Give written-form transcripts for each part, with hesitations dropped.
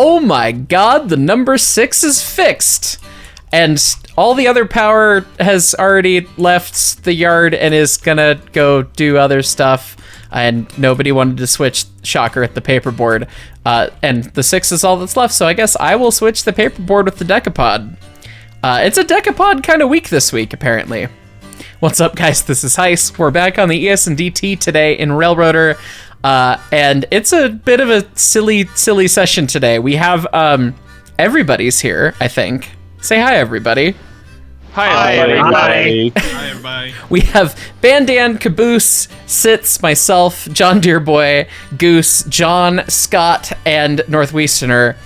oh my god, the number 6 is fixed. And all the other power has already left the yard and is gonna go do other stuff. And nobody wanted to switch, shocker, at the paperboard. And the 6 is all that's left, so I guess I will switch the paperboard with the decapod. It's a decapod kind of week this week, apparently. What's up, guys? This is Heist. We're back on the ES&DT today in Railroader. And it's a bit of a silly session today. We have everybody's here, I think. Say hi, everybody. Hi, everybody. Hi, everybody. We have Bandan, Caboose, Sitz, myself, John Deerboy, Goose, John, Scott, and Northwesterner.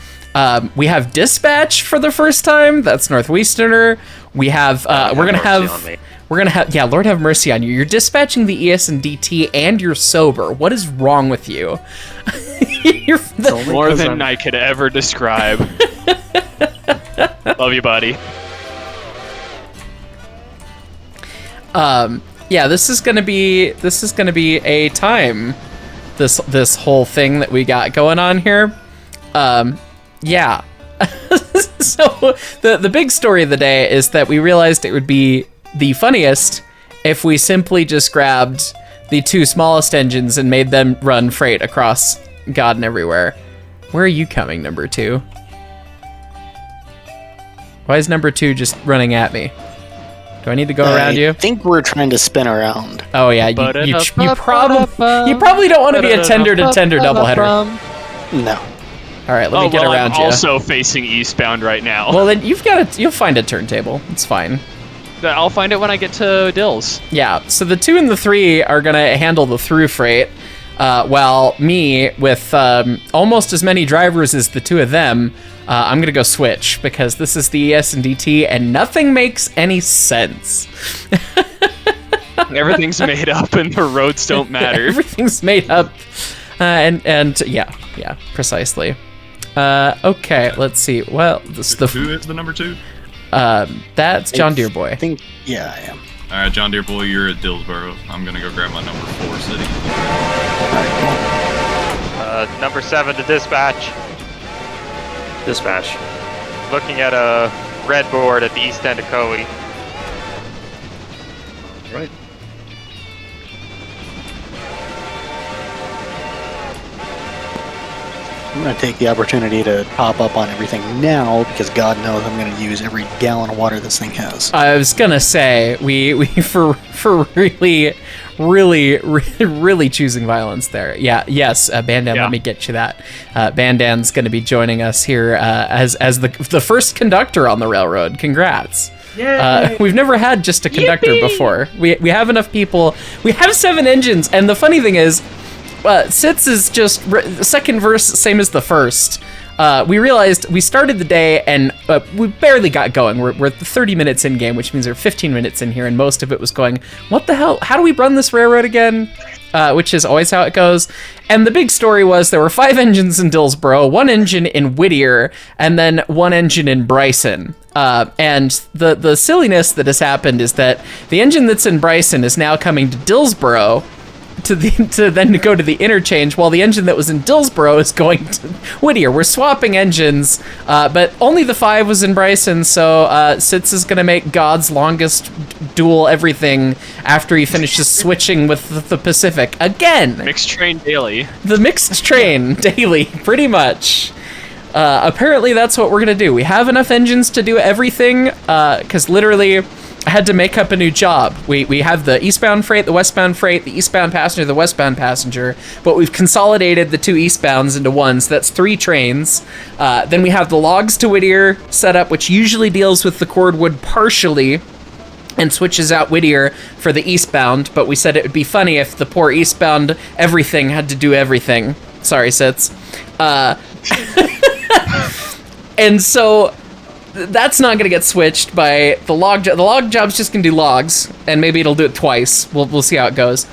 We have Dispatch for the first time. That's Northwesterner. We have we're gonna have yeah, Lord have mercy on you. You're dispatching the ES&DT and you're sober. What is wrong with you? You're more than I could ever describe. Love you, buddy. Yeah, this is gonna be a time. This whole thing that we got going on here. Yeah. So the big story of the day is that we realized it would be the funniest if we simply just grabbed the 2 smallest engines and made them run freight across God and everywhere. Where are you coming, number 2? Why is number 2 just running at me? Do I need to go around you? I think we're trying to spin around. Oh yeah, you probably don't want to be a tender to tender doubleheader. No. All right, let me get around you. I'm also facing eastbound right now. Well, then you'll find a turntable. It's fine. I'll find it when I get to Dills. Yeah, so the 2 and the 3 are gonna handle the through freight, while me, with almost as many drivers as the 2 of them, I'm gonna go switch, because this is the ES&DT and nothing makes any sense. Everything's made up and the roads don't matter. Everything's made up, and yeah, precisely. Okay, let's see. Well, who is the number 2? That's John Deerboy. I think, yeah, I am. All right, John Deerboy, you're at Dillsboro. I'm gonna go grab my number 4 city. Number 7 to dispatch. Dispatch. Looking at a red board at the east end of Coe. Right. I'm going to take the opportunity to pop up on everything now, because God knows I'm going to use every gallon of water this thing has. I was going to say, we for really choosing violence there. Yeah, yes, Bandan, let me get you that. Bandan's going to be joining us here as the first conductor on the railroad. Congrats. We've never had just a conductor before. We have enough people. We have 7 engines, and the funny thing is, Sitz is just second verse, same as the first. We realized we started the day and we barely got going. We're 30 minutes in game, which means we're 15 minutes in here, and most of it was going, what the hell? How do we run this railroad again? Which is always how it goes. And the big story was there were 5 engines in Dillsboro, 1 engine in Whittier, and then 1 engine in Bryson. And the silliness that has happened is that the engine that's in Bryson is now coming to Dillsboro to then go to the interchange, while the engine that was in Dillsboro is going to Whittier. We're swapping engines, but only the 5 was in Bryson, so Sitz is gonna make God's longest duel everything after he finishes switching with the Pacific again. Mixed train daily. The mixed train daily, pretty much. Apparently that's what we're gonna do. We have enough engines to do everything, because literally I had to make up a new job. We have the eastbound freight, the westbound freight, the eastbound passenger, the westbound passenger, but we've consolidated the 2 eastbounds into 1, so that's 3 trains. Then we have the logs to Whittier set up, which usually deals with the cordwood partially and switches out Whittier for the eastbound, but we said it would be funny if the poor eastbound everything had to do everything. Sorry, Sitz. And so that's not going to get switched by the log job. The log job's just going to do logs, and maybe it'll do it twice. We'll see how it goes.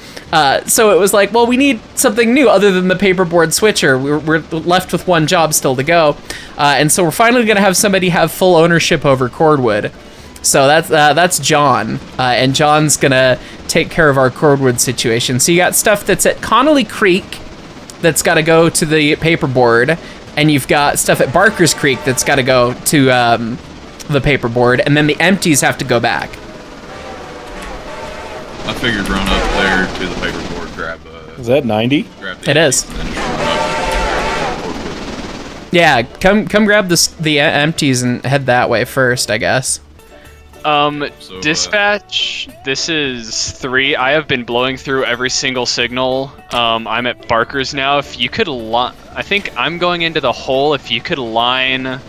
So it was like, well, we need something new other than the paperboard switcher. We're left with 1 job still to go. And so we're finally going to have somebody have full ownership over cordwood. So that's John, and John's going to take care of our cordwood situation. So you got stuff that's at Connolly Creek that's got to go to the paperboard. and you've got stuff at Barker's Creek that's got to go to the paperboard, and then the empties have to go back. I figured run up there to the paperboard, grab Is that 90? It is. Yeah, come grab the empties and head that way first, I guess. Dispatch, this is 3. I have been blowing through every single signal. I'm at Barker's now. If you could I think I'm going into the hole. If you could line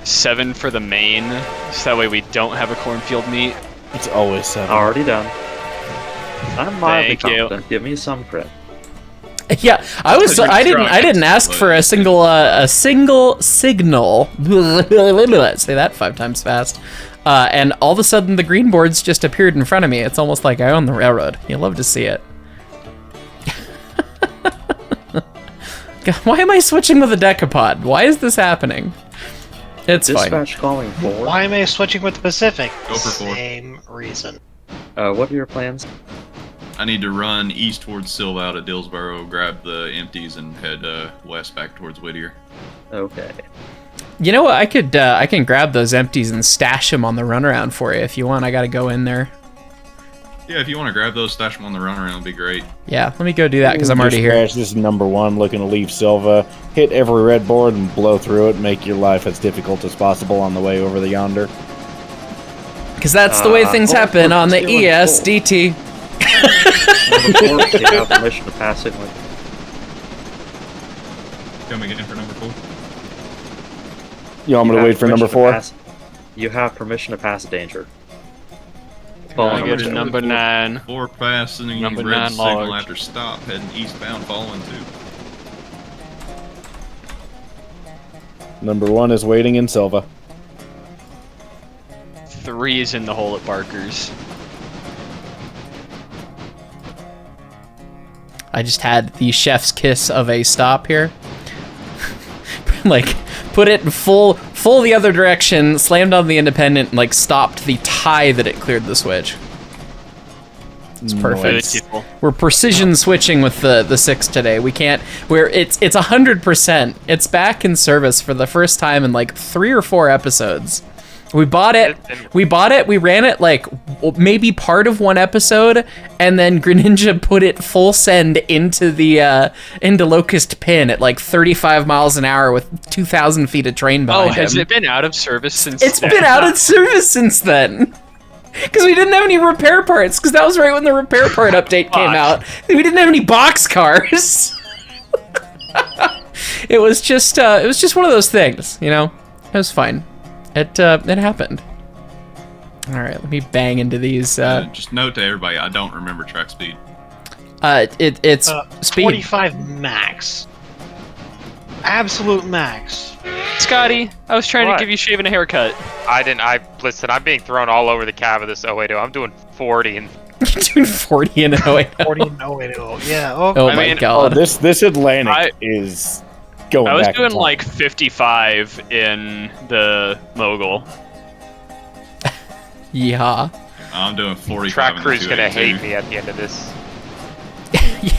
7 for the main, so that way we don't have a cornfield meet. It's always 7. Already done. I'm mildly Thank you. confident. Give me some credit. Yeah, I didn't ask for a single signal. Say that 5 times fast. And all of a sudden the green boards just appeared in front of me. It's almost like I own the railroad. You love to see it. God, why am I switching with a decapod? Why is this happening? It's Dispatch fine. calling 4. Why am I switching with the Pacific? Go for 4. Same reason. What are your plans? I need to run east towards Silva out at Dillsboro, grab the empties, and head west back towards Whittier. Okay. You know what? I can grab those empties and stash them on the runaround for you if you want. I got to go in there. Yeah, if you want to grab those, stash them on the runaround, it'd be great. Yeah, let me go do that because I'm already here. This is number 1, looking to leave Silva. Hit every red board and blow through it. Make your life as difficult as possible on the way over the yonder. Because that's the way things happen on the ES&DT. Number 4, you have permission to pass it with. Coming in for number 4. You want me to wait for number 4? You have permission to pass danger. I get a number 9. 4 passing Number red 9 signal large. after stop, heading eastbound, following 2. Number 1 is waiting in Silva. 3 is in the hole at Barker's. I just had the chef's kiss of a stop here. Like, put it in full the other direction, slammed on the independent, and like stopped the tie that it cleared the switch. It's perfect. We're precision switching with the 6 today. We can't. It's 100%. It's back in service for the first time in like 3 or 4 episodes. We bought it. We ran it like maybe part of 1 episode, and then Greninja put it full send into the into Locust Pin at like 35 miles an hour with 2,000 feet of train behind him. Has it been out of service since? It's been out of service since then. Because we didn't have any repair parts. Because that was right when the repair part update came out. We didn't have any box cars. It was just one of those things, you know. It was fine. It happened. All right, let me bang into these. Just note to everybody, I don't remember track speed. It's speed. 25 max. Absolute max. Scotty, I was trying to give you shaving a haircut. Listen, I'm being thrown all over the cab of this 080. I'm doing 40 and... You're doing 40 and 080. 40 and 080. Yeah. Oh, oh my god. This Atlantic is going I was back doing in like 55 in the mogul. Yeah. I'm doing 45. Track crew's and gonna 282. hate me at the end of this.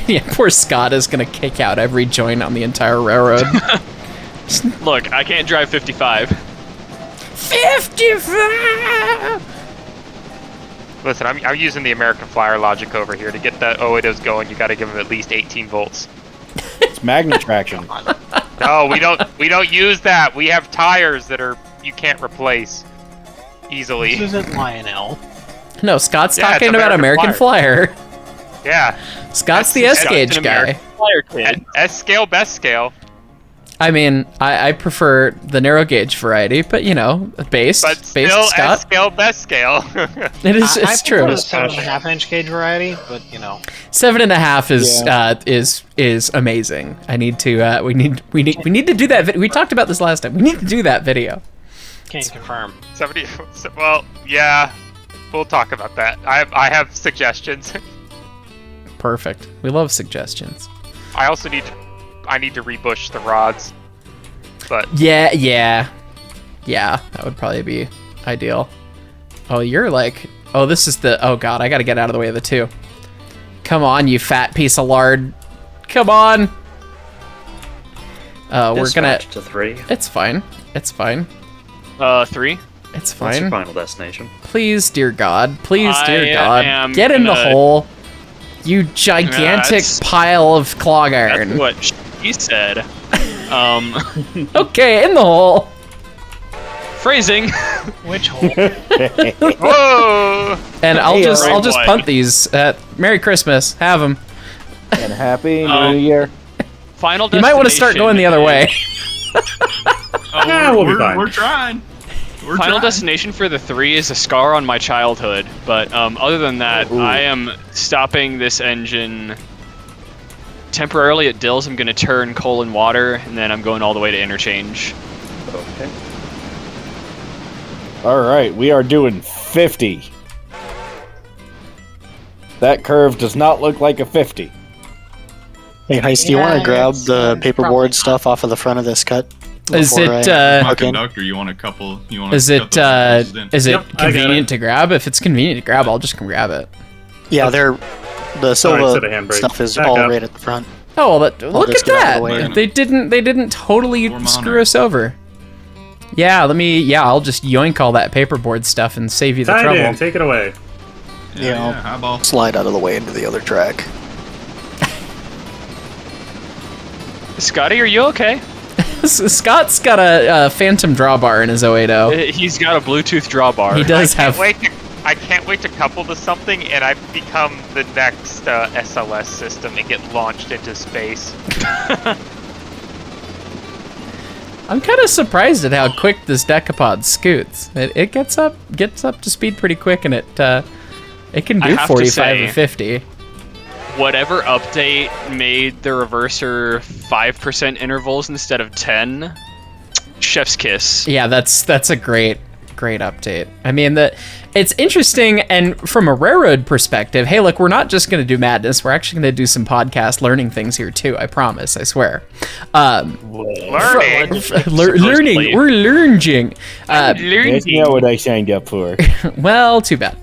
Yeah, poor Scott is gonna kick out every joint on the entire railroad. Look, I can't drive 55. 55! Listen, I'm using the American Flyer logic over here. To get that 080s going, you gotta give them at least 18 volts. It's magnet traction. No, we don't use that. We have tires that you can't replace easily. this isn't Lionel. No, Scott's Yeah, talking it's about American Flyer. Yeah. Scott's the That's S-gauge an guy. American Flyer kid. S scale, best scale. I mean, I prefer the narrow gauge variety, but you know, based But still S Scott. scale, best scale. It is. It's true. I prefer the 7.5-inch gauge variety, but you know. 7.5 is amazing. I need to. We need to do that. We talked about this last time. We need to do that video. Can't confirm. 70. Well, yeah. We'll talk about that. I have suggestions. Perfect. We love suggestions. I also need to rebush the rods. But Yeah, that would probably be ideal. Oh, you're like, oh, this is the, oh god, I gotta get out of the way of the 2. Come on, you fat piece of lard. Come on. We're gonna. to 3. It's fine. It's fine. 3. It's What's your fine. final destination? Please, dear God. Please, dear I God. am Get in the gonna- hole. You gigantic That's- pile of clog iron. That's what she said. Okay, in the hole. Phrasing. Which hole? Whoa! And I'll Hey, just right punt one. these. Merry Christmas. Have them. And Happy Um, New Year. Final You might want to start going the other way. Oh, Nah, we'll be fine. We're trying. We're Final trying. destination for the 3 is a scar on my childhood, but other than that, I am stopping this engine temporarily at Dills. I'm going to turn coal and water, and then I'm going all the way to interchange. Okay. All right, we are doing 50. That curve does not look like a 50. Hey, Heist, do you want to grab the probably paperboard not. stuff off of the front of this cut? Is before it, I My hook in? conductor, you want a couple? You want? Is to it Yep, I got convenient it. to grab? If it's convenient to grab, I'll just come grab it. Yeah, the Sorry, Silva set a handbrake. stuff is Back all up. right at the front. Oh, well, look just at get out of that. the way. They didn't totally Form screw honor. us over. Yeah, I'll just yoink all that paperboard stuff and save you the Tied trouble. in, take it away. Yeah, highball. Slide out of the way into the other track. Scotty, are you okay? Scott's got a phantom drawbar in his 080. He's got a Bluetooth drawbar. He does have. I can't wait to couple to something and I become the next SLS system and get launched into space. I'm kind of surprised at how quick this decapod scoots. It gets up to speed pretty quick, and it can I do have to 45 say- or 50. Whatever update made the reverser 5% intervals instead of 10, chef's kiss. Yeah, that's a great update. I mean, it's interesting, and from a railroad perspective, hey, look, we're not just going to do madness. We're actually going to do some podcast learning things here too. I promise. I swear. Learning. Learning. We're learning. That's not what I signed up for. Well, too bad.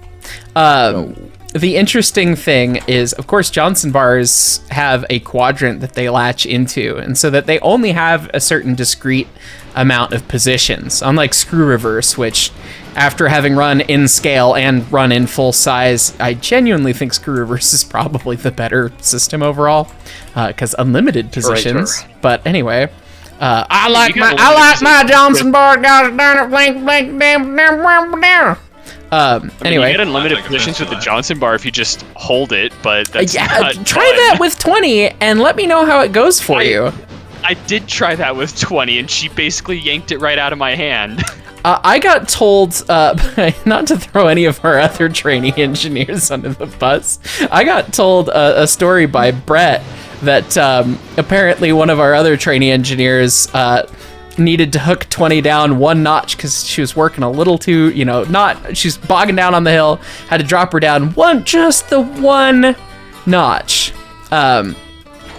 The interesting thing is, of course, Johnson bars have a quadrant that they latch into, and so that they only have a certain discrete amount of positions, unlike screw reverse, which, after having run in scale and run in full size, I genuinely think screw reverse is probably the better system overall, because unlimited positions. But anyway, I like my Johnson bar. Gosh darn it! Blank, blank, damn, damn, damn. Anyway, you get unlimited I'd take positions offense with to the that. Johnson bar if you just hold it, but that's yeah, not try fun. that with 20 and let me know how it goes for you. I did try that with 20, and she basically yanked it right out of my hand. I got told, not to throw any of our other trainee engineers under the bus, I got told a story by Brett that apparently one of our other trainee engineers needed to hook 20 down one notch because she was working a little too, she's bogging down on the hill, had to drop her down just the one notch.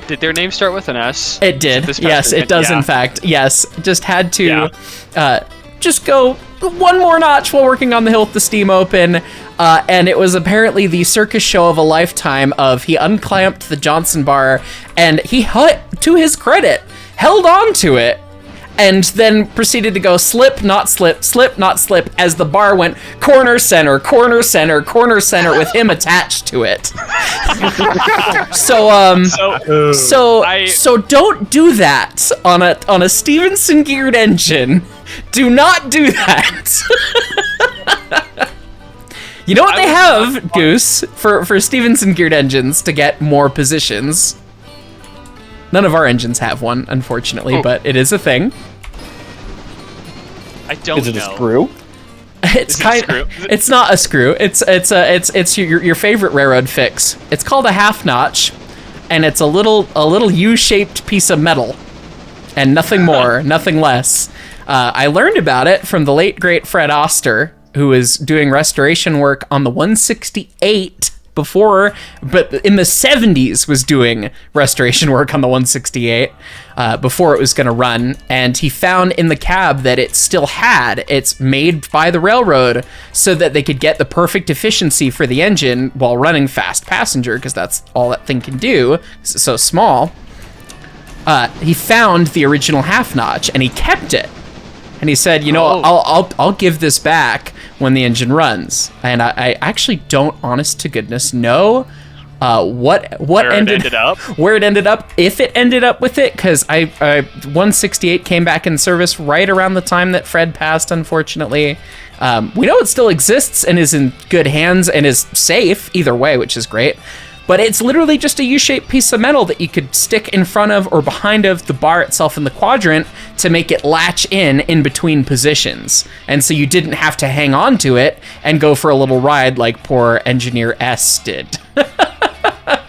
Did their name start with an S? It did. This Yes, past it does weekend? in fact. Yes, just had to Yeah. just go one more notch while working on the hill with the steam open. And it was apparently the circus show of a lifetime of he unclamped the Johnson bar and he, to his credit, held on to it and then proceeded to go slip, not slip, slip, not slip as the bar went corner, center, corner, center, corner, center with him attached to it. So don't do that on a Stevenson geared engine. Do not do that. You know what they have, Goose, for Stevenson geared engines to get more positions? None of our engines have one, unfortunately, but it is a thing. I don't Is it know. a screw? It's Is it a kind. screw? It's not a screw. It's your favorite railroad fix. It's called a half notch, and it's a little U-shaped piece of metal, and nothing more, nothing less. I learned about it from the late great Fred Oster, who was doing restoration work on the 168 before, but in the 70s was doing restoration work on the 168 before it was going to run, and he found in the cab that it still had, it's made by the railroad so that they could get the perfect efficiency for the engine while running fast passenger, because that's all that thing can do, it's so small. he found the original half notch and he kept it. And he said, you know, I'll give this back when the engine runs. And I actually don't, honest to goodness, know where it ended up, if it ended up with it, because I 168 came back in service right around the time that Fred passed, unfortunately. We know it still exists and is in good hands and is safe either way, which is great. But it's literally just a U-shaped piece of metal that you could stick in front of or behind of the bar itself in the quadrant to make it latch in between positions. And so you didn't have to hang on to it and go for a little ride like poor Engineer S did.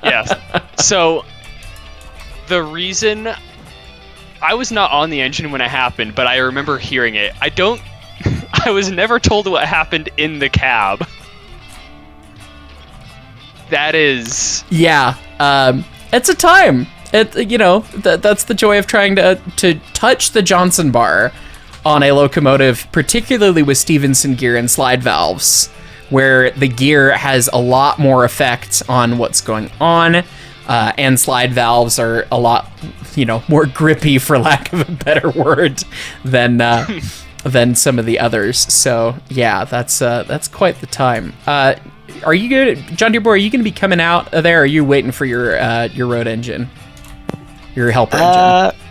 Yes. So the reason I was not on the engine when it happened, but I remember hearing it. I was never told what happened in the cab. That is... Yeah, it's a time. That's the joy of trying to touch the Johnson bar on a locomotive, particularly with Stevenson gear and slide valves, where the gear has a lot more effect on what's going on, and slide valves are a lot, more grippy, for lack of a better word, than some of the others. So yeah, that's quite the time. Are you good, John Deere Boy? Are you going to be coming out of there? Or are you waiting for your road engine, your helper engine?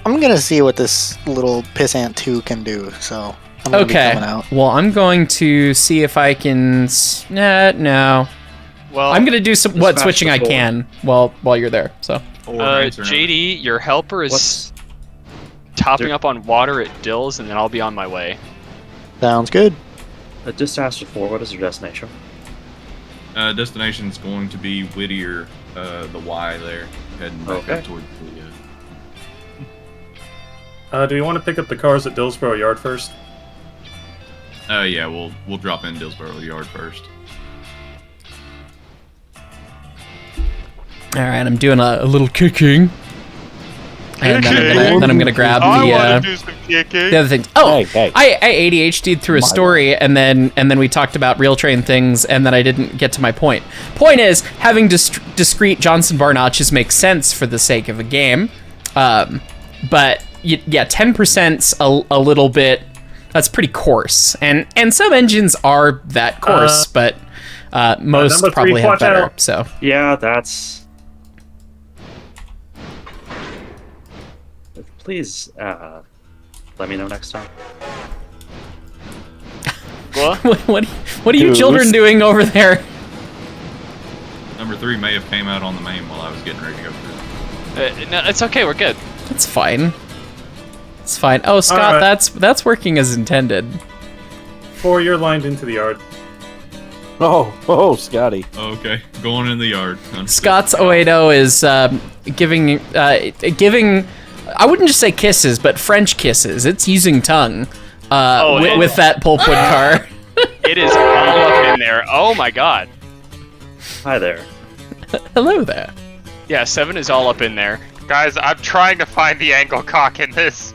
I'm gonna see what this little pissant 2 can do. So I'm gonna be coming out. Well, I'm going to see if I can. No. Well, I'm gonna do some switching I can while you're there. So. JD, your helper is topping up on water at Dills, and then I'll be on my way. Sounds good. Just ask before, what is your destination? Destination's going to be Whittier, the Y there, heading back up toward the... do you want to pick up the cars at Dillsboro Yard first? Yeah, we'll drop in Dillsboro Yard first. All right, I'm doing a little kicking. And then I'm gonna grab the other things. Oh, hey. I ADHD'd through a story, and then we talked about real train things, and then I didn't get to my point. Point is, having discrete Johnson bar notches makes sense for the sake of a game, but yeah, 10%'s a little bit. That's pretty coarse, and some engines are that coarse, but most probably have better. Out. So yeah, that's. Please, let me know next time. What are you children doing over there? Number 3 may have came out on the main while I was getting ready to go through. No, it's okay. We're good. It's fine. It's fine. Oh, Scott, right. That's working as intended. 4, you're lined into the yard. Oh, Scotty. Okay, going in the yard. Scott's 080 is giving. I wouldn't just say kisses, but French kisses. It's using tongue with that pulpwood car. It is all up in there. Oh my god. Hi there. Hello there. Yeah, 7 is all up in there. Guys, I'm trying to find the angle cock in this.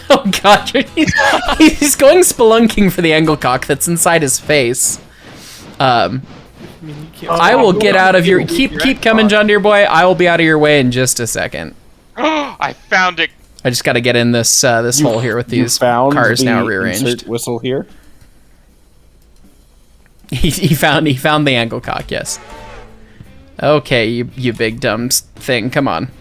Oh god, he's going spelunking for the angle cock that's inside his face. I will get out of your... Keep coming, John Deere Boy. I will be out of your way in just a second. I found it. I just got to get in this hole here with these cars now rearranged. Whistle here. He found the angle cock. Yes. Okay, you big dumb thing. Come on.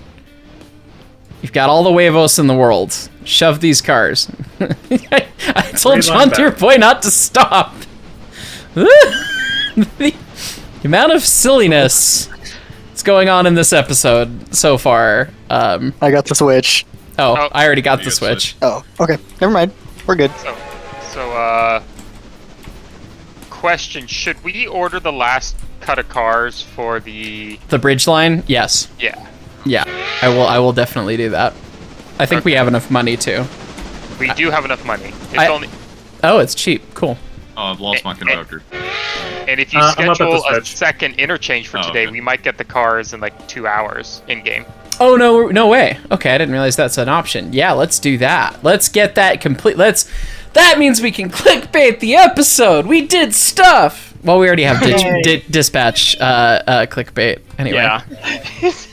You've got all the huevos in the world. Shove these cars. I told John Deere Boy not to stop. The amount of silliness that's going on in this episode so far. I got the switch. Oh, I already got the switch. Oh, okay. Never mind. We're good. So, question: should we order the last cut of cars for the bridge line? Yes. Yeah. Yeah, I will definitely do that. I think we have enough money too. We do have enough money. It's Oh, it's cheap. Cool. Oh, I've lost my conductor. And if you schedule a second interchange for today, we might get the cars in like 2 hours in game. Oh no way. Okay, I didn't realize that's an option. Yeah, let's do that. Let's get that complete. That means we can clickbait the episode. We did stuff. Well, we already have dispatch clickbait. Anyway. Yeah.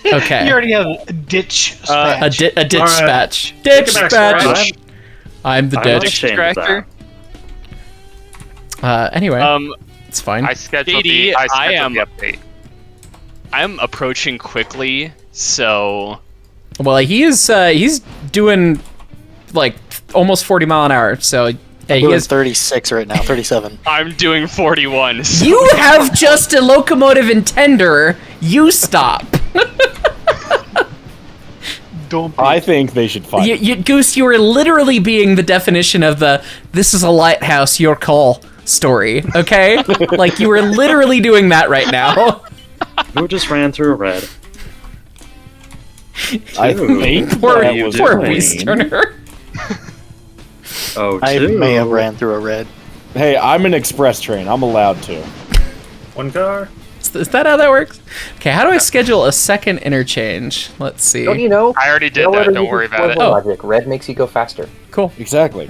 Okay. You already have ditch spatch. A ditch All right. spatch. Ditch spatch. I'm the I'm not ditch. ashamed of Extractor. that. Anyway, it's fine. I scheduled JD, the update. I'm approaching quickly, so Well, he's doing like almost 40 mile an hour. So hey, he Doing is. 36 right now, 37. I'm doing 41. So You have just a locomotive and tender. You stop. Don't be. I think they should fight. Goose, you are literally being the definition of the "this is a lighthouse, your call" story. Okay, like you were literally doing that right now. Who just ran through a red? I think Poor that was Westerner. Oh, I two. may have ran through a red. Hey, I'm an express train. I'm allowed to. One car. Is that how that works? Okay, how do I schedule a second interchange? Let's see. Don't you know? I already did No that. wonder Don't you worry use about it. floorboard logic. Red makes you go faster. Cool. Exactly.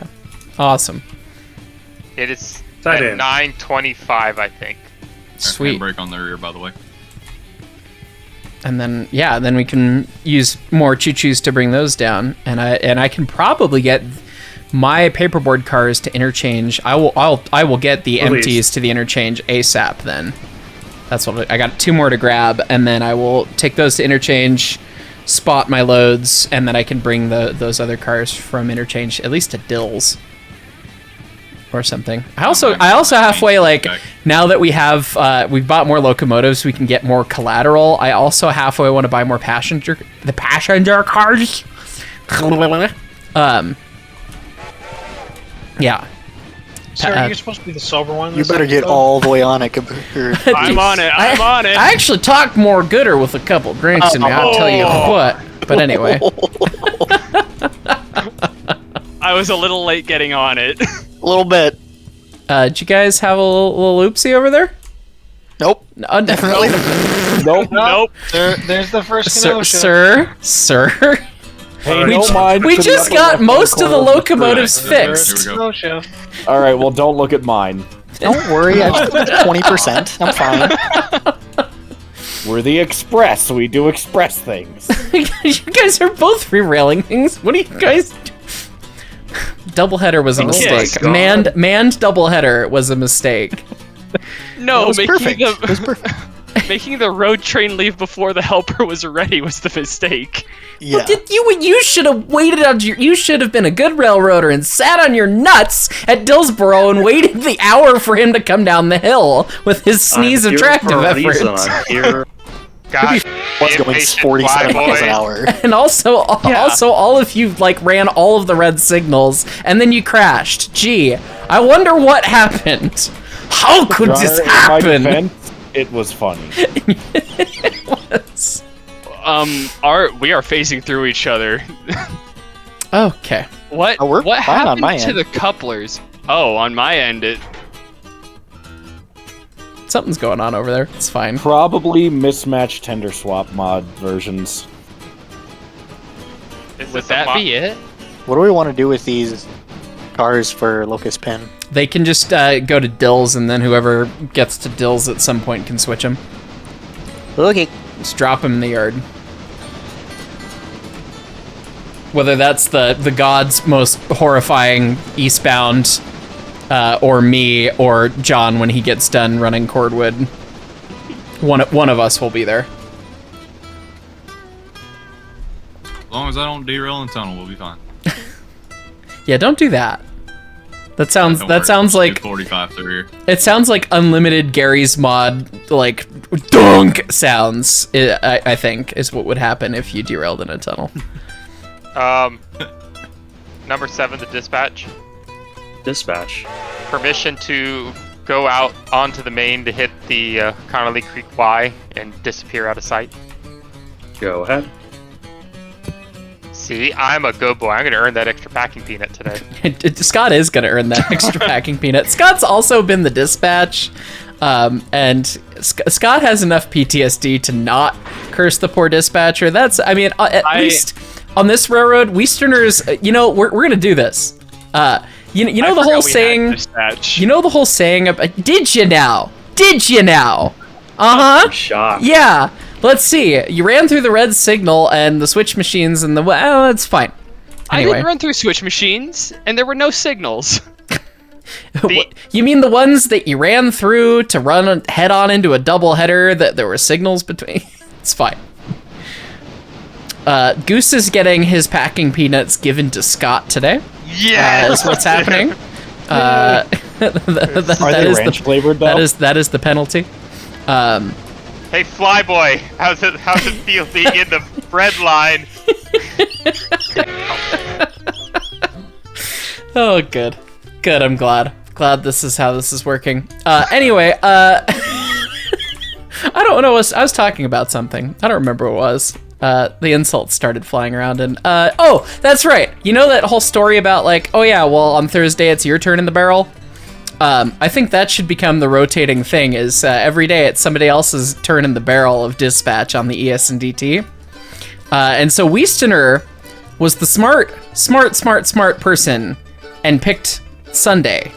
Awesome. It is Tight at end. 9:25, I think. Sweet. Handbrake on the rear, by the way. And then then we can use more choo-choos to bring those down, and I can probably get my paperboard cars to interchange. I will get the Release. empties to the interchange ASAP. Then that's what I got. 2 more to grab, and then I will take those to interchange, spot my loads, and then I can bring those other cars from interchange at least to Dills or something. I also halfway, like, now that we have we've bought more locomotives, we can get more collateral. I also halfway want to buy more passenger cars. Yeah. Sir, you're supposed to be the silver one. You better get all the way on it. I'm on it. I'm on it. I actually talk more gooder with a couple drinks in me, I'll tell you what. But anyway. I was a little late getting on it. A little bit. Did you guys have a little oopsie over there? Nope. No, definitely. Nope. Nope. There's the first Kenosha. Sir. Hey, We, don't mind we to the just upper got left most of the corner. locomotives Here we fixed. go. Kenosha. All right, well, don't look at mine. Don't worry, I just put 20%. I'm fine. We're the express. We do express things. You guys are both rerailing things. What do you guys do? Doubleheader was a my mistake. God. Manned doubleheader was a mistake. No, It was perfect. It was perfect. making the road train leave before the helper was ready was the mistake. Yeah. You should have waited on you should have been a good railroader and sat on your nuts at Dillsboro and waited the hour for him to come down the hill with his sneeze I'm of here tractive for a reason. efforts. I'm here. God, What's be going patient, 47 fly miles an boy. hour? And also all of you like ran all of the red signals and then you crashed. Gee, I wonder what happened. How could Your this Honor, in my happen? defense, it was funny. It was. We are phasing through each other. Okay. What? Oh, we're What fine on happened my to end. the couplers? Oh, on my end, it. Something's going on over there. It's fine. Probably mismatched tender swap mod versions. Is Would this a that be it? What do we want to do with these cars for Locust Pin? They can just go to Dills, and then whoever gets to Dills at some point can switch them. Okay. Just drop them in the yard. Whether that's the god's most horrifying eastbound, or me, or John when he gets done running Cordwood, one of us will be there. As long as I don't derail in tunnel, we'll be fine. Yeah, don't do that. That sounds Don't worry, sounds we'll do like 45 through here. it sounds like unlimited Gary's mod like dunk sounds. I think is what would happen if you derailed in a tunnel. Number 7, the dispatch. Dispatch. Permission to go out onto the main to hit the Connolly Creek Y and disappear out of sight. Go ahead. See, I'm a good boy. I'm gonna earn that extra packing peanut today. Scott is gonna earn that extra packing peanut. Scott's also been the dispatch, and Scott has enough PTSD to not curse the poor dispatcher. That's, I mean, at least on this railroad, Weasterners, we're gonna do this. You know the whole saying. Dispatch. You know the whole saying of, did you now? Did you now? I'm shocked. Yeah. Let's see. You ran through the red signal and the switch machines and the... Well, it's fine. Anyway. I didn't run through switch machines, and there were no signals. You mean the ones that you ran through to run head on into a double header that there were signals between? It's fine. Goose is getting his packing peanuts given to Scott today. Yes! That's what's happening. Are they ranch flavored though? That is the penalty. Hey, Flyboy, how's it feel being in the bread line? Oh, good. Good, I'm glad. Glad this is how this is working. Anyway, I don't know, I was talking about something. I don't remember what it was. The insults started flying around and, oh, that's right. You know that whole story about like, oh yeah, well, on Thursday it's your turn in the barrel? I think that should become the rotating thing is every day it's somebody else's turn in the barrel of dispatch on the ES&DT. And so Westerner was the smart person and picked Sunday,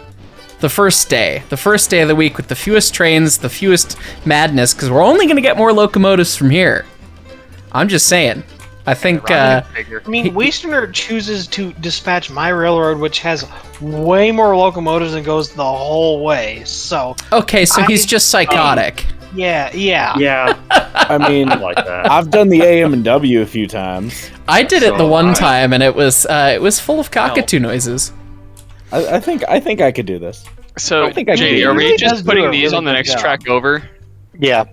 the first day of the week with the fewest trains, the fewest madness, because we're only going to get more locomotives from here. I'm just saying. I think... I mean, Westerner chooses to dispatch my railroad, which has way more locomotives and goes the whole way, so... Okay, so he's just psychotic. Yeah. Yeah. I mean, like that. I've done the AM&W a few times. I did it the one time, and it was full of cockatoo noises. I think I could do this. So, I think I JD, can are do we it. just putting these on the next track over? Yeah.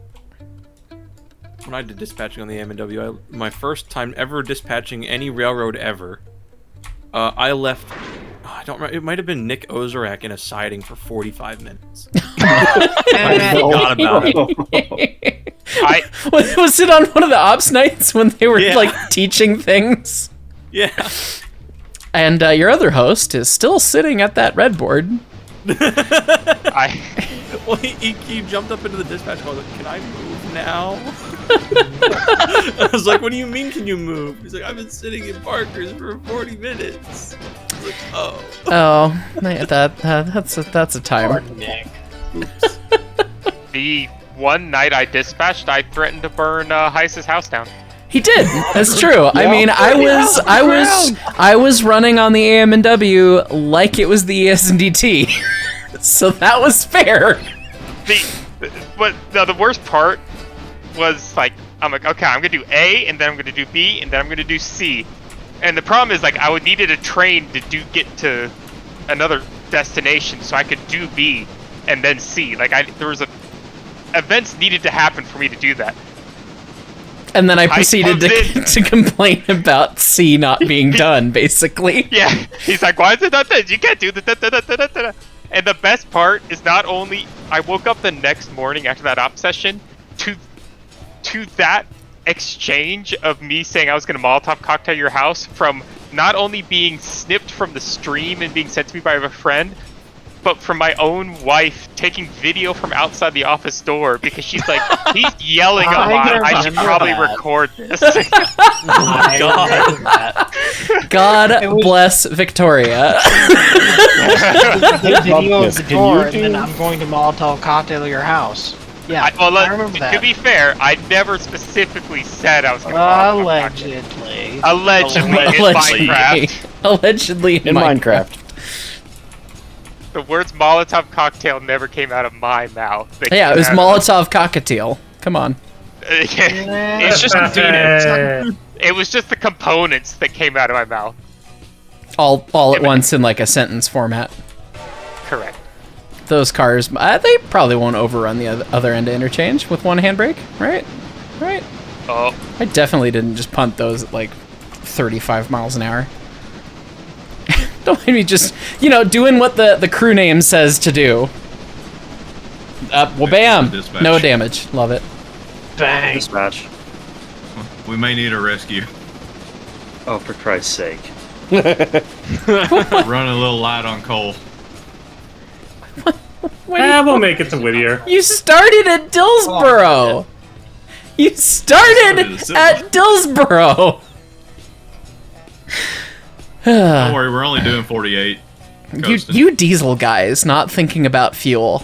When I did dispatching on the AM&W, my first time ever dispatching any railroad ever, I left... I don't remember. It might have been Nick Ozarek in a siding for 45 minutes. I forgot about it. Was it on one of the ops nights when they were like teaching things? Yeah. And your other host is still sitting at that red board. Well, he jumped up into the dispatch call. Like, can I move now? I was like, what do you mean, can you move? He's like, I've been sitting in Parker's for 40 minutes. I was like, oh. Oh, that's a time. Oops. The one night I dispatched, I threatened to burn Heiss's house down. He did. That's true. I mean, I was running on the AM&W like it was the ES&DT, so that was fair. The worst part was like, I'm like, okay, I'm gonna do A, and then I'm gonna do B, and then I'm gonna do C, and the problem is like I would needed a train to get to another destination, so I could do B and then C. Like there was events needed to happen for me to do that. And then I proceeded to complain about C not being done, basically. Yeah, he's like, why is it not done? You can't do the And the best part is not only I woke up the next morning after that op session to that exchange of me saying I was going to Molotov cocktail your house, from not only being snipped from the stream and being sent to me by a friend, but from my own wife taking video from outside the office door because she's like, he's yelling a lot. I should probably record this. God bless Victoria. The video of the door, and then I'm going to Molotov cocktail your house. Yeah, I remember that. To be fair, I never specifically said I was going to Allegedly. Allegedly in Minecraft. Allegedly in Minecraft. The words Molotov cocktail never came out of my mouth. Yeah, it was Molotov cockatiel. Come on. It's just it was just the components that came out of my mouth. All at once in like a sentence format. Correct. Those cars, they probably won't overrun the other end of interchange with one handbrake, right? Right? Oh. I definitely didn't just punt those at like 35 miles an hour. Don't mind me just, doing what the crew name says to do. Well, bam! No damage. Love it. Bang! Dispatch. We may need a rescue. Oh, for Christ's sake. Running a little light on coal. We'll make it to Whittier. You started at Dillsboro! You started at Dillsboro! Don't worry, we're only doing 48. You diesel guys not thinking about fuel.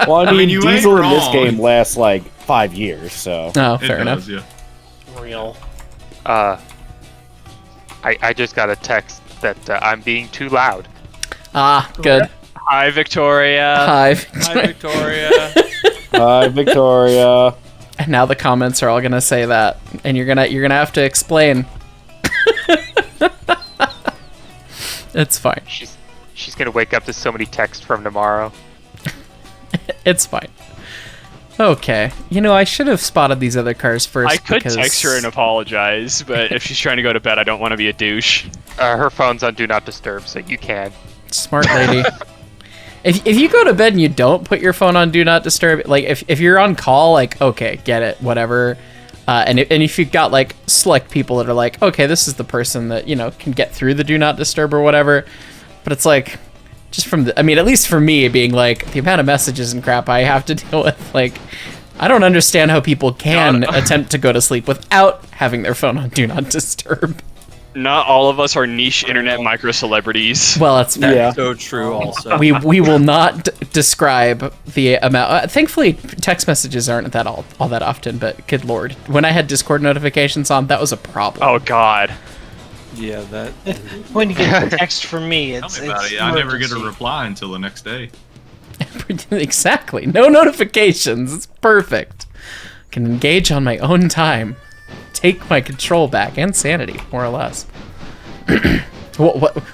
Well, I mean, you ain't diesel in this wrong. game lasts like 5 years, so. Oh, It fair enough. does, yeah. Real. I just got a text that I'm being too loud. Ah, good. Hi, Victoria. Hi. Hi, Victoria. Hi, Victoria. And now the comments are all gonna say that, and you're gonna have to explain. It's fine. She's gonna wake up to so many texts from tomorrow. It's fine. Okay. You know, I should have spotted these other cars first. I could because... text her and apologize, but if she's trying to go to bed, I don't want to be a douche. Her phone's on Do Not Disturb, so you can. Smart lady. If you go to bed and you don't put your phone on Do Not Disturb, like if you're on call, like okay, get it, whatever. And if you've got like select people that are like, okay, this is the person that can get through the Do Not Disturb or whatever, but it's like just from the, I mean, at least for me, being like the amount of messages and crap I have to deal with, like I don't understand how people can attempt to go to sleep without having their phone on Do Not Disturb. Not all of us are niche internet micro celebrities. Well, that's fair. Yeah. So true. Also, We will not describe the amount. Thankfully, text messages aren't that all that often. But good lord, when I had Discord notifications on, that was a problem. Oh God. yeah, that. When you get a text from me, Tell it's me about it's it. I never get a emergency. reply until the next day. Exactly. No notifications. It's perfect. Can engage on my own time. Take my control back and sanity, more or less.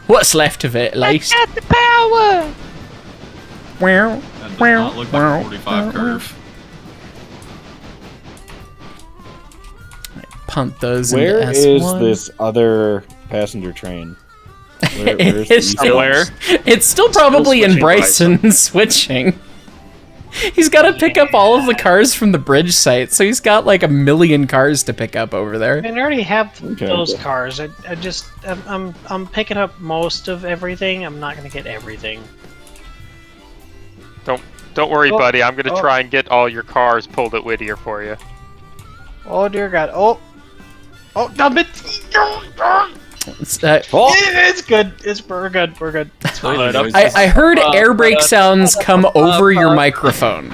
What's left of it, at least? I got the power. Wow. That does not look like a 45 curve. Punt those Where into is S1. this other passenger train? Where's the It's east Somewhere. It's still probably in switching Bryson switching. He's got to pick up all of the cars from the bridge site, so he's got like 1 million cars to pick up over there. I already have Okay. those cars. I'm picking up most of everything. I'm not gonna get everything. Don't worry, Oh, buddy. I'm gonna oh. try and get all your cars pulled at Whittier for you. Oh dear God! Oh, dumb it! It's, It's good. We're good. We're good. It's fine. Load up. I heard air brake sounds come over your microphone.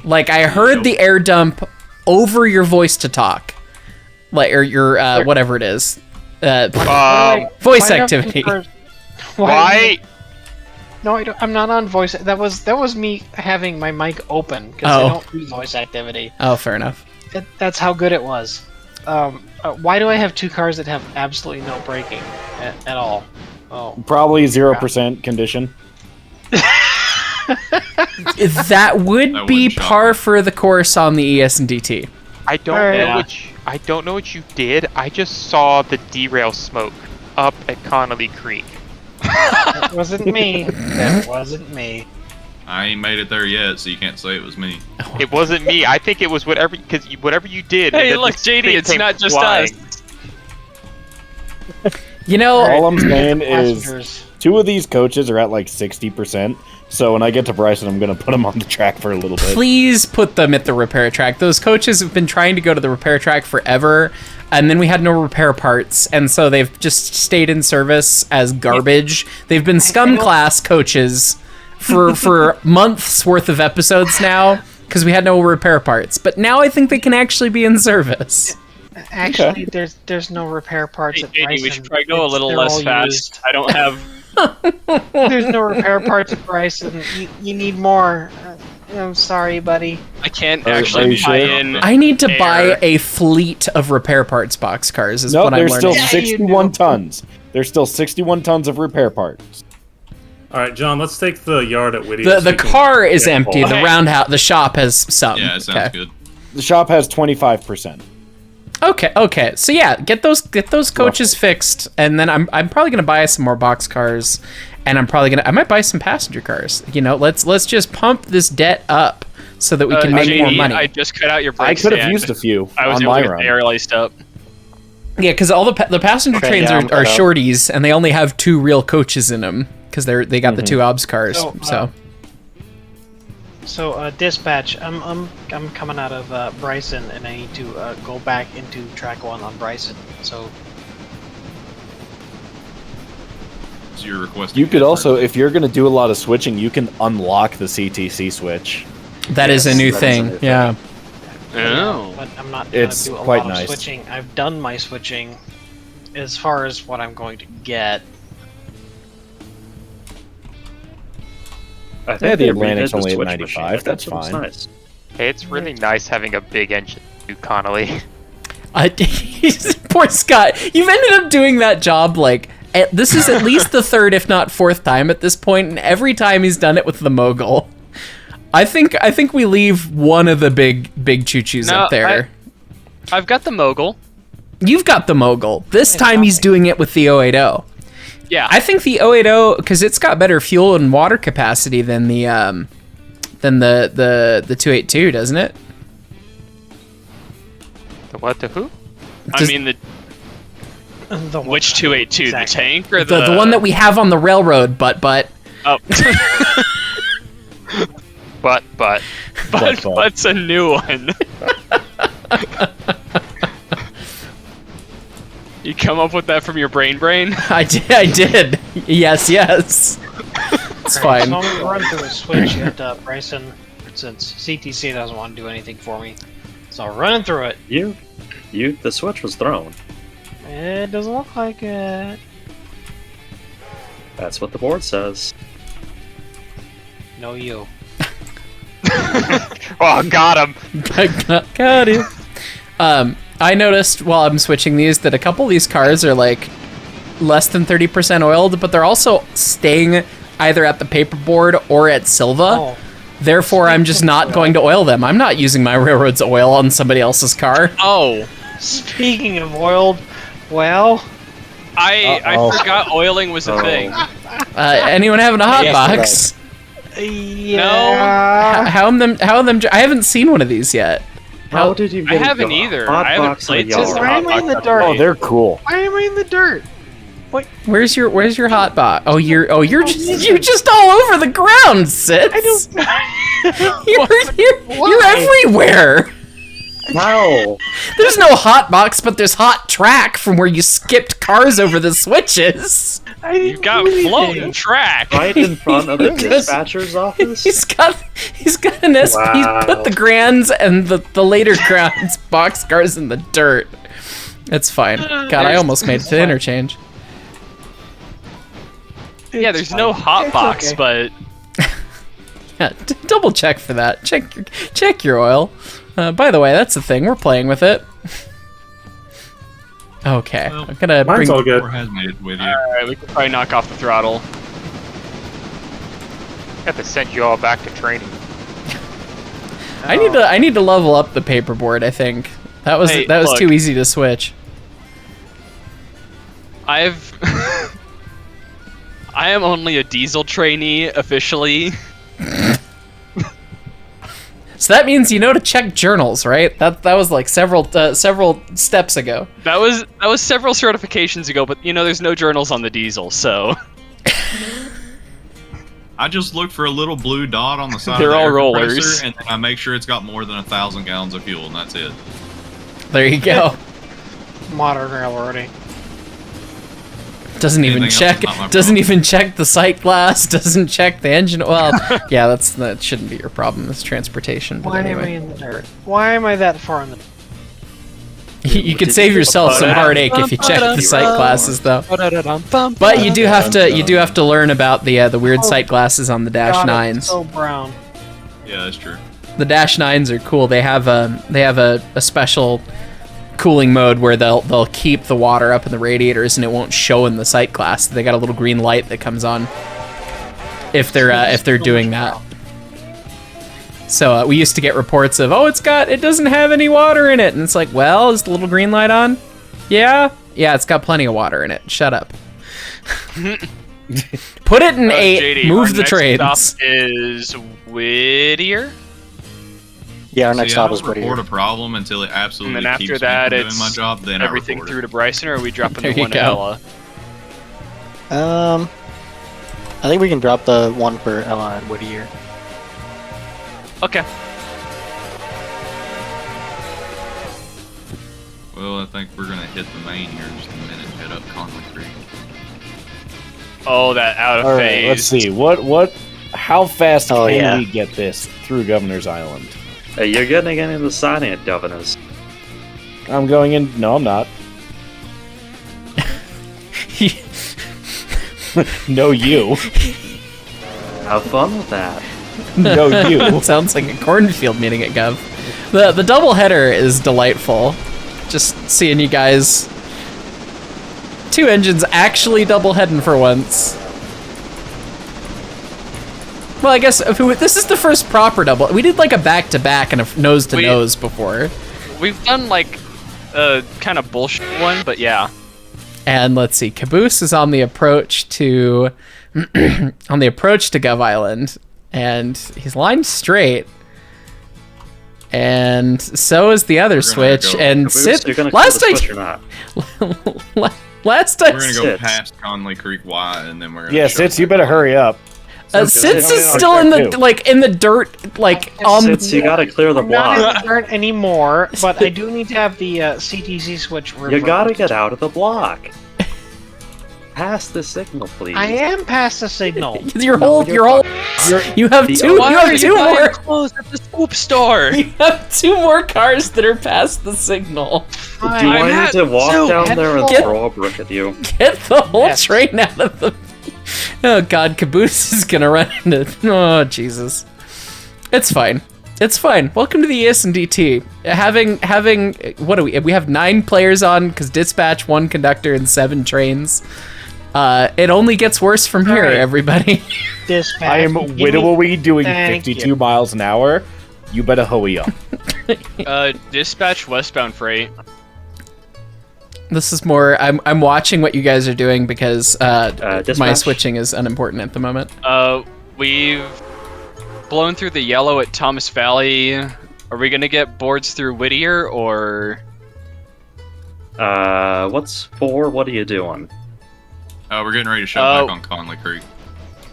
Like I heard the air dump over your voice to talk, like or your whatever it is, voice Why do I have activity. two cars? Why? No, I'm not on voice. That was me having my mic open because I don't do voice activity. Oh, fair enough. That's how good it was. Why do I have two cars that have absolutely no braking at all? Oh, Probably 0% condition. That would That be wouldn't shock par me. for the course on the ES&DT. I don't Alright. know I don't know what you did. I just saw the derail smoke up at Connolly Creek. that wasn't me. That wasn't me. I ain't made it there yet, so you can't say it was me. It wasn't me. I think it was whatever you did. and Hey, then look, this JD, thing it's came not just flying. us. You know, All I'm saying is Passengers. 2 of these coaches are at like 60%. So when I get to Bryson, I'm going to put them on the track for a little bit. please put them at the repair track. Those coaches have been trying to go to the repair track forever, and then we had no repair parts, and so they've just stayed in service as garbage. They've been scum class coaches for months worth of episodes now because we had no repair parts. But now I think they can actually be in service. Actually, there's no repair parts Hey, at JD, Bryson. we should probably go a little They're less all fast. used. I don't have. There's no repair parts at Bryson. You need more. I'm sorry, buddy. I can't Are actually you buy sure? in. I need to air. buy a fleet of repair parts boxcars is No, what I'm there's still learning. Yeah, you 61 do. tons. There's still 61 tons of repair parts. All right, John, let's take the yard at Whittier. The car is empty. The Okay. roundhouse, the shop has some. Yeah, it sounds good. The shop has 25%. Okay. So yeah, get those coaches fixed, and then I'm probably gonna buy some more box cars, and I might buy some passenger cars. You know, let's just pump this debt up so that we can make JD, more money. I just cut out your I brake could have stand. used a few I was on able my to get run. the air laced up. Yeah, because all the passenger Okay, trains yeah, are I'm cut out. shorties, and they only have 2 real coaches in them because they got the 2 OBS cars. So, So, dispatch. I'm coming out of Bryson, and I need to go back into track 1 on Bryson. So, you're requesting. You could also, if you're going to do a lot of switching, you can unlock the CTC switch. That is a new thing. Yeah. Oh. But I'm not going It's to do a quite lot nice. of switching. I've done my switching as far as what I'm going to get. I think Yeah, the they Atlantic's redid the only at switch 95, machine. that's It was fine. Nice. Hey, it's really nice having a big engine, Connolly. Poor Scott. You've ended up doing that job like this is at least the third, if not fourth time at this point, and every time he's done it with the Mogul. I think we leave one of the big choo-choos No, up there. I've got the Mogul. You've got the Mogul. This time he's doing it with the 080. Yeah. I think the 080, because it's got better fuel and water capacity than the 282, doesn't it? The what? The who? I mean The which 282? Exactly. The tank or the The one that we have on the railroad, but Oh. But's a new one. You come up with that from your brain? I did. Yes. It's fine. So I'm going to run through a switch at Bryson, since CTC doesn't want to do anything for me. So running through it. The switch was thrown. It doesn't look like it. That's what the board says. No, you. Oh, got him. Got him. I noticed while I'm switching these that a couple of these cars are like less than 30% oiled, but they're also staying either at the paperboard or at Silva. Oh. Therefore, I'm just not going to oil them. I'm not using my railroad's oil on somebody else's car. Oh. Speaking of oiled, well... I forgot oiling was a thing. Anyone having a hot box? Yeah. How are them? I haven't seen one of these yet. How did you I get haven't a either. hot I haven't box in a played since yard? Why am I in the dirt? Oh, they're cool. Why am I in the dirt? Where's your hot box? You're just all over the ground, Sid. You're everywhere. How? There's no hot box, but there's hot track from where you skipped cars over the switches. You've got floating track. Right in front of the dispatcher's office? He's got an S. Wow. He's put the Grands and the later Grands boxcars in the dirt. It's fine. God, I almost made it to interchange. Yeah, there's no hot box, but Yeah, double check for that. Check your oil. By the way, that's the thing. We're playing with it. Okay, Well, I'm gonna mine's bring. all good. Or has made it with you. alright, we can probably knock off the throttle. I have to send you all back to training. I need to level up the paperboard. I think that was Hey, too look. easy to switch. I am only a diesel trainee officially. So that means you know to check journals, right? That was like several steps ago. That was several certifications ago, but there's no journals on the diesel, so I just look for a little blue dot on the side They're of the all air rollers. compressor, and then I make sure it's got more than 1,000 gallons of fuel, and that's it. There you go. Modern railroading. Doesn't even Anything else check. is not my Doesn't problem. even check the sight glass. Doesn't check the engine. Well, yeah, that shouldn't be your problem. It's transportation. But Why am I anyway, in the dirt? Why am I that far in the... you could save yourself some heartache if you check the sight glasses, though. But you do have to learn about the weird sight glasses on the Dash God, Nines. it's so brown. Yeah, that's true. The Dash Nines are cool. They have a special cooling mode where they'll keep the water up in the radiators and it won't show in the sight glass. They got a little green light that comes on if they're doing that. So we used to get reports of, it doesn't have any water in it, and it's like, well, is the little green light on? Yeah, it's got plenty of water in it. Shut up. Put it in 8. JD, Move our the next trains. Stop is Whittier. Yeah, our next See, stop I is don't Whittier. report a problem until it absolutely And then after keeps that, me from it's doing my job. Then everything I report through it. to Bryson, or are we dropping There the you one go. at Ella? I think we can drop the one for Ella at Whittier. Okay. Well, I think we're gonna hit the main here in just a minute. Head up Conley Creek. Oh, that out of All right, phase. let's see. How fast Oh, can yeah. we get this through Governor's Island? Hey, you're getting into the siding at Governors. I'm going in. No, I'm not. No, you. Have fun with that. No, you. It sounds like a cornfield meeting at Gov. The double header is delightful. Just seeing you guys. 2 engines actually double heading for once. Well, I guess this is the first proper double. We did like a back-to-back and a nose-to-nose before. We've done like a kind of bullshit one, but yeah. And let's see, Caboose is on the approach to Gov Island, and he's lined straight. And so is the other switch. And Caboose, you're gonna kill the switch or not? Last time, We're gonna go past Conley Creek Y, and then we're gonna. Yeah, Sitz, you better hurry up. Sitz is still in the dirt, like on. Sitz, you gotta clear the block. Not in the dirt anymore, but I do need to have the CTC switch reversed. You gotta get out of the block. Pass the signal, please. I am past the signal. You have two more. Closed at the scoop store. You have 2 more cars that are past the signal. Do I need to walk down there and throw a brick at you? Get the whole train out of the. Oh God, Caboose is gonna run into. Oh Jesus, it's fine. It's fine. Welcome to the ES&DT. Having what do we? We have 9 players on because dispatch 1 conductor and 7 trains. It only gets worse from here, everybody. Dispatch. I am literally doing 52 miles an hour. You better hurry up. Dispatch westbound freight. This is more. I'm watching what you guys are doing because my dispatch? switching is unimportant at the moment. We've blown through the yellow at Thomas Valley. Are we gonna get boards through Whittier or? What's 4? What are you doing? We're getting ready to shove back on Conley Creek.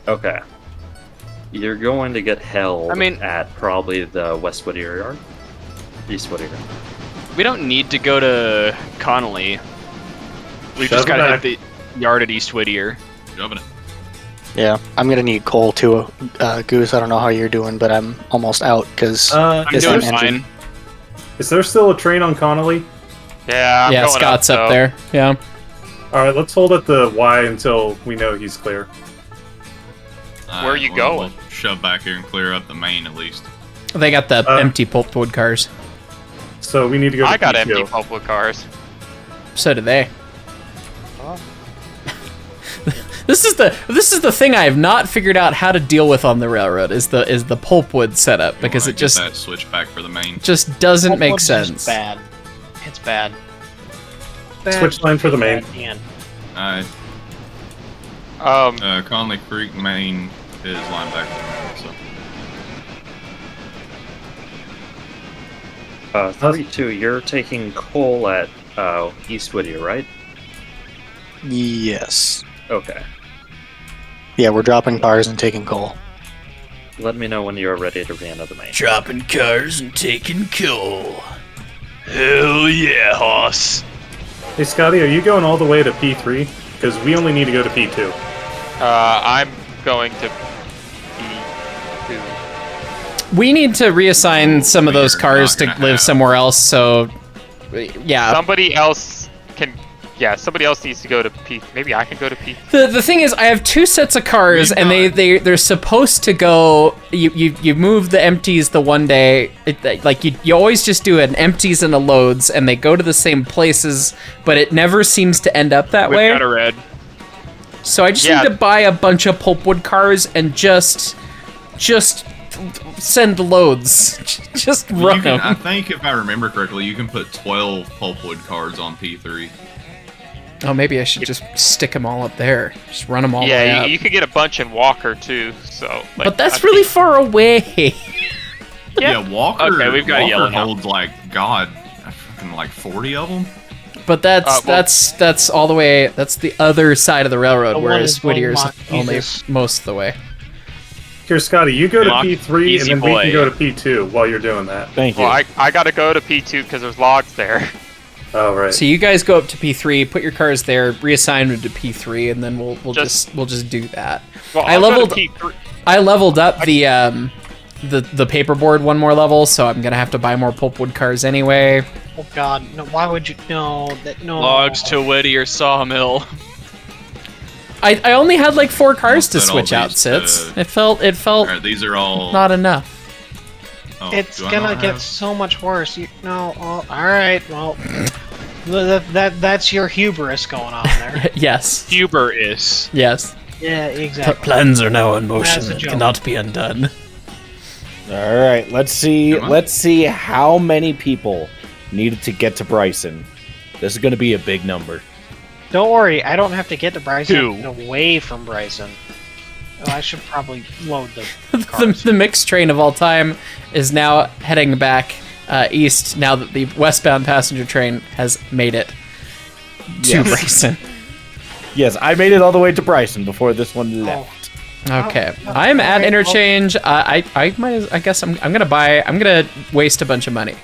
Okay. You're going to get held at probably the West Whittier yard? East Whittier. We don't need to go to Connolly. We just gotta hit the yard at East Whittier. Shoving it. Yeah, I'm gonna need coal too, Goose. I don't know how you're doing, but I'm almost out because I'm doing fine. Is there still a train on Connolly? Yeah, I'm going Scott's up there. Yeah. All right, let's hold at the Y until we know he's clear. Where are you going? We'll shove back here and clear up the main at least. They got the empty pulpwood cars. So we need to go. I got empty pulpwood cars. So do they. This is the thing I have not figured out how to deal with on the railroad is the pulpwood setup because it just that switch back for the main just doesn't make Pulpwood's sense. just bad. It's bad. Switch line for the main. Alright. Conley Creek main is line back for the main, so. 32, you're taking coal at East Whittier, right? Yes. Okay. Yeah, we're dropping cars and taking coal. Let me know when you're ready to re-enter the main. Dropping cars and taking coal. Hell yeah, hoss. Hey, Scotty, are you going all the way to P3? Because we only need to go to P2. I'm going to P2. We need to reassign some of those cars to live somewhere else, so yeah. Somebody else can. Yeah, somebody else needs to go to P. Maybe I can go to P. The thing is, I have 2 sets of cars, and they're supposed to go. You move the empties the one day, like you always just do an empties and a loads, and they go to the same places, but it never seems to end up that way. We've got a red. So I just need to buy a bunch of pulpwood cars and just send loads. Just run them. I think if I remember correctly, you can put 12 pulpwood cars on P3. Oh, maybe I should just stick them all up there. Just run them all the way Yeah, up. you can get a bunch in Walker too. So. Like, But that's really far away. Yeah, Walker. Okay, we've got a yellow now. holds fucking like 40 of them. But that's all the way. That's the other side of the railroad, whereas Whittier's only most of the way. Here, Scotty, you go to Lock, P3, easy and then we boy. can go to P2 while you're doing that. Thank you. Well, I gotta go to P2 because there's logs there. Oh right. So you guys go up to P3, put your cars there, reassign them to P3, and then we'll just do that. Well, I leveled up the paperboard one more level, so I'm gonna have to buy more pulpwood cars anyway. Oh God, no! Why would you? No, no. Logs to Whittier Sawmill. I only had like 4 cars to switch out, Sits. It felt Alright, these are all not enough. Oh, It's gonna get so much worse. All right. Well, that's your hubris going on there. Yes. Hubris. Yes. Yeah, exactly. Plans are now in motion That's a and joke. cannot be undone. All right, let's see how many people needed to get to Bryson. This is going to be a big number. Don't worry, I don't have to get to Bryson. 2. I'm away from Bryson. Oh, I should probably load the cars. the mixed train of all time is now heading back east now that the westbound passenger train has made it to Bryson. Yes, I made it all the way to Bryson before this one left. Okay, I'm at interchange. I guess I'm gonna waste a bunch of money.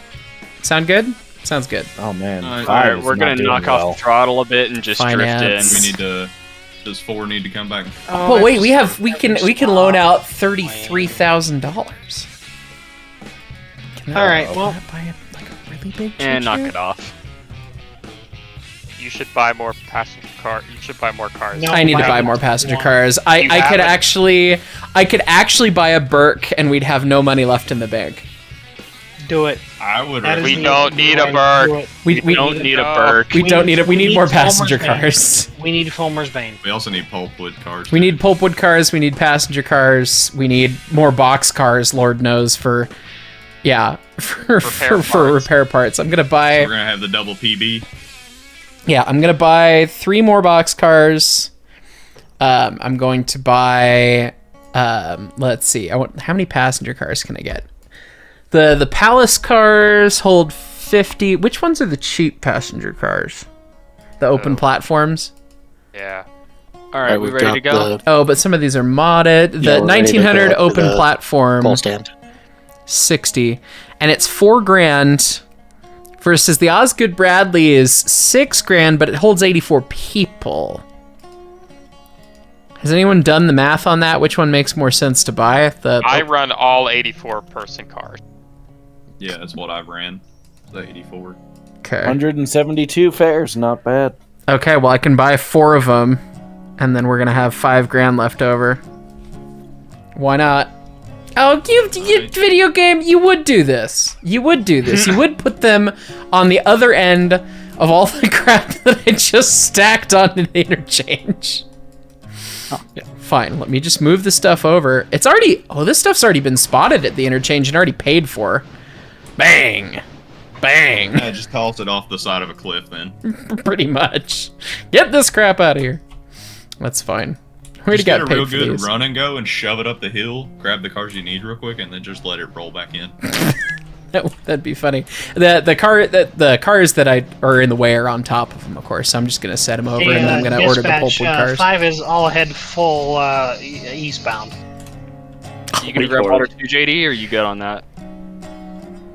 Sound good? Sounds good. Oh man, Alright, we're gonna knock off the throttle a bit and just Finance. drift in. We need to. Does 4 need to come back? But wait, we can loan out $33,000. All right, well, buy like a really big And knock choo-choo? it off. You should buy more passenger car. You should buy more cars. No, I need to why buy would more you passenger want- cars. I could haven't. actually buy a Burke and we'd have no money left in the bank. do it. I would. That is We the don't only need a way to Burke. do it. We don't need a Burke. We don't need it. We need more passenger Fulmer's Bane. cars. We need Fulmer's Bane. We also need pulpwood cars. We need pulpwood cars. We need passenger cars. We need more box cars. Lord knows for repair parts. I'm gonna buy. So we're gonna have the double PB. Yeah, I'm gonna buy 3 more box cars. I'm going to buy. Let's see. How many passenger cars can I get? The Palace cars hold 50. Which ones are the cheap passenger cars? The open platforms. Yeah. Alright, we we've ready to got go? the Oh, but some of these are modded. Yeah, The we're ready to 1900 go up to open the platform, pole stand. 60, and it's $4,000. Versus the Osgood Bradley is $6,000, but it holds 84 people. Has anyone done the math on that? Which one makes more sense to buy? I run all 84-person cars. Yeah, that's what I've ran. The 84. Okay. 172 fares, not bad. Okay, well I can buy 4 of them, and then we're gonna have $5,000 left over. Why not? Oh, you video game! You would do this. You would do this. You would put them on the other end of all the crap that I just stacked onto the interchange. Oh, yeah. Fine. Let me just move the stuff over. It's already. Oh, this stuff's already been spotted at the interchange and already paid for. Bang, bang. Yeah, just toss it off the side of a cliff then. Pretty much. Get this crap out of here. That's fine. We already Just get got a paid real for good these. run and go and shove it up the hill, grab the cars you need real quick, and then just let it roll back in. That'd be funny. The cars that are in the way are on top of them, of course. So I'm just gonna set them over, and then I'm gonna order the pulpwood cars. 5 is all ahead full eastbound. You gonna grab water too, JD, or you good on that?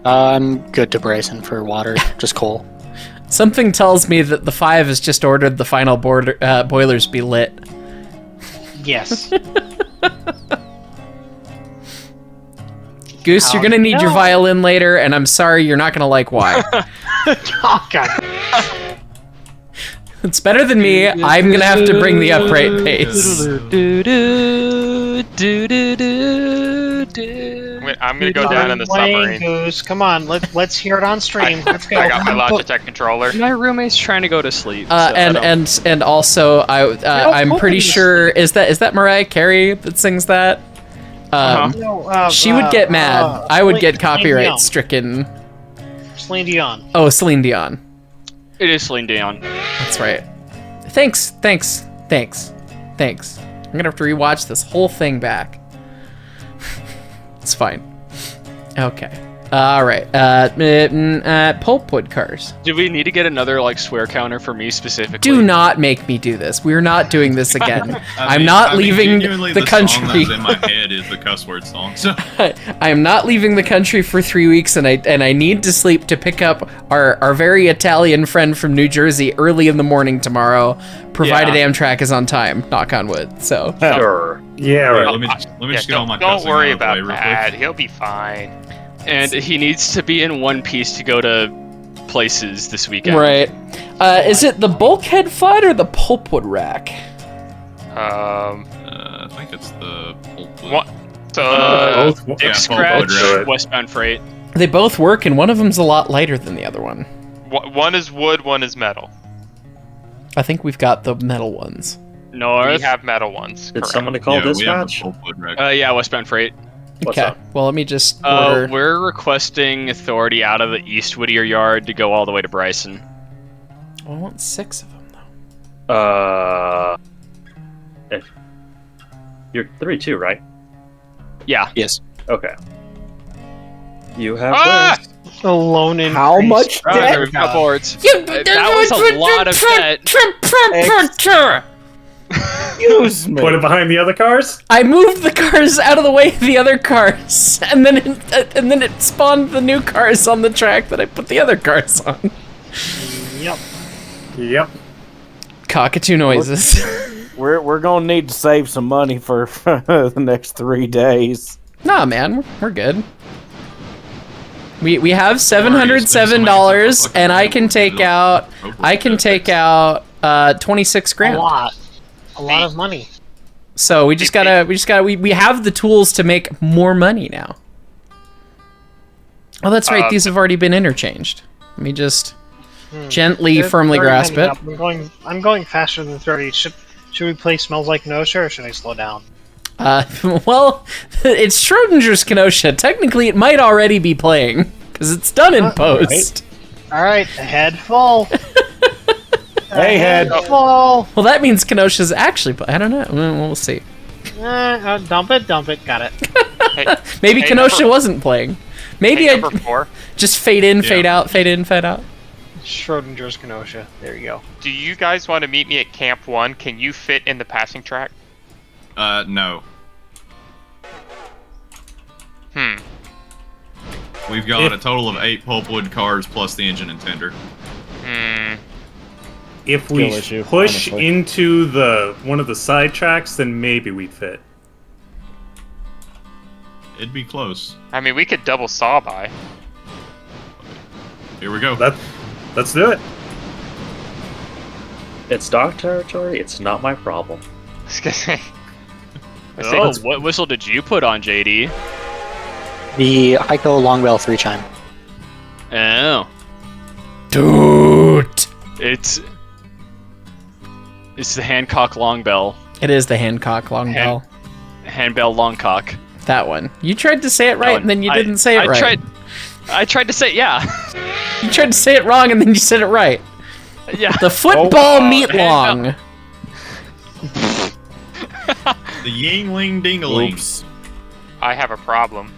I'm good to Bryson for water, just coal. Something tells me that the 5 has just ordered the final boilers be lit. Yes. Goose, you're gonna need your violin later, and I'm sorry, you're not gonna like why. Oh God. It's better than me. I'm gonna have to bring the upright pace. I'm gonna go down in the submarine. Goose. Come on, let's hear it on stream. Let's go. I got my Logitech controller. My roommate's trying to go to sleep. And also I'm pretty sure is that Mariah Carey that sings that? She would get mad. I would get copyright stricken. Celine Dion. Oh, Celine Dion. It is Celine Dion. That's right. Thanks. I'm gonna have to rewatch this whole thing back. It's fine. Okay. All right. Pulpwood cars. Do we need to get another like swear counter for me specifically? Do not make me do this. We're not doing this again. I'm not leaving the country. Song that's in my head is the cuss word song. So I am not leaving the country for 3 weeks, and I need to sleep to pick up our very Italian friend from New Jersey early in the morning tomorrow, provided Amtrak is on time. Knock on wood. So Sure. Yeah, right. let me just get all my Don't cussing worry out of the way about real that. quick. He'll be fine. And he needs to be in one piece to go to places this weekend. right. Is it the bulkhead flat or the pulpwood rack? I think it's the What? Dick Yeah, Scratch, pulpwood, right. Westbound Freight. They both work, and one of them's a lot lighter than the other one. One is wood, one is metal. I think we've got the metal ones. North. We have metal ones. Did correct. someone call we have the dispatch? pulpwood rack. Yeah, Westbound Freight. What's Okay. up? Well, let me just order. We're requesting authority out of the East Whittier yard to go all the way to Bryson. I want 6 of them though. You're 3-2, right? Yeah. Yes. Okay. You have Ah! this. Alone in. How much Okay, debt? we've got boards. That was a lot of debt. Excuse me. Put it behind the other cars? I moved the cars out of the way of the other cars, and then it spawned the new cars on the track that I put the other cars on. Yep. Yep. Cockatoo noises. We're gonna need to save some money for the next 3 days. Nah, man, we're good. We have $707, and I can take out 26 grand. A lot of money. So we have the tools to make more money now. Oh, that's right. These have already been interchanged. Let me just gently, firmly grasp it. I'm going faster than 30. Should we play Smells Like Kenosha, or should I slow down? Well, it's Schrodinger's Kenosha. Technically, it might already be playing because it's done in post. All right, head full. Hey, head. Full. Well, that means Kenosha's actually. I don't know. We'll see. Dump it. Got it. Maybe Kenosha wasn't playing. Maybe I number 4. just fade in, fade out, fade in, fade out. Schrodinger's Kenosha. There you go. Do you guys want to meet me at Camp 1? Can you fit in the passing track? No. Hmm. We've got a total of 8 pulpwood cars plus the engine and tender. If we issue, push honestly. into one of the side tracks, then maybe we'd fit. It'd be close. I mean, we could double saw by. Here we go. Let's do it. It's dark territory. It's not my problem. I was gonna say. Oh, what whistle did you put on, JD? The Heiko Longbell 3-chime. Oh. Dude. It's the Hancock long bell. It is the Hancock long bell. Handbell longcock. That one. You tried to say it right, and then you didn't say it right. I tried to say, yeah. You tried to say it wrong, and then you said it right. Yeah. The football meat long. The Yingling Dingaling. Oops. I have a problem.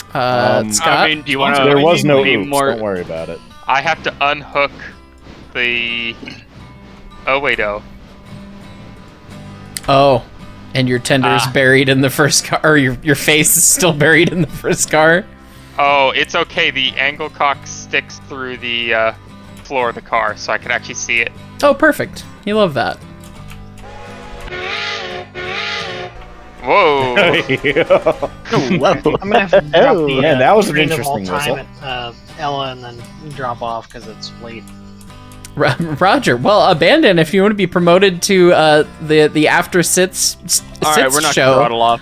Scott? I mean, do you want to There was no be oops. more? Don't worry about it. I have to unhook the. Oh wait, Oh, and your tender's buried in the first car, or your face is still buried in the first car? Oh, it's okay. The angle cock sticks through the floor of the car, so I can actually see it. Oh, perfect. You love that. Whoa! I'm gonna have to drop the man, that was an Train of All interesting Time whistle. at Ella, and then drop off because it's late. Roger. Well, Abandon, if you want to be promoted to the after sits All right, we're not show, gonna throttle off.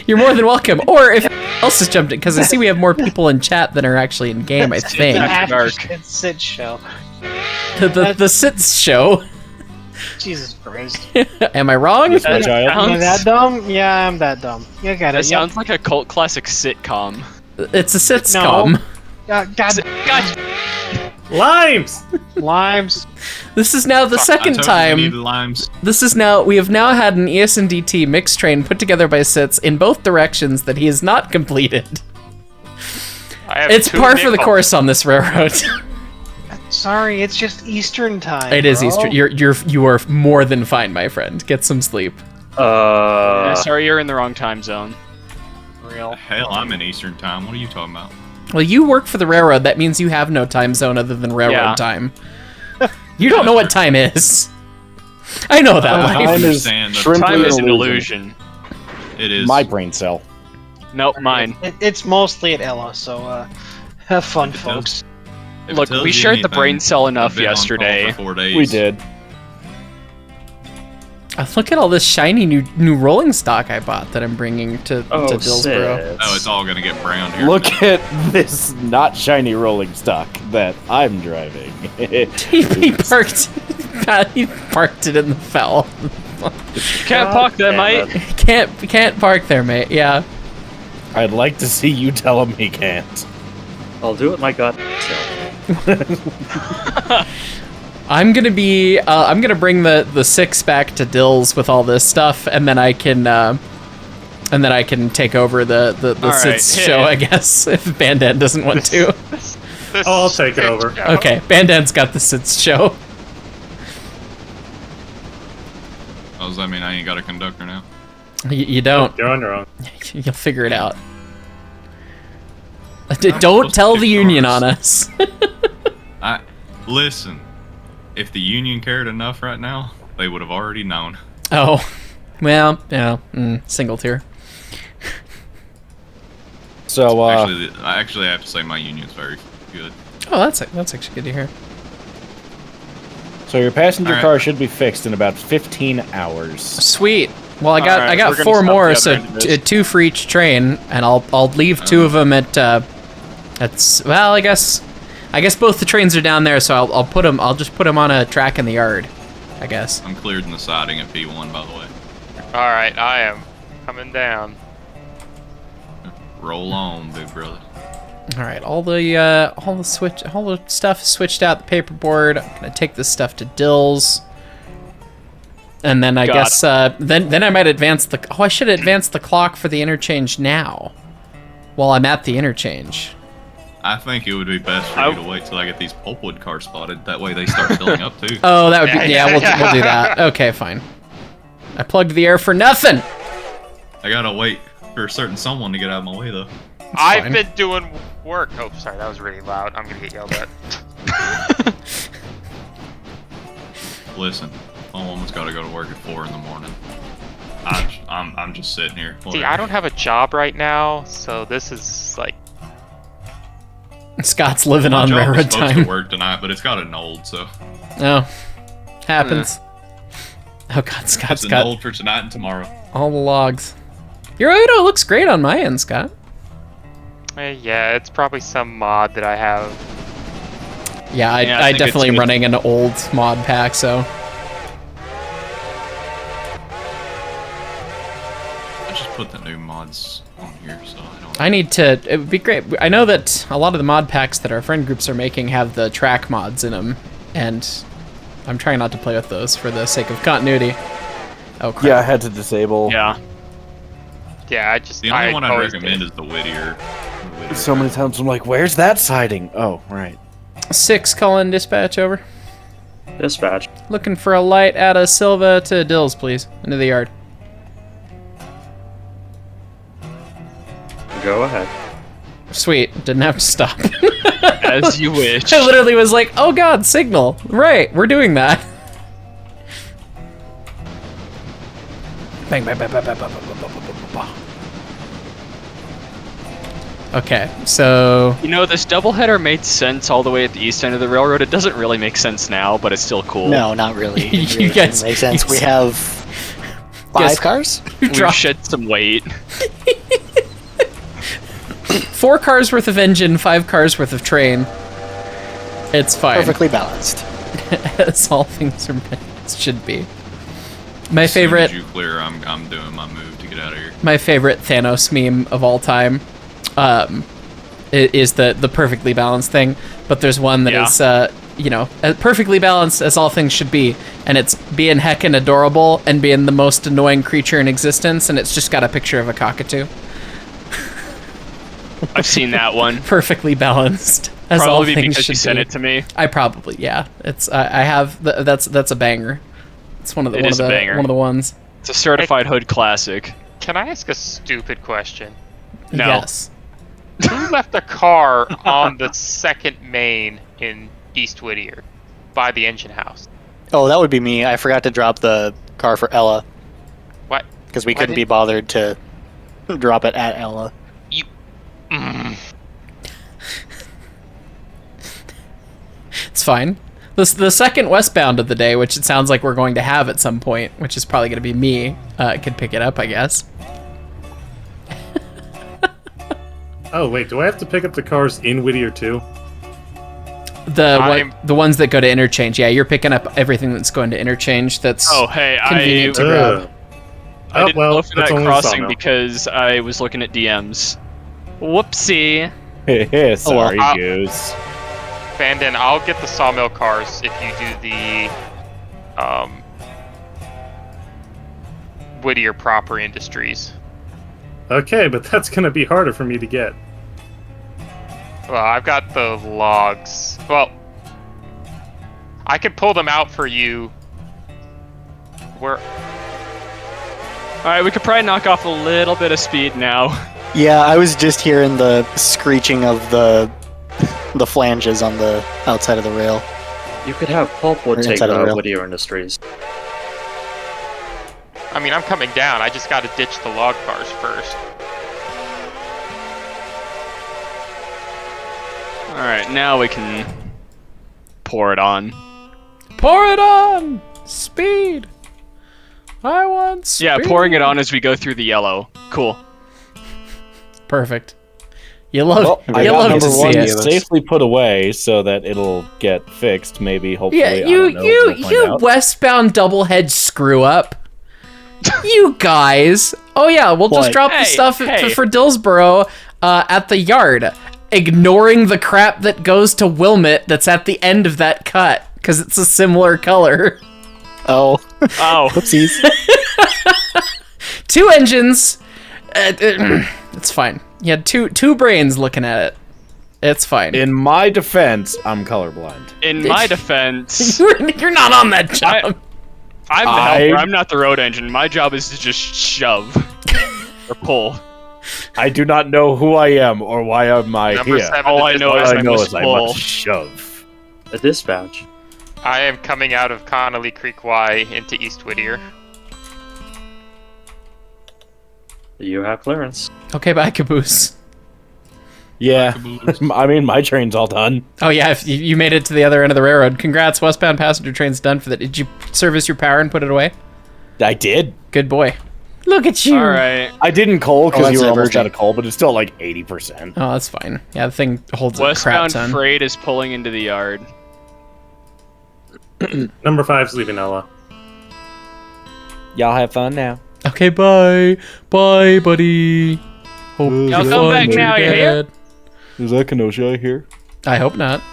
you're more than welcome. Or if else has jumped in, because I see we have more people in chat than are actually in game. I think It's sit show. the sits show. Jesus Christ. Am I wrong? Yes, my child. Am I that dumb? Yeah, I'm that dumb. You got it. That sounds like a cult classic sitcom. It's a sitscom. God. Limes! Limes. This is now the second time. We have now had an ES&DT mixed train put together by Sitz in both directions that he has not completed. It's par for the course on this railroad. Sorry, it's just Eastern time. It is Eastern. You are more than fine, my friend. Get some sleep. Yeah, sorry, you're in the wrong time zone. Real. Hell, I'm in Eastern time. What are you talking about? Well, you work for the railroad. That means you have no time zone other than railroad time. You don't know what time is. I know that. Time is an illusion. It is. My brain cell. Nope, mine. It's mostly at Ella, so have fun, folks. Look, we shared the brain cell enough yesterday. We did. Look at all this shiny new rolling stock I bought that I'm bringing to Dillsboro. Oh, it's all gonna get brown here. Look at this not shiny rolling stock that I'm driving. he parked it in the fell. Can't park there, mate. Can't park there, mate. Yeah. I'd like to see you tell him he can't. I'll do it, my god. I'm gonna bring the 6 back to Dills with all this stuff, and then I can take over the Sitz show, I guess, if Bandan doesn't want to. I'll take it over. Okay, Bandan's got the Sitz show. Oh, does that mean I ain't got a conductor now? You don't. You're on your own. You'll figure it out. Don't tell the union on us. Listen. If the union cared enough right now, they would have already known. Oh, well, yeah, single tier. So, actually, I have to say my union's very good. Oh, that's actually good to hear. So your passenger car should be fixed in about 15 hours. Sweet. Well, I got 4 more, so 2 for each train, and I'll leave 2 of them at well, I guess both the trains are down there, so I'll just put them on a track in the yard, I guess. I'm cleared in the siding at P1, by the way. All right, I am coming down. Roll on, big brother. All right, all the stuff is switched out. The paperboard. I'm gonna take this stuff to Dills, and then I guess then I might advance the. Oh, I should advance the clock for the interchange now, while I'm at the interchange. I think it would be best for you to wait till I get these pulpwood cars spotted. That way they start filling up too. Oh, that would be we'll do that. Okay, fine. I plugged the air for nothing. I gotta wait for a certain someone to get out of my way though. I've been doing work. Oh, sorry, that was really loud. I'm gonna get yelled at. Listen, my woman's gotta go to work at 4 in the morning. I'm just sitting here. See, I don't have a job right now, so this is like. Scott's living on railroad time. Supposed to work tonight, but it's got an old, so. Oh, happens. Oh God, Scott's got an old for tonight and tomorrow. All the logs. Your auto looks great on my end, Scott. Yeah, it's probably some mod that I have. Yeah, I definitely am running an old mod pack, so. I just put the new mods on here, so I don't. I need to. It would be great. I know that a lot of the mod packs that our friend groups are making have the track mods in them, and I'm trying not to play with those for the sake of continuity. Oh crap. Yeah, I had to disable. Yeah. Yeah, the only one I recommend is the Whittier. So many times I'm like, where's that siding? Oh, right. 6 calling dispatch over. Dispatch. Looking for a light out of Silva to Dills, please. Into the yard. Go ahead. Sweet. Didn't have to stop. As you wish. I literally was like, oh God, signal. Right, we're doing that. Bang, bang, bang, bang, bang, bang, bang, bang, bang, bang, bang. Okay, so... You know, this doubleheader made sense all the way at the east end of the railroad. It doesn't really make sense now, but it's still cool. No, not really. It You guys- doesn't make sense. We have 5 cars? We've shed some weight. 4 cars worth of engine, 5 cars worth of train. It's fine. Perfectly balanced. As all things are should be. My As soon favorite... as you clear, I'm doing my move to get out of here. My favorite Thanos meme of all time is the perfectly balanced thing, but there's one that is as perfectly balanced as all things should be, and it's being heckin' adorable and being the most annoying creature in existence, and it's just got a picture of a cockatoo. I've seen that one. Perfectly balanced. As all Probably things because should you sent be. it to me. I probably, yeah. It's I have that's a banger. It's one of the one of the ones. It's a certified hood classic. Can I ask a stupid question? No. Yes. Who left a car on the second main in East Whittier by the engine house? Oh, that would be me. I forgot to drop the car for Ella. What? Because we couldn't be bothered to drop it at Ella. You. It's fine. The second westbound of the day, which it sounds like we're going to have at some point, which is probably going to be me, could pick it up, I guess. Oh wait, do I have to pick up the cars in Whittier too? The ones that go to interchange. Yeah, you're picking up everything that's going to interchange. That's convenient to grab. I didn't go for that crossing because I was looking at DMs. Whoopsie. Sorry, Goose. Bandon, I'll get the sawmill cars if you do the Whittier proper industries. Okay, but that's gonna be harder for me to get. Well, I've got the logs. Well, I could pull them out for you. Where? Alright, we could probably knock off a little bit of speed now. Yeah, I was just hearing the screeching of the flanges on the outside of the rail. You could have pulpwood take Whittier Industries. I mean, I'm coming down. I just got to ditch the log cars first. Alright, now we can pour it on. Pour it on! Speed! I want speed! Yeah, pouring it on as we go through the yellow. Cool. Perfect. You love to see it. Safely put away so that it'll get fixed, maybe, hopefully. Yeah, you westbound double-head screw-up. You guys. Oh yeah, we'll just drop the stuff for Dillsboro at the yard, ignoring the crap that goes to Wilmot that's at the end of that cut, because it's a similar color. Oh. Oh. Whoopsies. 2 engines. It's fine. You had two brains looking at it. It's fine. In my defense, I'm colorblind. In my defense... You're not on that job. I'm the helper. I'm not the road engine. My job is to just shove. Or pull. I do not know who I am or why am I here. All I know is I must shove. A dispatch. I am coming out of Connolly Creek Y into East Whittier. You have clearance. Okay, bye, Caboose. Yeah, I mean, my train's all done. Oh yeah, if you made it to the other end of the railroad. Congrats, westbound passenger train's done for that. Did you service your power and put it away? I did. Good boy. Look at you. All right. I didn't coal because you were almost out of coal, but it's still like 80%. Oh, that's fine. Yeah, the thing holds a crap Westbound ton. freight is pulling into the yard. Number 5's leaving Ella. Y'all have fun now. Okay, bye. Bye, buddy. Hope Y'all come back now, you hear? Is that Kenosha here? I hope not.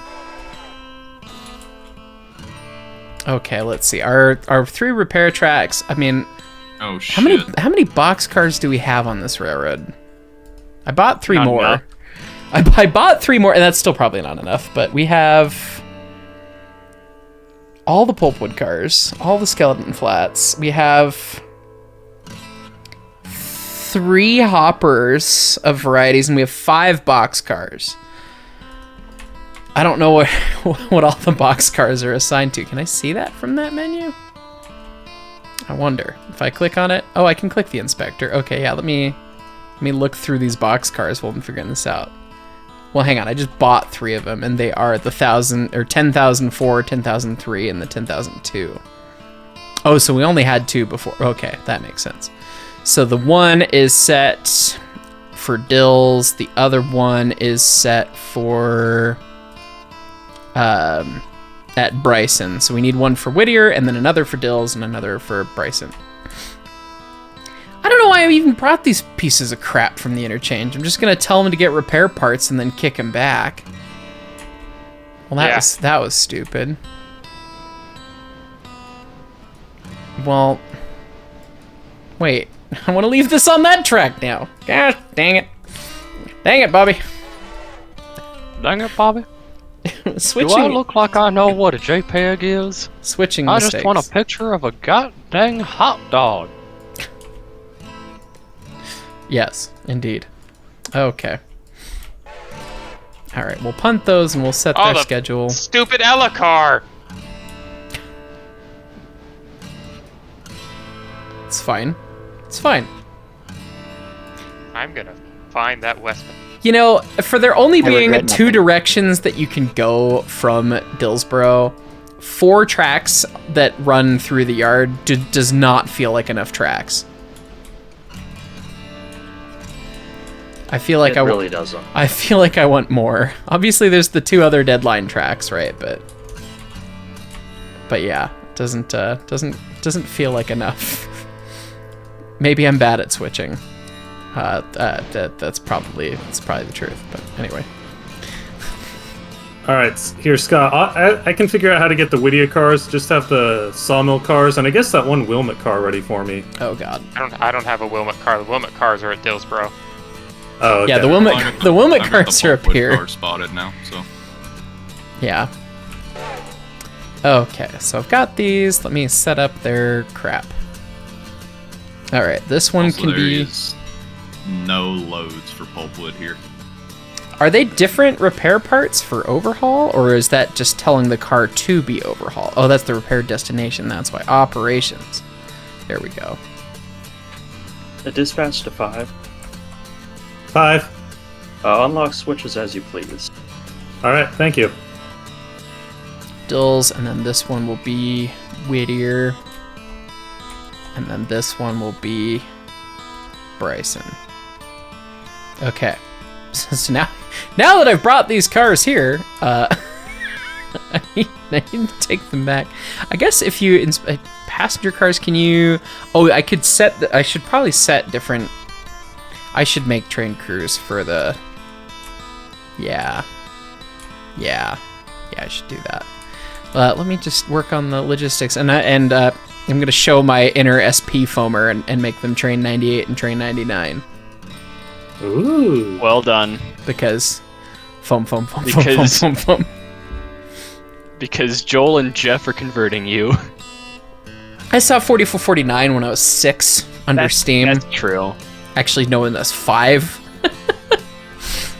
Okay, let's see. Our 3 repair tracks. I mean, oh shit. How many box cars do we have on this railroad? I bought 3 Not more. enough. I bought 3 more, and that's still probably not enough. But we have all the pulpwood cars, all the skeleton flats. We have 3 hoppers of varieties, and we have 5 box cars. I don't know what all the box cars are assigned to. Can I see that from that menu? I wonder. If I click on it... Oh, I can click the inspector. Okay, yeah, let me look through these box cars while I'm figuring this out. Well, hang on. I just bought 3 of them, and they are the 10,004, 10,003, and the 10,002. Oh, so we only had 2 before. Okay, that makes sense. So the one is set for Dills. The other one is set for at Bryson. So we need one for Whittier, and then another for Dills, and another for Bryson. I don't know why I even brought these pieces of crap from the interchange. I'm just gonna tell them to get repair parts and then kick them back. Well, that was stupid. Well, wait. I want to leave this on that track now. Gosh, dang it. Dang it, Bobby. Dang it, Bobby. Switching. Do I look like I know what a JPEG is? Switching I mistakes. just want a picture of a goddamn hot dog. Yes, indeed. Okay. All right, we'll punt those and we'll set their schedule. Stupid Ella car. It's fine. It's fine. I'm gonna find that West. You know, for there only being 2 directions that you can go from Dillsboro, 4 tracks that run through the yard does not feel like enough tracks. I feel like it really doesn't. I feel like I want more. Obviously, there's the 2 other deadline tracks, right? But yeah, it doesn't feel like enough. Maybe I'm bad at switching. That's probably the truth. But anyway. All right, here, Scott. I can figure out how to get the Whittier cars. Just have the sawmill cars, and I guess that one Wilmot car ready for me. Oh God. I don't have a Wilmot car. The Wilmot cars are at Dillsboro. Oh, okay. Yeah, the Wilmot cars are up here. Car spotted now, so. Yeah. Okay, so I've got these. Let me set up their crap. All right, this one also, can be. Is no loads for pulpwood here. Are they different repair parts for overhaul, or is that just telling the car to be overhauled? Oh, that's the repair destination. That's why. Operations. There we go. A dispatch to 5. 5. Unlock switches as you please. All right, thank you. Dills, and then this one will be Whittier, and then this one will be Bryson. Okay, so now that I've brought these cars here, I need to take them back. I guess if you passenger cars, can you? Oh, I could set. I should probably set different. I should make train crews for the. Yeah, I should do that. Let me just work on the logistics, and I'm gonna show my inner SP foamer and make them train 98 and train 99. Ooh, well done. Because foam. Because Joel and Jeff are converting you. I saw 4449 when I was 6 under Steam. That's true. Actually, no, that's 5.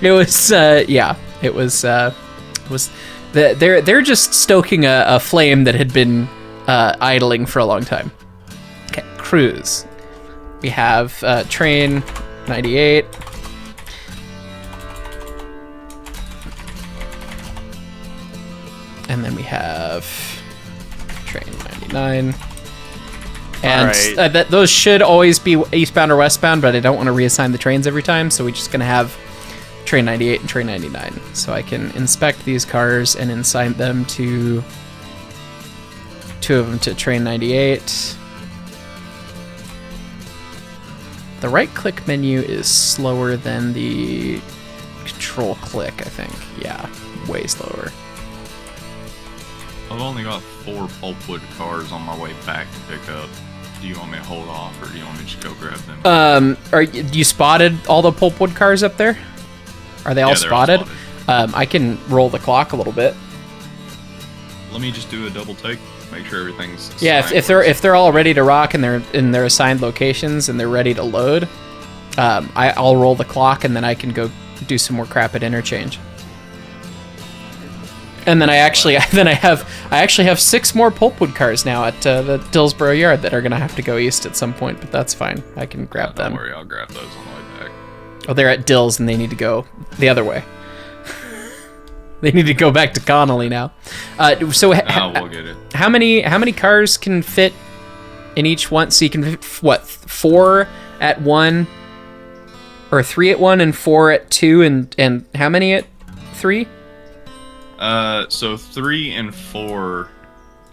It was it was. They're just stoking a flame that had been idling for a long time. Okay, crews. We have train 98. And then we have train 99. And those should always be eastbound or westbound, but I don't want to reassign the trains every time, so we're just going to have train 98 and train 99. So I can inspect these cars and assign them to 2 of them to train 98. The right-click menu is slower than the control-click, I think. Yeah, way slower. I've only got 4 pulpwood cars on my way back to pick up. Do you want me to hold off, or do you want me to just go grab them? You spotted all the pulpwood cars up there? Are they all spotted? I can roll the clock a little bit. Let me just do a double take. Make sure everything's. Yeah, if they're all ready to rock and they're in their assigned locations and they're ready to load, I'll roll the clock and then I can go do some more crap at interchange. And then I actually have 6 more pulpwood cars now at the Dillsboro yard that are gonna have to go east at some point, but that's fine. I can grab them. Don't worry, I'll grab those on the way back. Oh, they're at Dills and they need to go the other way. They need to go back to Connolly now. So we'll get it. How many cars can fit in each one? So you can fit, what, 4 at 1, or 3 at 1 and 4 at 2, and how many at 3? So 3 and 4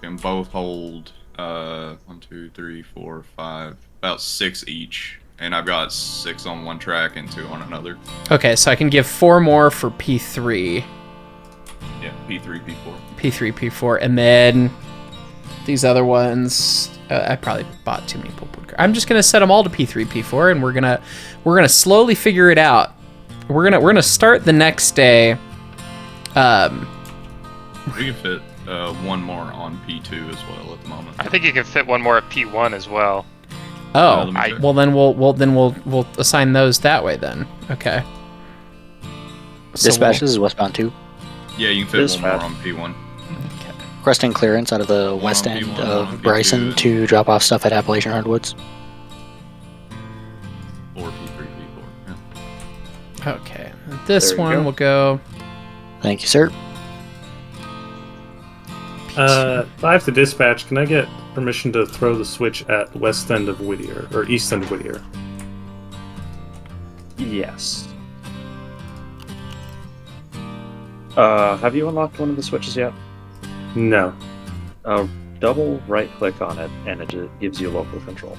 can both hold 1, 2, 3, 4, 5, about 6 each, and I've got 6 on one track and 2 on another. Okay, so I can give 4 more for P3. Yeah, P3, P4. P3, P4, and then these other ones. I probably bought too many pulpwood cars. I'm just gonna set them all to P3, P4, and we're gonna slowly figure it out. We're gonna start the next day. We can fit 1 more on P2 as well at the moment. I think you can fit 1 more at P1 as well. Oh, well then we'll assign those that way then. Okay. Dispatches is westbound 2. Yeah, you can fit 1 more on P1. Okay. Requesting clearance out of the west end of Bryson to drop off stuff at Appalachian Hardwoods. Or P3, P4. Yeah. Okay. This one will go. Thank you, sir. If I have to dispatch, can I get permission to throw the switch at west end of Whittier, or east end of Whittier? Yes. Have you unlocked one of the switches yet? No. Double right-click on it, and it gives you local control.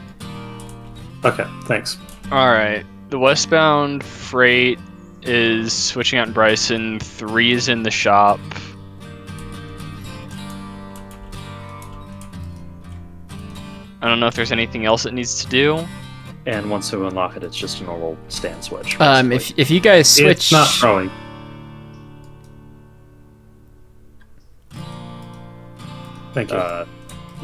Okay, thanks. Alright, the westbound freight is switching out in Bryson, 3 is in the shop. I don't know if there's anything else it needs to do. And once you unlock it, it's just a normal stand switch. If you guys switch, it's not throwing. Thank you.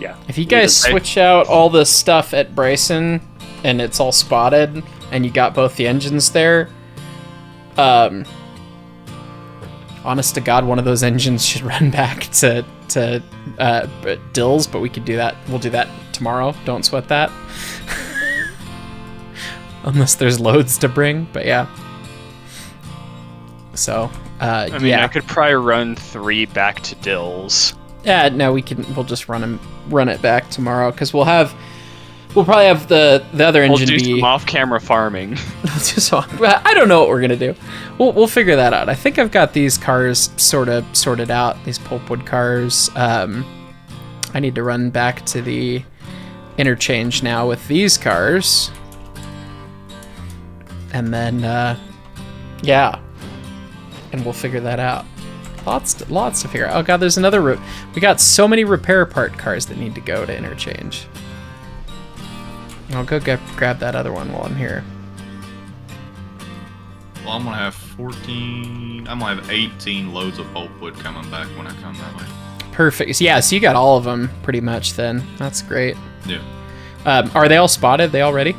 Yeah. If you guys switch out all the stuff at Bryson and it's all spotted and you got both the engines there, honest to God, one of those engines should run back to Dills, but we could do that. We'll do that tomorrow. Don't sweat that. Unless there's loads to bring, but yeah. So, I mean, I could probably run 3 back to Dills. Yeah, no, we'll just run it back tomorrow because we'll probably have the other engine We'll do some off-camera farming. So, I don't know what we're gonna do. We'll figure that out. I think I've got these cars sort of sorted out. These pulpwood cars. I need to run back to the interchange now with these cars, and then yeah, and we'll figure that out. Lots to figure out. Oh god, there's another route. We got so many repair part cars that need to go to interchange. I'll go grab that other one while I'm here. Well, I'm gonna have 14. I'm gonna have 18 loads of pulpwood coming back when I come that way. Perfect. Yeah, so you got all of them pretty much then. That's great. Yeah. Are they all spotted? They all ready?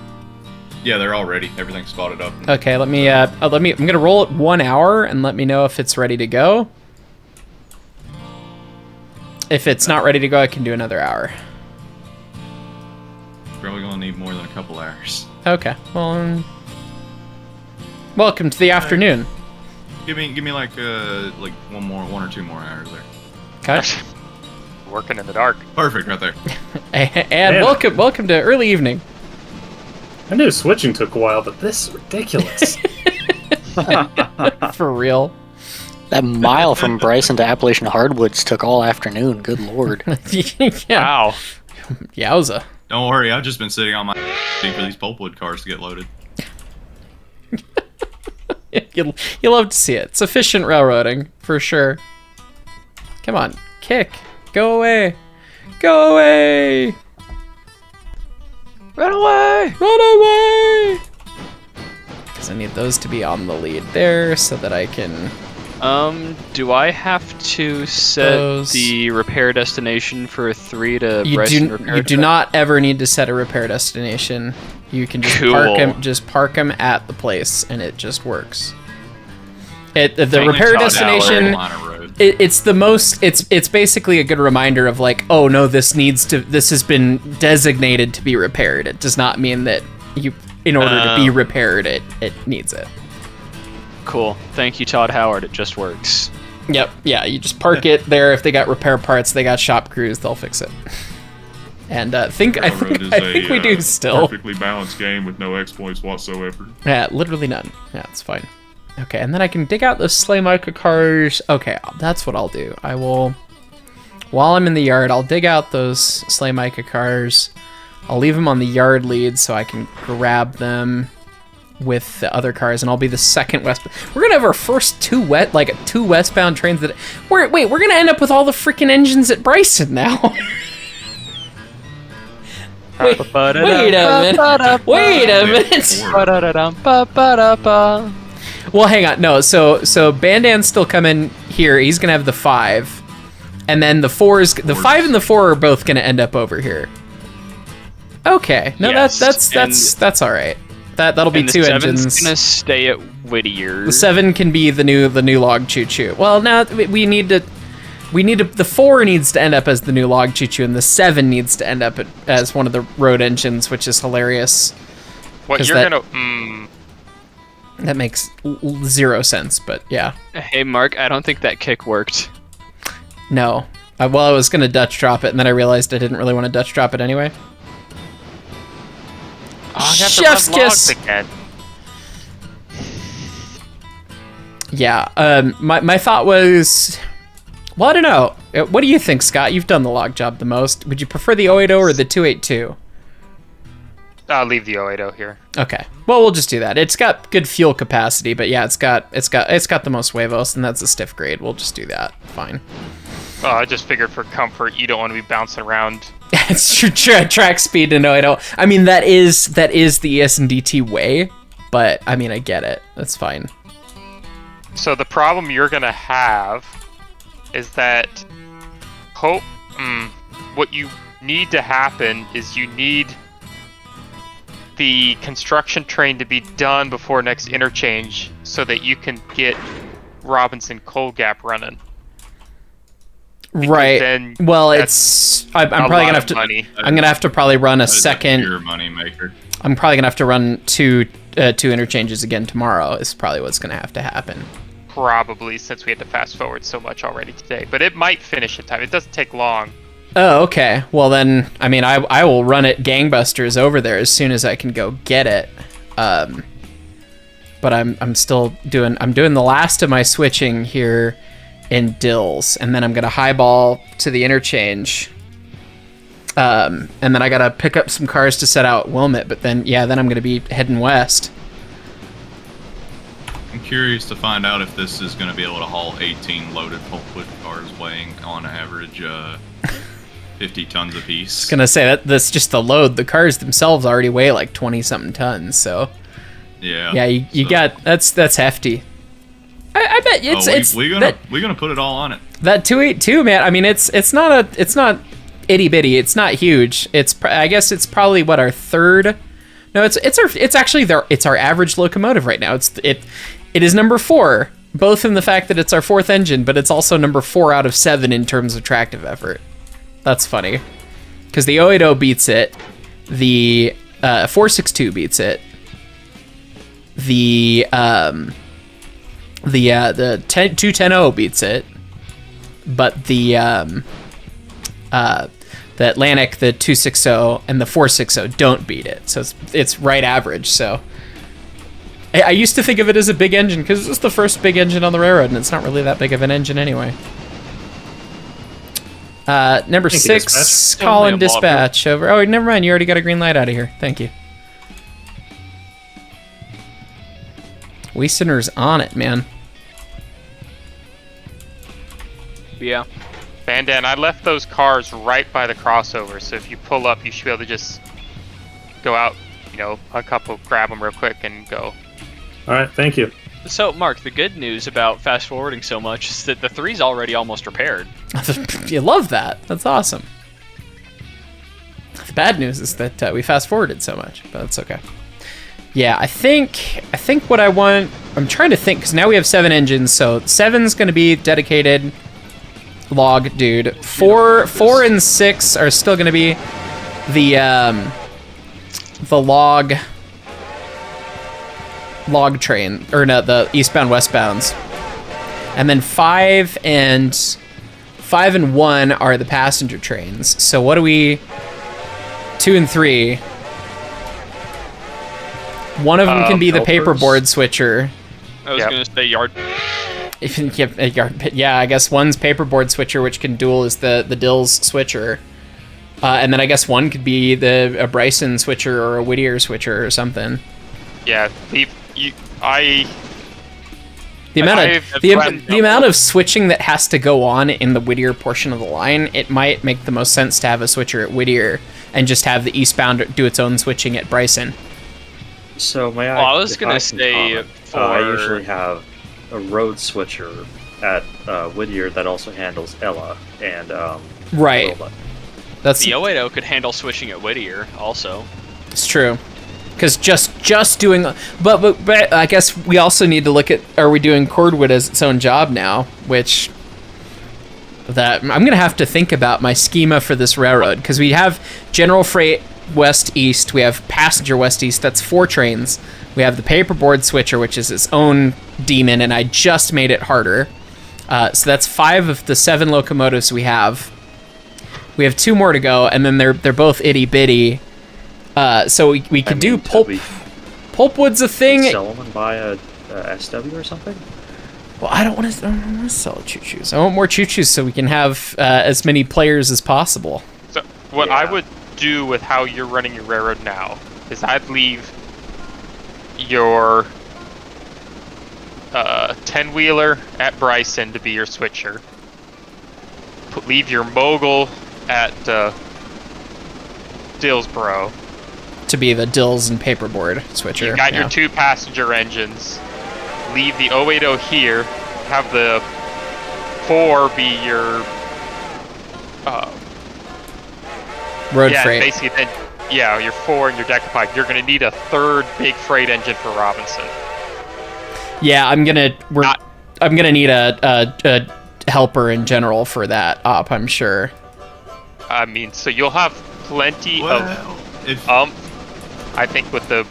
Yeah, they're all ready. Everything's spotted up. Okay, I'm gonna roll it 1 hour and let me know if it's ready to go. If it's not ready to go, I can do another hour. Probably gonna need more than a couple hours. Okay. Well, welcome to the afternoon. Give me like 1 or 2 more hours there. Okay. Working in the dark. Perfect, right there. And welcome to early evening. I knew switching took a while, but this is ridiculous. For real. That mile from Bryson to Appalachian Hardwoods took all afternoon. Good lord. Yeah. Wow. Yowza. Don't worry, I've just been sitting on my for these pulpwood cars to get loaded. You'll love to see it. It's efficient railroading, for sure. Come on, kick. Go away. Go away. Run away! Run away! Because I need those to be on the lead there so that I can... do I have to set the repair destination for 3 to Bryson repair? You do not ever need to set a repair destination. You can just park them at the place, and it just works. The repair destination, it's the most. It's basically a good reminder of like, oh no, this has been designated to be repaired. It does not mean that in order to be repaired, it needs it. Cool. Thank you, Todd Howard. It just works. Yep. Yeah. You just park it there. If they got repair parts, they got shop crews. They'll fix it. And I think we do still. Perfectly balanced game with no exploits whatsoever. Yeah, literally none. Yeah, it's fine. Okay, and then I can dig out the sleigh mica cars. Okay, that's what I'll do. I will, while I'm in the yard, I'll dig out those sleigh mica cars. I'll leave them on the yard lead so I can grab them with the other cars, and I'll be the second west. We're gonna have our first two westbound trains that. We're gonna end up with all the freaking engines at Bryson now. Wait a minute. Wait a minute. Well, hang on. No, so Bandan's still coming here. He's gonna have the 5, and then the 5 and the 4 are both gonna end up over here. Okay. No, yes, that's all right. That'll be 2 engines. The 7's gonna stay at Whittier. The 7 can be the new log choo-choo. Well, now we need to. The 4 needs to end up as the new log choo-choo, and the 7 needs to end up as one of the road engines, which is hilarious. What you're gonna? That makes 0 sense, but yeah. Hey, Mark, I don't think that kick worked. No. I was gonna Dutch drop it, and then I realized I didn't really want to Dutch drop it anyway. Oh, Chef's kiss. Again. Yeah. My thought was. Well, I don't know. What do you think, Scott? You've done the log job the most. Would you prefer the 080 or the 282? I'll leave the 080 here. Okay. Well, we'll just do that. It's got good fuel capacity, but yeah, it's got the most huevos, and that's a stiff grade. We'll just do that. Fine. Oh, I just figured for comfort, you don't want to be bouncing around. It's true. Track speed to 080. I mean, that is the ES&DT way, but I mean, I get it. That's fine. So the problem you're gonna have is that what you need to happen is you need the construction train to be done before next interchange so that you can get Robinson Coal Gap running. Because right. Well, I'm probably gonna have to. Money. I'm gonna have to probably run a second. Pure money maker. I'm probably gonna have to run two interchanges again tomorrow. Is probably what's gonna have to happen. Probably, since we had to fast forward so much already today, but it might finish in time. It doesn't take long. Oh, okay. Well then, I mean, I will run it gangbusters over there as soon as I can go get it. But I'm still doing the last of my switching here in Dills, and then I'm gonna highball to the interchange. And then I gotta pick up some cars to set out Wilmette, but then I'm gonna be heading west. I'm curious to find out if this is going to be able to haul 18 loaded pulpwood cars weighing on average 50 tons apiece. I was gonna say that's just the load. The cars themselves already weigh like 20-something tons, so yeah, you got that's hefty. I bet we're gonna put it all on it. That 282, man. I mean, it's not itty bitty. It's not huge. I guess it's probably what, our third. No, it's actually our average locomotive right now. It is number 4, both in the fact that it's our 4th engine, but it's also number 4 out of 7 in terms of tractive effort. That's funny, because the 080 beats it, the 462 beats it, the 210 beats it, but the Atlantic, the 260, and the 460 don't beat it. So it's right average. So I used to think of it as a big engine because it's the first big engine on the railroad, and it's not really that big of an engine anyway. Number 6, call and dispatch over. Oh, never mind. You already got a green light out of here. Thank you. Westerner's on it, man. Yeah. Bandan, I left those cars right by the crossover, so if you pull up, you should be able to just go out, a couple, grab them real quick, and go. All right, thank you. So, Mark, the good news about fast forwarding so much is that the 3's already almost repaired. You love that. That's awesome. The bad news is that we fast forwarded so much, but that's okay. Yeah, I think what I want. I'm trying to think because now we have 7 engines, so 7's going to be dedicated log dude. 4 and 6 are still going to be the log train, or no, the eastbound westbounds, and then 5 and 1 are the passenger trains. So what do we? 2 and 3. One of them can be the paperboard switcher. I was gonna say yard. Yeah, I guess one's paperboard switcher, which can dual as the Dills switcher. And then I guess one could be a Bryson switcher or a Whittier switcher or something. Yeah, the amount of switching that has to go on in the Whittier portion of the line, it might make the most sense to have a switcher at Whittier and just have the eastbound do its own switching at Bryson. So I was gonna say I usually have a road switcher at Whittier that also handles Ella and right. Wilma. That's the 080 could handle switching at Whittier also. It's true. Because just doing, but I guess we also need to look at, are we doing Cordwood as its own job now? Which I'm gonna have to think about my schema for this railroad, because we have general freight west-east, we have passenger west-east, that's 4 trains. We have the paperboard switcher, which is its own demon, and I just made it harder. So that's 5 of the 7 locomotives we have. We have 2 more to go, and then they're both itty bitty. So we could do pulp. Pulpwood's a thing. Sell them and buy a SW or something. Well, I don't want to sell choo-choos. I want more choo-choos so we can have as many players as possible. So what I would do with how you're running your railroad now is I'd leave your 10-wheeler at Bryson to be your switcher. Leave your mogul at Dillsboro to be the Dills and paperboard switcher. You got your 2 passenger engines. Leave the 080 here. Have the 4 be your road freight. Basically, then your 4 and your decapod. You're gonna need a 3rd big freight engine for Robinson. Yeah, I'm gonna need a helper in general for that op, I'm sure. I mean, so you'll have plenty of I think with the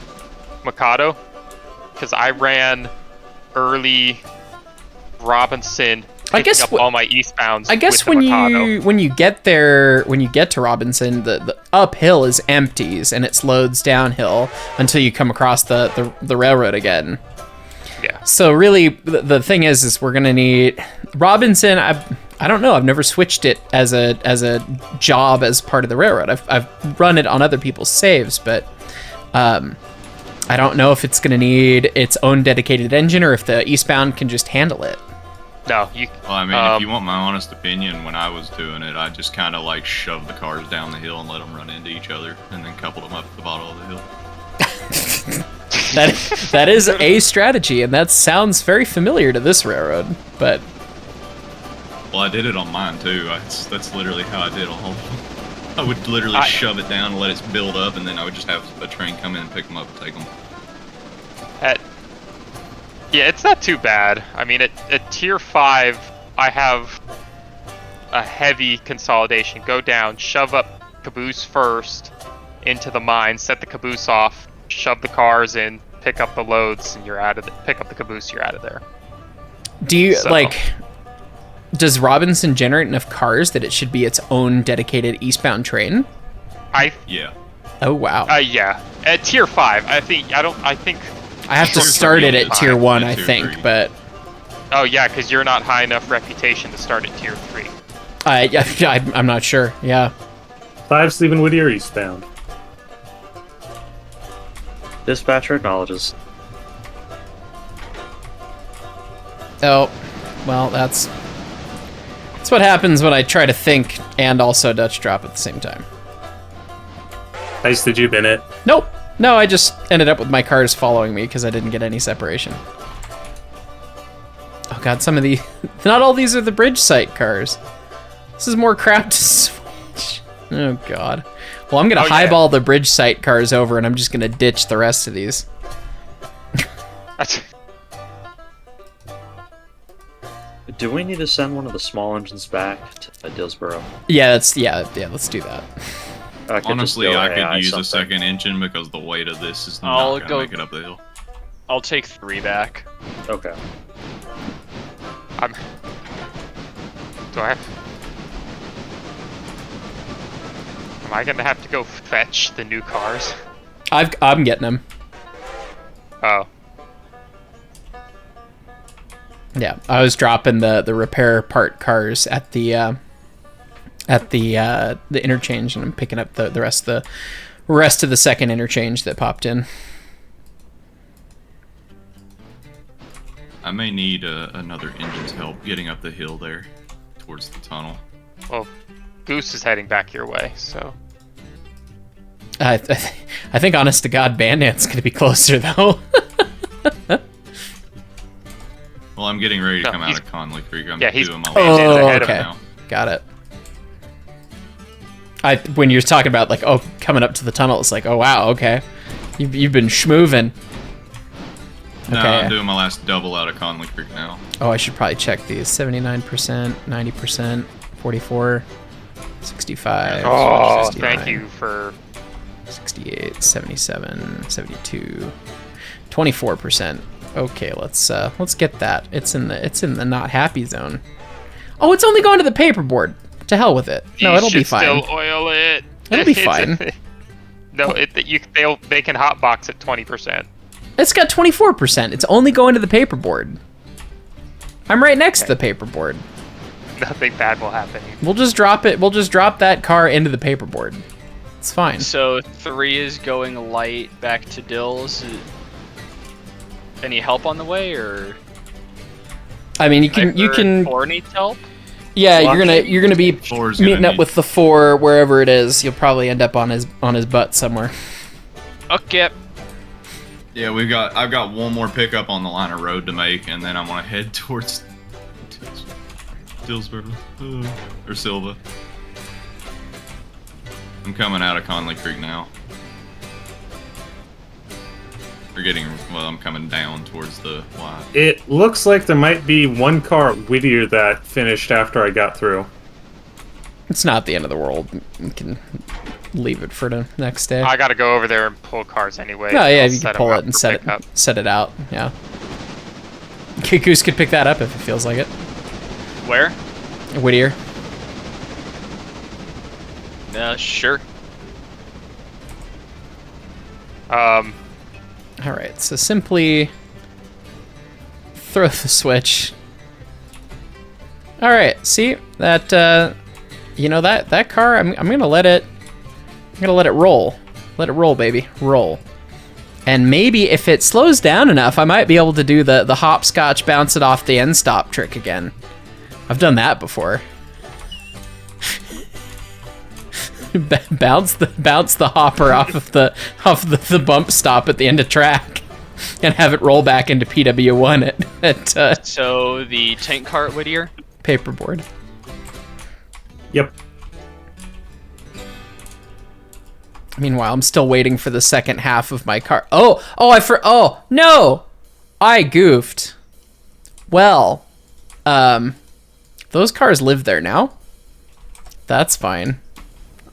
Mikado, because I ran early Robinson. I guess up all my eastbounds. I guess with when you get there, when you get to Robinson, the uphill is empties and it's loads downhill until you come across the railroad again. Yeah. So really, the thing is we're gonna need Robinson. I don't know. I've never switched it as a job as part of the railroad. I've run it on other people's saves, but I don't know if it's gonna need its own dedicated engine or if the eastbound can just handle it. No, Well, I mean, if you want my honest opinion, when I was doing it, I just kind of like shoved the cars down the hill and let them run into each other, and then coupled them up at the bottom of the hill. that is a strategy, and that sounds very familiar to this railroad. But well, I did it on mine too. That's literally how I did it on. I would literally shove it down and let it build up, and then I would just have a train come in and pick them up and take them. Yeah, it's not too bad. I mean, at tier 5, I have a heavy consolidation. Go down, shove up caboose first into the mine, set the caboose off, shove the cars in, pick up the loads, and you're out of pick up the caboose, you're out of there. Do you does Robinson generate enough cars that it should be its own dedicated eastbound train? Yeah. Oh wow. Yeah. At tier 5, I think I have to start it at tier 1, I think, 3. But oh yeah, because you're not high enough reputation to start at tier 3. I'm not sure. Yeah. 5 Stephen Whittier eastbound. Dispatcher acknowledges. Oh, well, that's what happens when I try to think and also Dutch drop at the same time. Nice, did you bin it? Nope. No, I just ended up with my cars following me because I didn't get any separation. Oh god, some of the... Not all these are the bridge site cars. This is more crap to switch. Oh god. Well, I'm gonna highball the bridge site cars over and I'm just gonna ditch the rest of these. Do we need to send one of the small engines back to Dillsboro? Yeah, let's do that. Honestly, I could use a second engine because the weight of this is not gonna make it up the hill. I'll take 3 back. Okay. Am I gonna have to go fetch the new cars? I'm getting them. Oh. Yeah, I was dropping the repair part cars at the at the interchange, and I'm picking up the rest of the second interchange that popped in. I may need another engine's help getting up the hill there towards the tunnel. Well, Goose is heading back your way, so. I think, honest to God, Bandit's going to be closer, though. Well, I'm getting ready to come out of Conley Creek. I'm doing my ahead okay. Now. Got it. When you're talking about, like, coming up to the tunnel, it's like, oh, wow, okay. You've been schmoovin'. No, okay. I'm doing my last double out of Conley Creek now. Oh, I should probably check these. 79%, 90%, 44, 65. Oh, 69, thank you for... 68, 77, 72, 24%. Okay, let's get that. It's in the not happy zone. Oh, it's only going to the paperboard. To hell with it. No, it'll be fine. Still oil it. It'll be fine. No, they can hotbox at 20%. It's got 24%. It's only going to the paperboard. I'm right next to the paperboard. Nothing bad will happen. We'll just drop it. We'll just drop that car into the paperboard. It's fine. So 3 is going light back to Dills. Any help on the way, or? I mean, you can. 4 needs help. Yeah, you're gonna be meeting up with the 4 wherever it is. You'll probably end up on his butt somewhere. Okay. Yeah, I've got one more pickup on the line of road to make, and then I'm gonna head towards Dillsboro or Silva. I'm coming out of Conley Creek now. I'm coming down towards the Y. It looks like there might be one car at Whittier that finished after I got through. It's not the end of the world. You can leave it for the next day. I gotta go over there and pull cars anyway. Oh yeah, you can pull it and set it out. Yeah. Goose could pick that up if it feels like it. Where? Whittier. Sure. All right, so simply throw the switch. All right, see that? That car. I'm gonna let it. I'm gonna let it roll. Let it roll, baby, roll. And maybe if it slows down enough, I might be able to do the hopscotch, bounce it off the end stop trick again. I've done that before. bounce the hopper off of the bump stop at the end of track, and have it roll back into PW1 at So the tank car at Whittier? Paperboard. Yep. Meanwhile, I'm still waiting for the second half of my car. Oh no! I goofed. Well, those cars live there now. That's fine.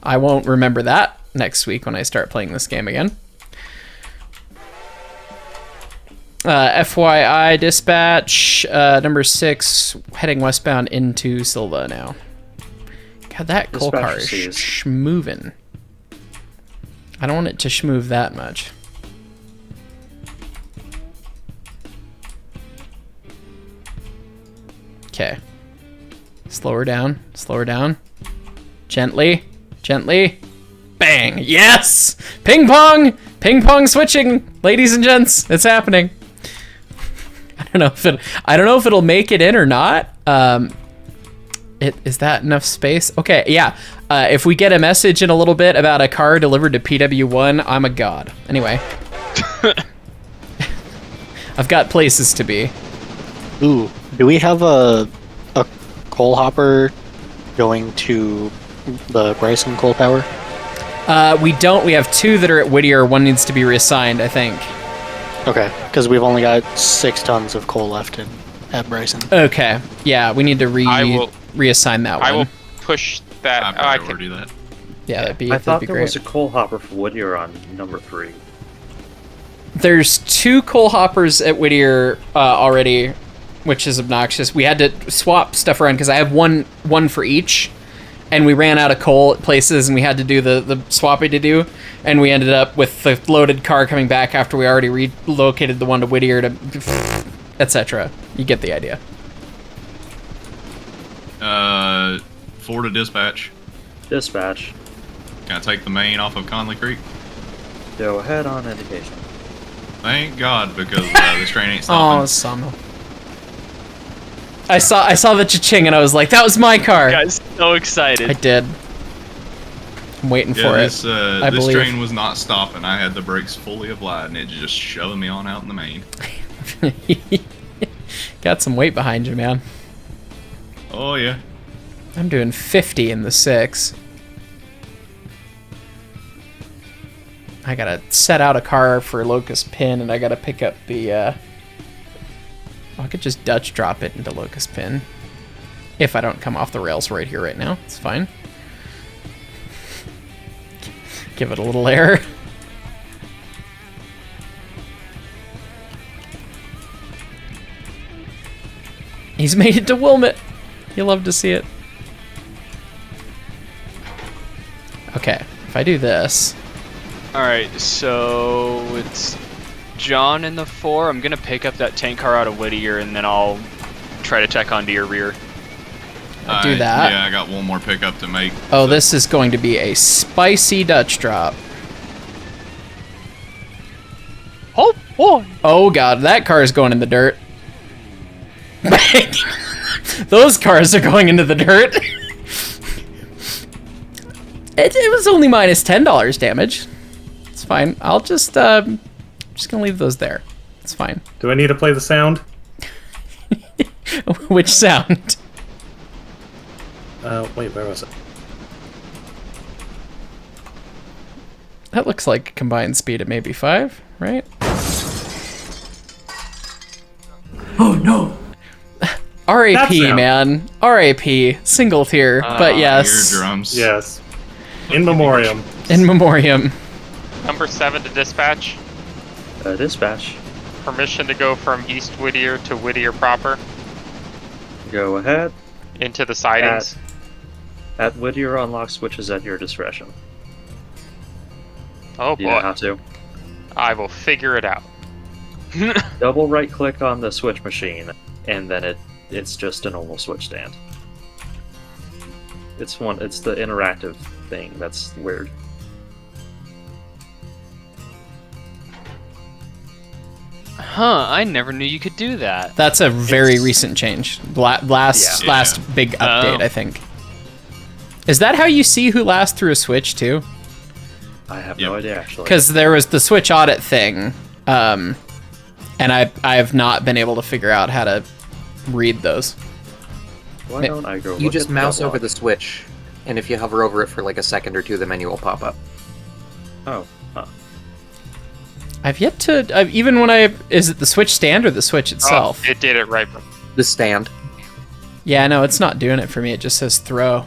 I won't remember that next week when I start playing this game again. FYI, dispatch number 6 heading westbound into Silva now. God, that coal car is schmoovin'. I don't want it to schmoove that much. Okay. Slow her down. Slow her down. Gently. Gently. Bang. Yes! Ping pong! Ping pong switching, ladies and gents. It's happening. I don't know if it'll make it in or not. Is that enough space? Okay, yeah. If we get a message in a little bit about a car delivered to PW1, I'm a god. Anyway. I've got places to be. Ooh, do we have a coal hopper going to the Bryson coal tower? We don't. We have 2 that are at Whittier. 1 needs to be reassigned, I think. Okay, because we've only got 6 tons of coal left at Bryson. Okay, yeah, we need to reassign that one. I will push that. I can do that. Yeah, that'd be I thought be there great. was a coal hopper for Whittier on number 3. There's 2 coal hoppers at Whittier already, which is obnoxious. We had to swap stuff around because I have one for each, and we ran out of coal at places, and we had to do the swapping to do, and we ended up with the loaded car coming back after we already relocated the one to Whittier to, etc. You get the idea. 4 to dispatch. Dispatch. Can I take the main off of Conley Creek? Go ahead on indication. Thank God, because this train ain't stopping. Oh, sawmill. I saw the cha-ching and I was like, that was my car. Guys, so excited. I did. I'm waiting for this, it. I this believe. train was not stopping. I had the brakes fully applied, and it just shoved me on out in the main. Got some weight behind you, man. Oh yeah. I'm doing 50 in the 6. I gotta set out a car for Locust Pin, and I gotta pick up the, I could just Dutch drop it into Locust Pin. If I don't come off the rails right here, right now. It's fine. Give it a little air. He's made it to Wilmot. You love to see it. Okay, if I do this. Alright, so it's John in the 4. I'm gonna pick up that tank car out of Whittier, and then I'll try to check onto your rear. I'll do that. Yeah, I got one more pickup to make. Oh, this is going to be a spicy Dutch drop. Oh boy! Oh god, that car is going in the dirt. Those cars are going into the dirt. It was only minus $10 damage. It's fine. I'll just gonna leave those there. It's fine. Do I need to play the sound? Which sound? Wait, where was it? That looks like combined speed at maybe 5, right? Oh no! RAP, man. RAP. Single tier, but yes. Eardrums. Yes. In memoriam. In memoriam. Number 7 to dispatch. Dispatch. Permission to go from East Whittier to Whittier proper. Go ahead. Into the sidings. At Whittier, unlock switches at your discretion. Oh boy. You know how to. I will figure it out. Double right click on the switch machine, and then it's just a normal switch stand. It's the interactive thing that's weird. Huh, I never knew you could do that. That's a very recent change. Last big update, Oh. I think. Is that how you see who last threw a switch too? I have no idea actually. Because there was the switch audit thing, and I have not been able to figure out how to read those. Why don't I go? You just mouse over the switch, and if you hover over it for like a second or two, the menu will pop up. Oh, huh. I've yet to even when is it the switch stand or the switch itself? Oh, it did it right. The stand. Yeah, no, it's not doing it for me. It just says throw.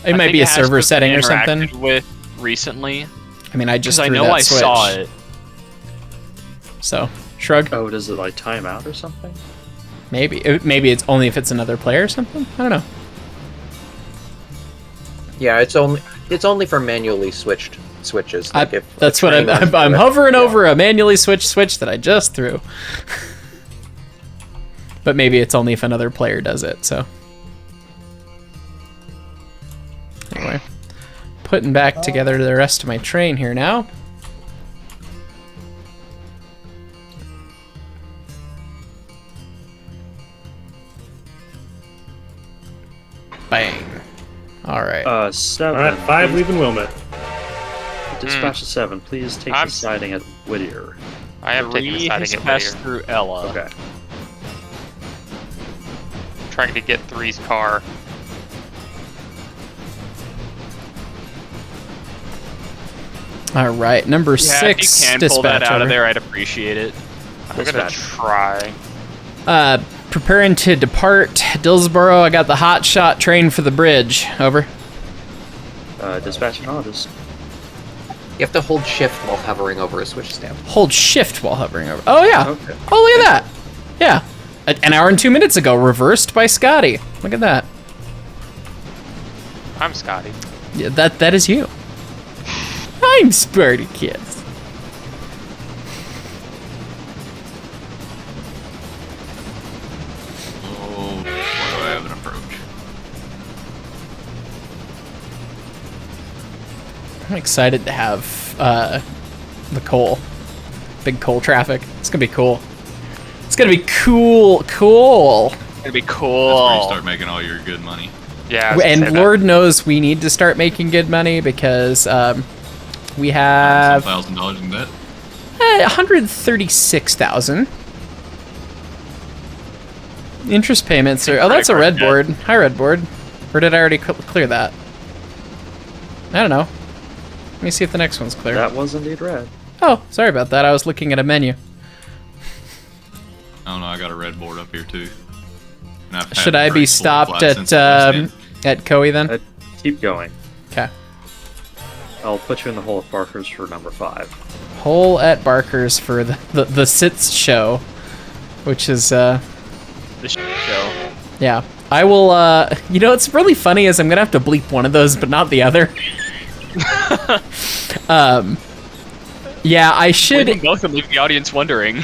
It I might think be it a has server to setting be or something. interacted with recently. I mean, I just I threw know that I switch. saw it. So, shrug. Oh, does it like time out or something? Maybe. Maybe it's only if it's another player or something. I don't know. Yeah, it's only for manually switched switches. Like if That's what I'm hovering over a manually switched switch that I just threw. But maybe it's only if another player does it. So anyway, putting back together the rest of my train here now. Bang. All right. 7. All right, 5 leaving Wilmot. Dispatch 7. Please take the siding at Whittier. I am taking the siding at passed Whittier. through Ella. Okay. Trying to get 3's car. All right, number Yeah, 6 if you can dispatch pull that out over. of there, I'd appreciate it. I'm gonna try. Preparing to depart Dillsboro. I got the hot shot train for the bridge. Over. Dispatching orders. You have to hold shift while hovering over a switch stand. Hold shift while hovering over. Oh yeah. Okay. Oh look at that. Yeah. An hour and 2 minutes ago, reversed by Scotty. Look at that. I'm Scotty. Yeah, that is you. I'm Spartacus. Oh, why do I have an approach? I'm excited to have the coal. Big coal traffic. It's gonna be cool. It's gonna be cool. It's gonna be cool. That's where you start making all your good money. Yeah. And Lord knows we need to start making good money because we have $1,000 in debt. 136,000. Interest payments are. Oh, that's a red board. Hi, red board. Or did I already clear that? I don't know. Let me see if the next one's clear. That was indeed red. Oh, sorry about that. I was looking at a menu. I don't know. I got a red board up here too. Should I be stopped at Coe then? Keep going. Okay. I'll put you in the hole at Barker's for number 5. Hole at Barker's for the Sits show, which is the show. Yeah, I will. You know, what's really funny is I'm gonna have to bleep one of those, but not the other. Yeah, I should. Both and leave the audience wondering.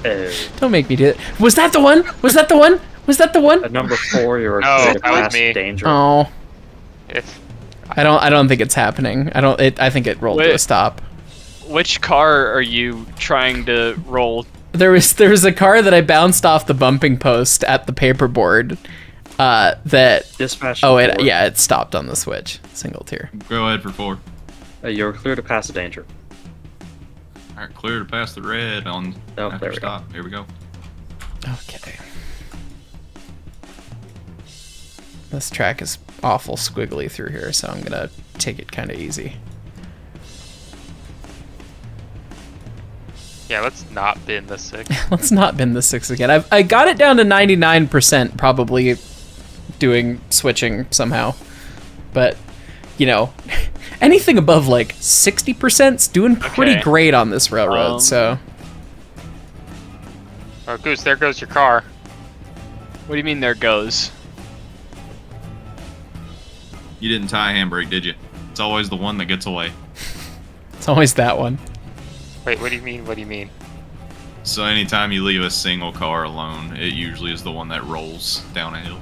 Don't make me do it. Was that the one? Was that the one? Was that the one? At number 4, you're that was me. Danger. Oh. It's... I don't think it's happening. I think it rolled to a stop. Which car are you trying to roll? There was a car that I bounced off the bumping post at the paperboard. That dispatch. Oh, it stopped on the switch. Single tier. Go ahead for 4. You're clear to pass the danger. All right, clear to pass the red on after stop. Here we go. Okay. This track is awful squiggly through here, so I'm gonna take it kind of easy. Yeah, let's not bin the 6. Let's not bin the 6 again. I got it down to 99%, probably doing switching somehow, but you know, anything above like 60%'s doing pretty great on this railroad. So. Oh, Goose, there goes your car. What do you mean there goes? You didn't tie a handbrake, did you? It's always the one that gets away. It's always that one. Wait, what do you mean? What do you mean? So anytime you leave a single car alone, it usually is the one that rolls down a hill.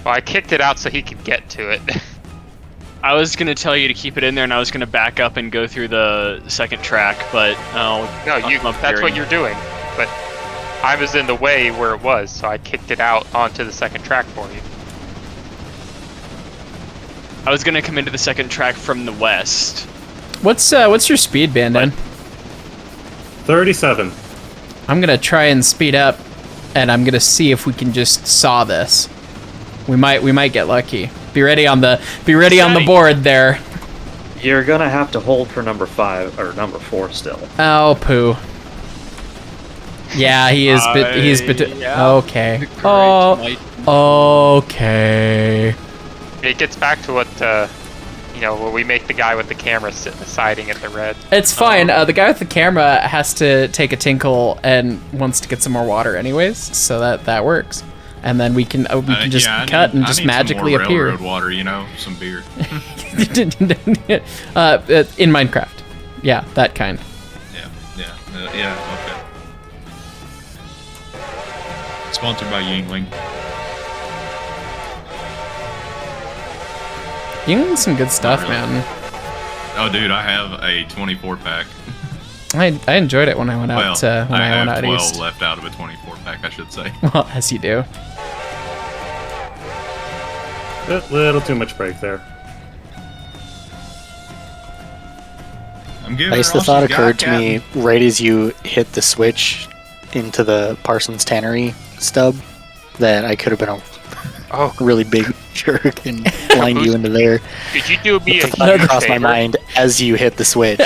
Well, I kicked it out so he could get to it. I was gonna tell you to keep it in there, and I was gonna back up and go through the second track, but no, that's what you're doing. But I was in the way where it was, so I kicked it out onto the second track for you. I was gonna come into the second track from the west. What's your speed, Bandan? 37. I'm gonna try and speed up, and I'm gonna see if we can just saw this. We might get lucky. Be ready on the board there. You're gonna have to hold for number 5 or number 4 still. Oh, poo. Yeah, he is. Okay. Oh, okay. It gets back to what where we make the guy with the camera sit in the siding at the red. It's fine. The guy with the camera has to take a tinkle and wants to get some more water anyways, so that works. And then we can just cut and just magically appear. Railroad water, some beer. In Minecraft. Yeah, that kind. Yeah, okay. Sponsored by Yingling. Yingling's some good stuff, really. man. Oh, dude, I have a 24-pack. I enjoyed it when I went out. When I went out 12 east. left out of a 24-pack, I should say. Well, as you do. A little too much break there. I'm giving I guess the thought occurred to me right as you hit the switch into the Parsons Tannery stub that I could have been a really big jerk and line you into there. Could you do me a huge favor? Crossed my favor? mind as you hit the switch.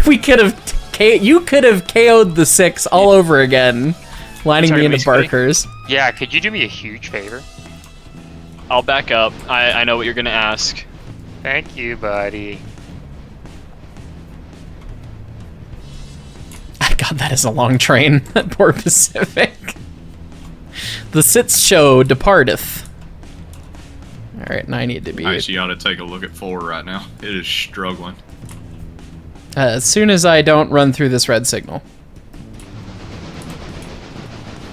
We could have, you could have KO'd the 6 all over again, lining me into Barkers. Yeah, could you do me a huge favor? I'll back up. I know what you're gonna ask. Thank you, buddy. God, that is a long train. That poor Pacific. The Sits show departeth. Alright, and I need to be... Alright, so you ought to take a look at 4 right now. It is struggling. As soon as I don't run through this red signal.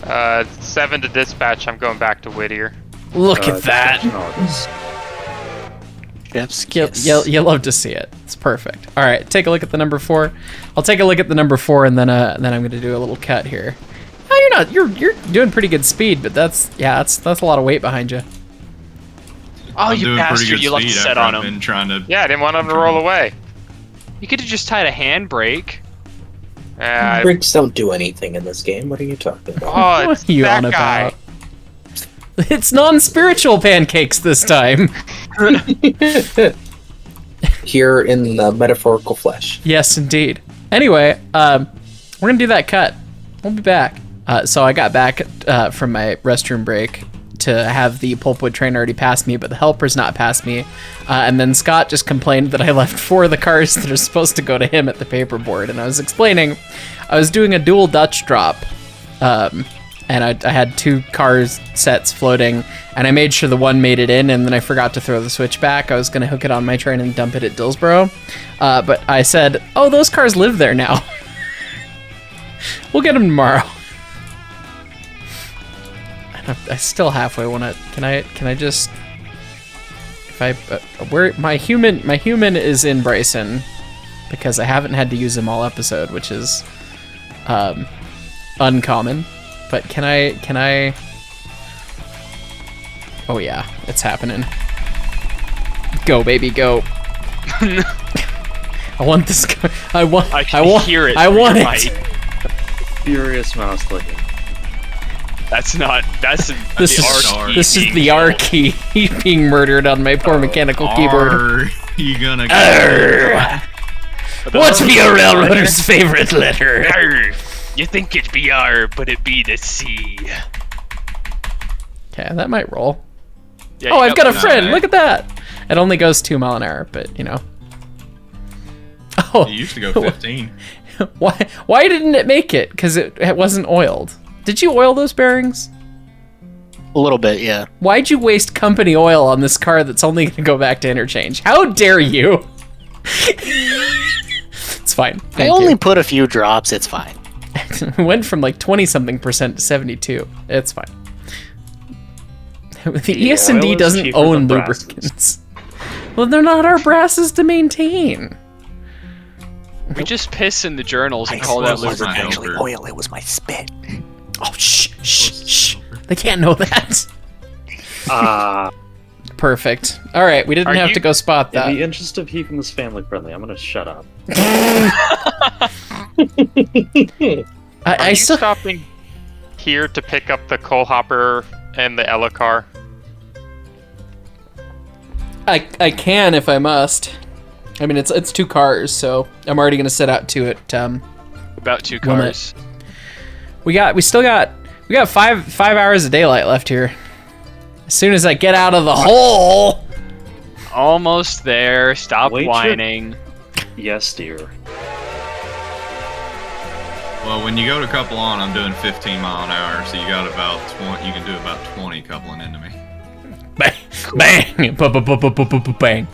7 to dispatch, I'm going back to Whittier. Look at that! Chef's kiss. You love to see it. It's perfect. All right, take a look at the number 4. I'll take a look at the number 4, and then I'm gonna do a little cut here. Oh, you're doing pretty good speed, but that's a lot of weight behind you. Oh, you bastard! You left a set on him. Yeah, I didn't want him to roll away. You could have just tied a handbrake. Brakes don't do anything in this game. What are you talking about? Oh, it's What are you that on guy. about? It's non-spiritual pancakes this time. Here in the metaphorical flesh. Yes, indeed. Anyway, we're gonna do that cut. We'll be back. So I got back from my restroom break to have the pulpwood train already pass me, but the helper's not past me. And then Scott just complained that I left 4 of the cars that are supposed to go to him at the paperboard. And I was explaining, I was doing a dual Dutch drop, and I had 2 cars sets floating, and I made sure the one made it in, and then I forgot to throw the switch back. I was gonna hook it on my train and dump it at Dillsboro, but I said, "Oh, those cars live there now. We'll get them tomorrow." I still halfway want to. Can I just? If I where my human is in Bryson, because I haven't had to use him all episode, which is uncommon. But can I? Oh yeah, it's happening. Go baby, go. I want this. I want hear it. I want it. Furious mouse clicking. That's This is the R key being murdered on my poor mechanical keyboard. You gonna go? What's your railroader's favorite letter? Arr. You think it'd be R, but it be the C. Okay, that might roll. Yeah, oh, I've got a friend. Look at that. It only goes 2 mile an hour, but you know. Oh, You used to go 15. Why didn't it make it? Because it wasn't oiled. Did you oil those bearings? A little bit, yeah. Why'd you waste company oil on this car that's only going to go back to interchange? How dare you? It's fine. I only put a few drops. It's fine. It went from like 20-something% to 72. It's fine. The ES&D doesn't own lubricants. Well, they're not our brasses to maintain. We just piss in the journals and call that lubricant. Actually, oil. It was my spit. Oh, shh. They can't know that. Perfect. All right, we didn't have to go spot that. In the interest of keeping this family friendly, I'm gonna shut up. Are you stopping here to pick up the coal hopper and the Ella car? I can if I must. I mean, it's 2 cars, so I'm already gonna set out to it. About 2 cars. We still got 5 hours of daylight left here. As soon as I get out of the hole. Almost there. Stop whining. Yes, dear. Well, when you go to couple on, I'm doing 15 mile an hour, so you got about 20. You can do about 20 coupling into me. Bang, bang, bang.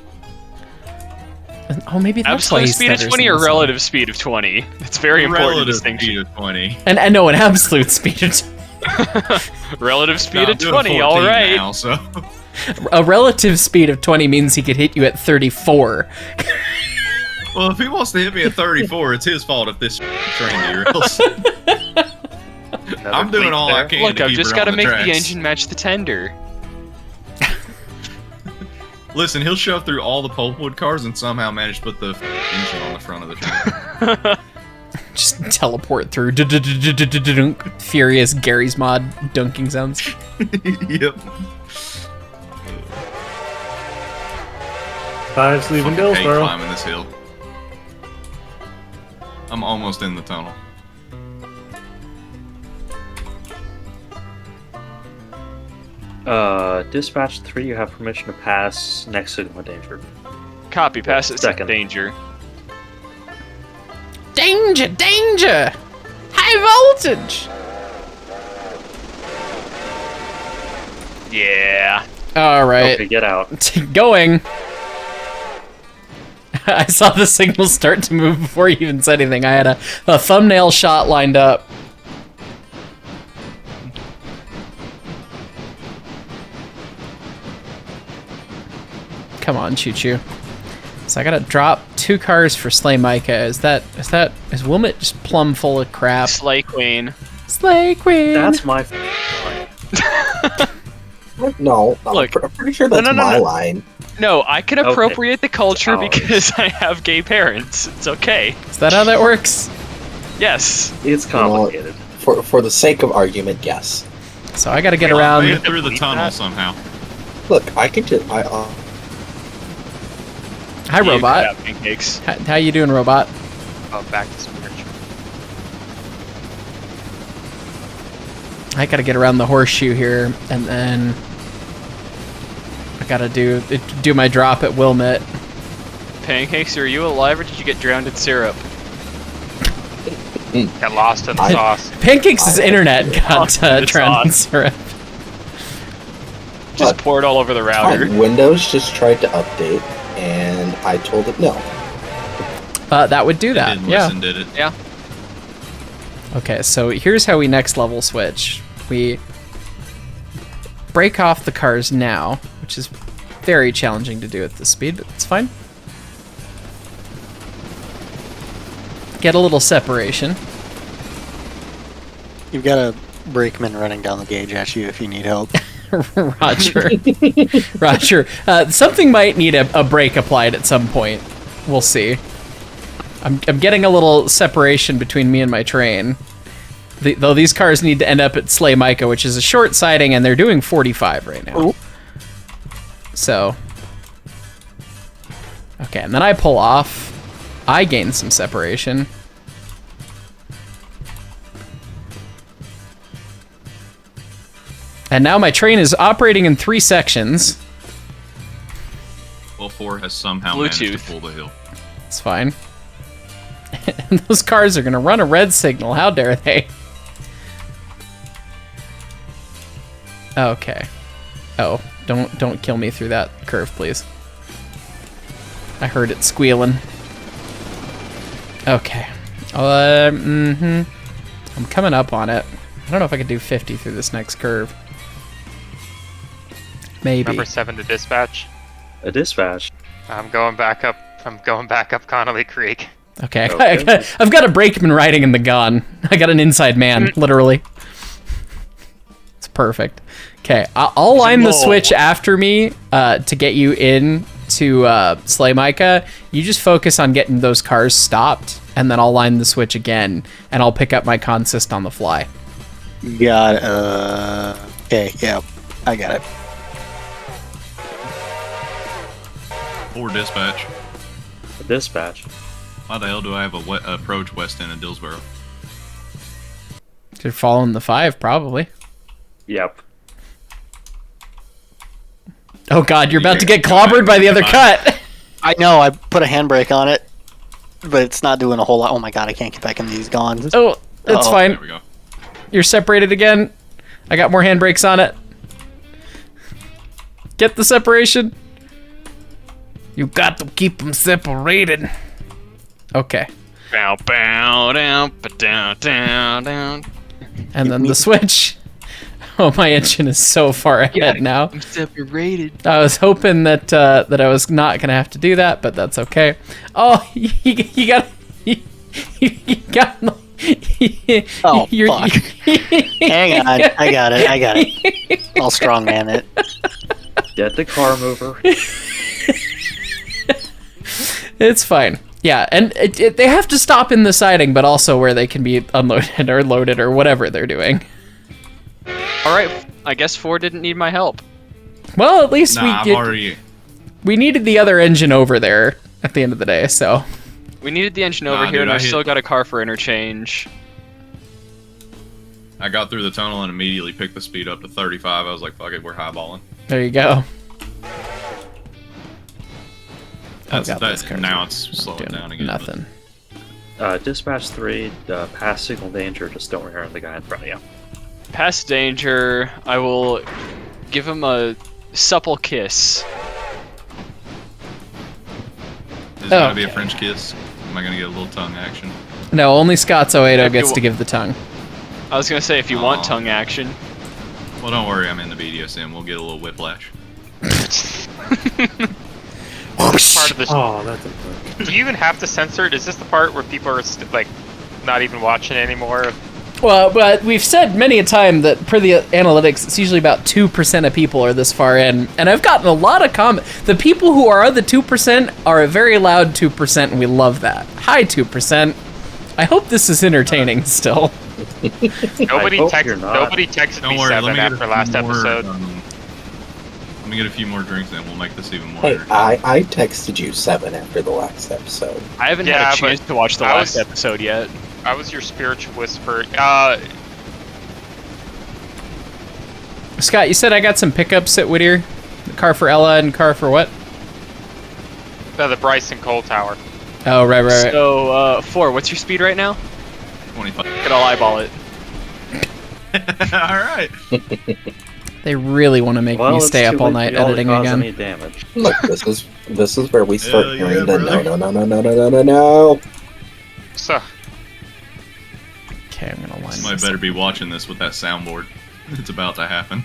Oh, maybe that's why absolute speed of 20 or relative speed of 20. It's very important distinction. Relative speed of 20. And I know an absolute speed of 20. Relative speed of 20. All right. Now, so. A relative speed of 20 means he could hit you at 34. Well, if he wants to hit me at 34, it's his fault if this train derails. I'm doing all I can. Look, to I've keep just got to make tracks. the engine match the tender. Listen, he'll shove through all the pulpwood cars and somehow manage to put the engine on the front of the train. Just teleport through. Furious Gary's Mod dunking sounds. Yep. 5's leaving I hate Dillsboro. climbing this hill. I'm almost in the tunnel. Dispatch 3, you have permission to pass next signal of danger. Copy, pass it. Second. Danger. Danger, danger! High voltage! Yeah. Alright. Okay, get out. Going. I saw the signal start to move before you even said anything. I had a thumbnail shot lined up. Come on, choo-choo. So I gotta drop 2 cars for Slay Micah. Is Wilmot just plumb full of crap? Slay Queen. Slay Queen! That's my No, Look, I'm pretty sure that's my line. No, I can appropriate the culture because I have gay parents. It's okay. Is that how that works? Yes. It's complicated. For the sake of argument, yes. So I gotta get around... Made it through the tunnel somehow. Look, I can just... Hi, Robot. Pancakes. How you doing, Robot? Oh, back to spiritual. I gotta get around the horseshoe here, and then I gotta do my drop at Wilmot. Pancakes, are you alive or did you get drowned in syrup? Got lost in the sauce. Pancakes' internet got drowned in syrup. Just poured all over the router. Windows just tried to update, and I told it no. That would do that. Didn't yeah. listen, did it? Yeah. Okay, so here's how we next level switch. We break off the cars now, which is very challenging to do at this speed, but it's fine. Get a little separation. You've got a brakeman running down the gauge at you if you need help. Roger. Roger. Something might need a brake applied at some point. We'll see. I'm getting a little separation between me and my train. Though these cars need to end up at Slay Micah, which is a short siding, and they're doing 45 right now. Ooh. So. Okay, and then I pull off. I gain some separation. And now my train is operating in 3 sections. Well, 4 has somehow managed to pull the hill. It's fine. And those cars are gonna run a red signal. How dare they? Okay. Oh, don't kill me through that curve, please. I heard it squealing. Okay. I'm coming up on it. I don't know if I can do 50 through this next curve. Maybe. Number 7 to dispatch. A dispatch. I'm going back up Connolly Creek. Okay, I've got a brakeman riding in the gun. I got an inside man, literally. It's perfect. Okay, I'll line the switch after me to get you in to Slay Micah. You just focus on getting those cars stopped, and then I'll line the switch again, and I'll pick up my consist on the fly. Got it. Okay, yeah, I got it. 4 dispatch. A dispatch. Why the hell do I have a approach west end of Dillsboro? You're following the 5, probably. Yep. Oh god, you're about to get clobbered by the other cut! I know, I put a handbrake on it, but it's not doing a whole lot. Oh my god, I can't get back in these gons. Oh, it's fine. There we go. You're separated again. I got more handbrakes on it. Get the separation. You got to keep them separated. Okay. Bow, bow, down, down, down, down. And then the switch. Oh, my engine is so far ahead now. I'm separated. I was hoping that that I was not gonna have to do that, but that's okay. Oh, you got. You got. Oh, fuck. Hang on, I got it. I'll strongman it. Get the car mover. It's fine. Yeah, and they have to stop in the siding, but also where they can be unloaded or loaded or whatever they're doing. Alright, I guess 4 didn't need my help. Well, at least we needed the other engine over there at the end of the day, so. We needed the engine over here, and I've still got a car for interchange. I got through the tunnel and immediately picked the speed up to 35. I was like, fuck it, we're highballing. There you go. Now it's slowing down again. Nothing. Dispatch 3, pass signal danger, just don't rear the guy in front of you. Pass danger, I will give him a supple kiss. Is it gonna be a French kiss? Am I gonna get a little tongue action? No, only Scott's Oedo gets to give the tongue. I was gonna say, if you want tongue action. Well, don't worry, I'm in the BDSM. We'll get a little whiplash. part of the. Oh, that's a bug. Do you even have to censor it? Is this the part where people are like not even watching anymore? Well, but we've said many a time that per the analytics, it's usually about 2% of people are this far in, and I've gotten a lot of comments. The people who are the 2% are a very loud 2%, and we love that. Hi, 2%. I hope this is entertaining still. Nobody texted me 7 after last episode. Let me get a few more drinks, and we'll make this even more. Hey, I texted you 7 after the last episode. I haven't had a chance to watch the last episode yet. I was your spiritual whisper. Scott, you said I got some pickups at Whittier? The car for Ella and car for what? The Bryson Coal Tower. Oh, right. So, 4, what's your speed right now? 25. I'll eyeball it. Alright. They really want to make me stay up all night editing again. Any damage. Look, this is where we start hearing the no. So. Okay, I'm gonna line. Somebody better be watching this with that soundboard. It's about to happen.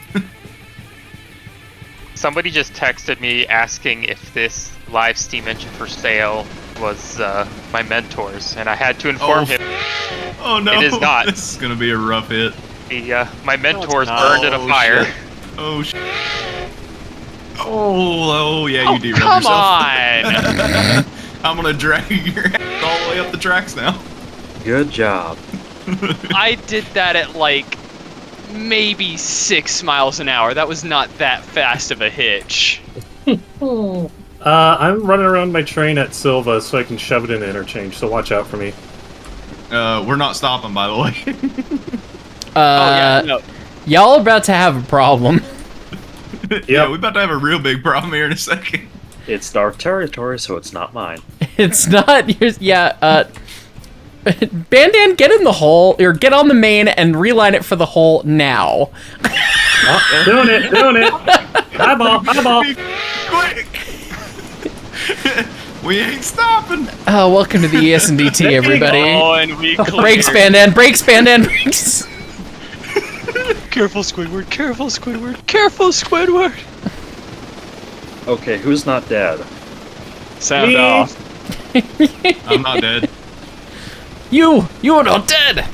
Somebody just texted me asking if this live Steam engine for sale was my mentor's, and I had to inform him. Oh no! It is not. This is gonna be a rough hit. My mentor's burned in a fire. Shit. Oh shit! Oh yeah, you derailed come yourself. on! I'm gonna drag your ass all the way up the tracks now. Good job. I did that at like maybe 6 miles an hour. That was not that fast of a hitch. I'm running around my train at Silva so I can shove it in the interchange, so watch out for me. We're not stopping, by the way. Y'all are about to have a problem. Yeah, we're about to have a real big problem here in a second. It's dark territory, so it's not mine. It's not yours. Yeah, Bandan, get in the hole, or get on the main and reline it for the hole now. Doing it. Eyeball. Quick! We ain't stopping. Oh, welcome to the ES&DT, everybody. Oh, and we Brakes, Bandan, brakes. Careful, Squidward. Careful, Squidward. Okay, who's not dead? Sound off. I'm not dead. You are not dead.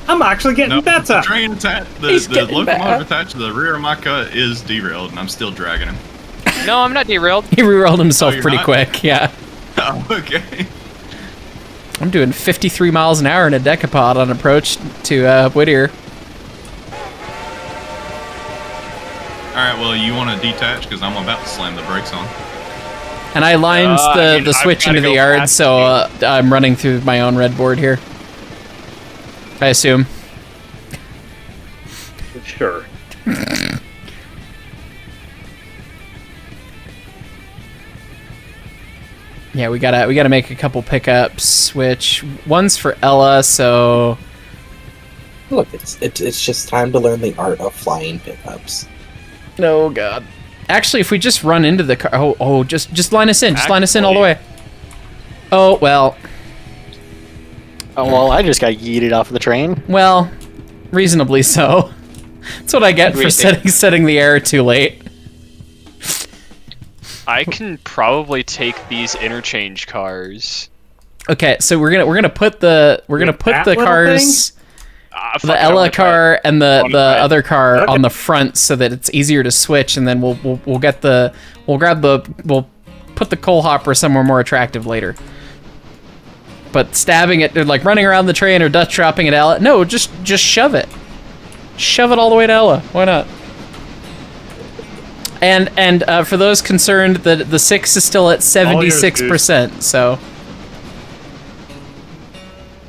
I'm actually getting better. The train the locomotive attached to the rear of my cut is derailed, and I'm still dragging him. No, I'm not derailed. He rerolled himself pretty quick, yeah. Oh, okay. I'm doing 53 miles an hour in a decapod on approach to Whittier. Alright, well, you want to detach? Because I'm about to slam the brakes on. And I lined the switch into the yard, so I'm running through my own red board here. I assume. Sure. Yeah, we gotta make a couple pickups, which one's for Ella, so Look, it's just time to learn the art of flying pickups. Oh god. Actually, if we just run into the car, just line us in, line us in all the way. Oh well. Oh well, I just got yeeted off of the train. Well, reasonably so. That's what I get for setting the error too late. I can probably take these interchange cars. Okay, so we're gonna put the cars, the Ella car and the other car on the front so that it's easier to switch, and then we'll put the coal hopper somewhere more attractive later. But stabbing it, or like running around the train or Dutch dropping at Ella, no, just shove it. Shove it all the way to Ella. Why not? And for those concerned, the 6 is still at 76%. So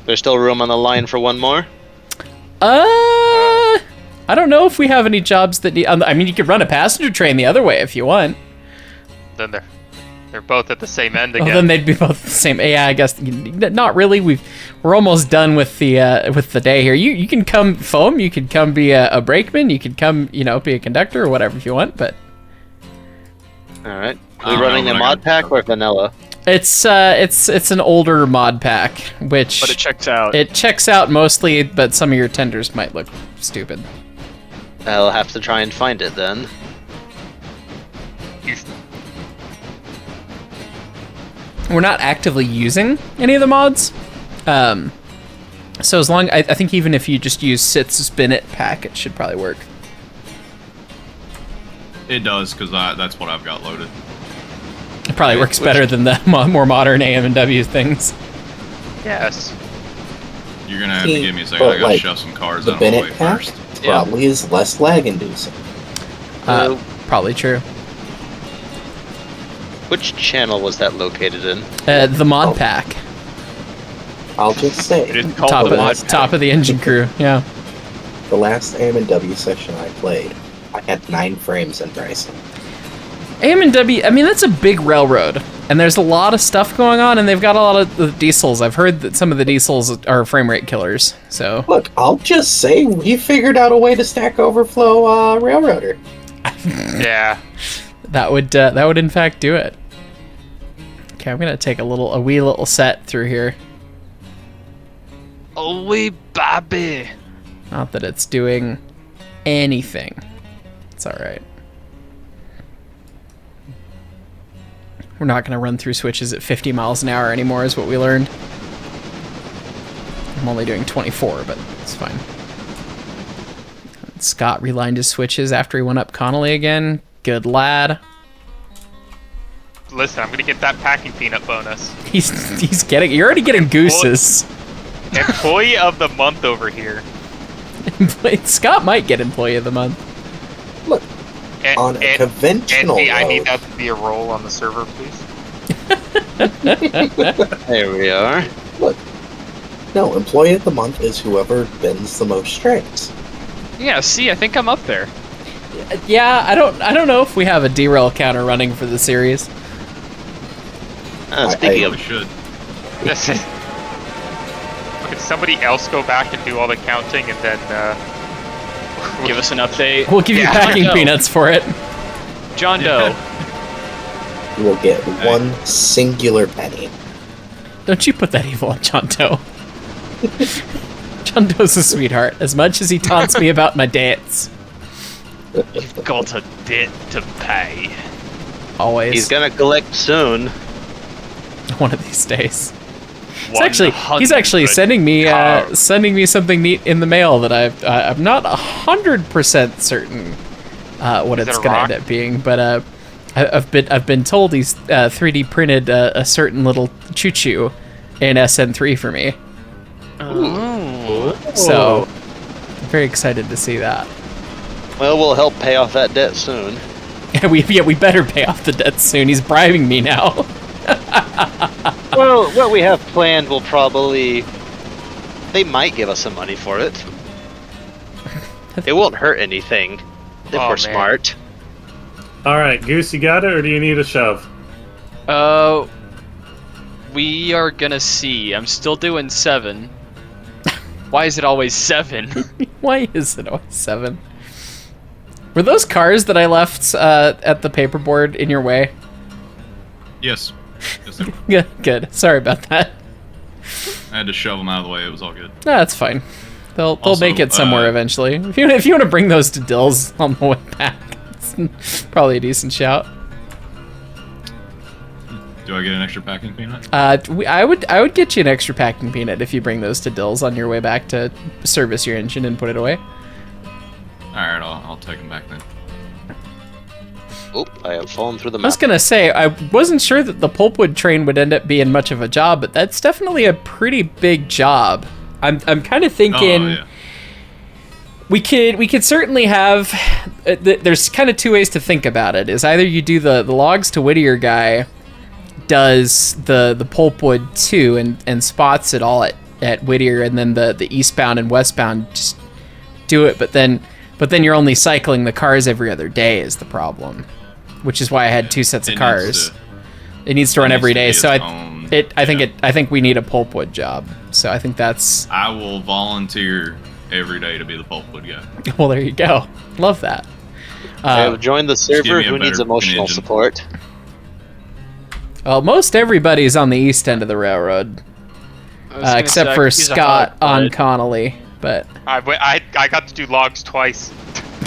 there's still room on the line for one more. I don't know if we have any jobs that need. I mean, you could run a passenger train the other way if you want. Then they're both at the same end again. Oh, then they'd be both the same. Yeah, I guess not really. We're almost done with the day here. You can come foam. You could come be a brakeman. You could come be a conductor or whatever if you want. But all right, are we running a mod pack or vanilla? It's an older mod pack, but it checks out. It checks out mostly, but some of your tenders might look stupid. I'll have to try and find it then. we're not actively using any of the mods. So as long, I think even if you just use Sit's spin it pack, it should probably work. It does, because that's what I've got loaded. It probably works better than the more modern AM&W things. Yes. You're gonna have to give me a second. I gotta shove some cards out of the way first. Probably is less lag inducing. Probably true. Which channel was that located in? The mod pack. I'll just say, top of the engine crew. Yeah. The last AM&W session I played, I had 9 frames in Bryson. AM&W, I mean, that's a big railroad, and there's a lot of stuff going on, and they've got a lot of the diesels. I've heard that some of the diesels are frame rate killers. So look, I'll just say we figured out a way to Stack Overflow Railroader. Yeah. That would in fact do it. Okay, I'm gonna take a wee little set through here. Oh wee baby. Not that it's doing anything. It's all right. We're not gonna run through switches at 50 miles an hour anymore, is what we learned. I'm only doing 24, but it's fine. Scott relined his switches after he went up Connolly again. Good lad. Listen, I'm gonna get that packing peanut bonus. He's getting. You're already getting gooses. Employee of the month over here. Scott might get employee of the month. Look, on a conventional Andy, I road. need that to be a role on the server, please. There we are. Look, no, employee of the month is whoever bends the most trains. Yeah, see, I think I'm up there. Yeah, I don't know if we have a derail counter running for the series. Speaking of, we should. Could somebody else go back and do all the counting and then give us an update? We'll give you packing peanuts for it. John Doe. You will get one singular penny. Don't you put that evil on John Doe. John Doe's a sweetheart, as much as he taunts me about my debts. You've got a debt to pay. Always. He's gonna collect soon. One of these days. He's actually sending me something neat in the mail that I'm not 100% certain what it's gonna end up being, but I've been told he's 3D printed a certain little choo-choo in SN3 for me. Ooh. So I'm very excited to see that. Well, we'll help pay off that debt soon. we better pay off the debt soon. He's bribing me now. Well, what we have planned will probably... They might give us some money for it. It won't hurt anything if we're smart. Alright, Goose, you got it, or do you need a shove? We are gonna see. I'm still doing 7. Why is it always 7? Why is it always 7? Were those cars that I left at the paperboard in your way? Yes. Yes, they were. Yeah, good. Sorry about that. I had to shove them out of the way. It was all good. No, that's fine. They'll Also, make it somewhere eventually. If you want to bring those to Dills on the way back, it's probably a decent shout. Do I get an extra packing peanut? I would get you an extra packing peanut if you bring those to Dills on your way back to service your engine and put it away. All right, I'll take them back then. Oop, I have fallen through the map. I was gonna say, I wasn't sure that the pulpwood train would end up being much of a job, but that's definitely a pretty big job. I'm kind of thinking we could certainly have. There's kind of 2 ways to think about it. Is either you do the logs to Whittier guy does the pulpwood too and spots it all at Whittier, and then the eastbound and westbound just do it, but then you're only cycling the cars every other day is the problem. Which is why I had 2 sets of cars. It needs to run every day, so I think we need a pulpwood job. So I think that's. I will volunteer every day to be the pulpwood guy. Well, there you go. Love that. Join the server. Who needs emotional support? Well, most everybody's on the east end of the railroad, except for Scott on Connolly. But I got to do logs twice.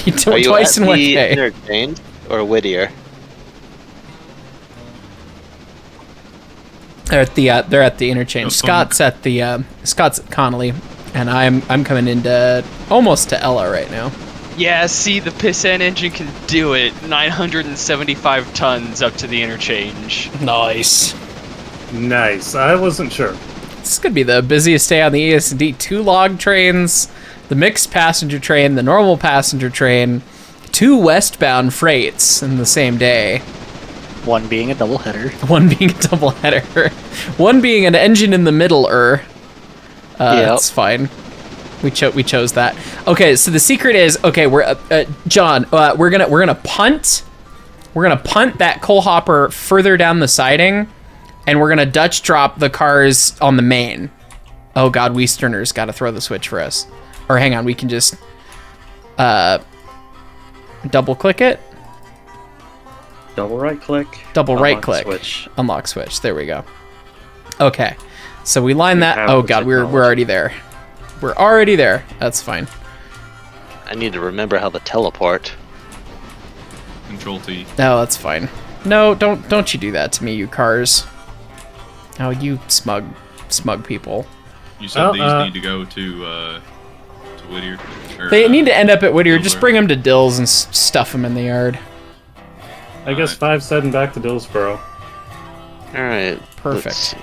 You do it twice in one day. Interchange or Whittier? They're at the interchange. Scott's at Connolly, and I'm coming into almost to Ella right now. Yeah, see, the Pisan engine can do it. 975 tons up to the interchange. Nice. Nice. I wasn't sure. This is gonna be the busiest day on the ES&D. 2 log trains, the mixed passenger train, the normal passenger train, 2 westbound freights in the same day. One being a double header. One being a double header. One being an engine in the middle-er. That's fine. We chose that. Okay, so the secret is, okay, we're John, we're gonna punt. We're gonna punt that coal hopper further down the siding, and we're gonna Dutch drop the cars on the main. Oh God, Weasterner's got to throw the switch for us. Or hang on, we can just double click it. Double right click. Double right click. Switch. Unlock switch. There we go. Okay, so we line that. Oh God, we're already there. We're already there. That's fine. I need to remember how to teleport. Control T. No, that's fine. No, don't you do that to me, you cars. Oh, you smug people. You said these need to go to Whittier. They need to end up at Whittier. Just bring them to Dills and stuff them in the yard. I guess 5's heading back to Dillsboro. Alright. Perfect.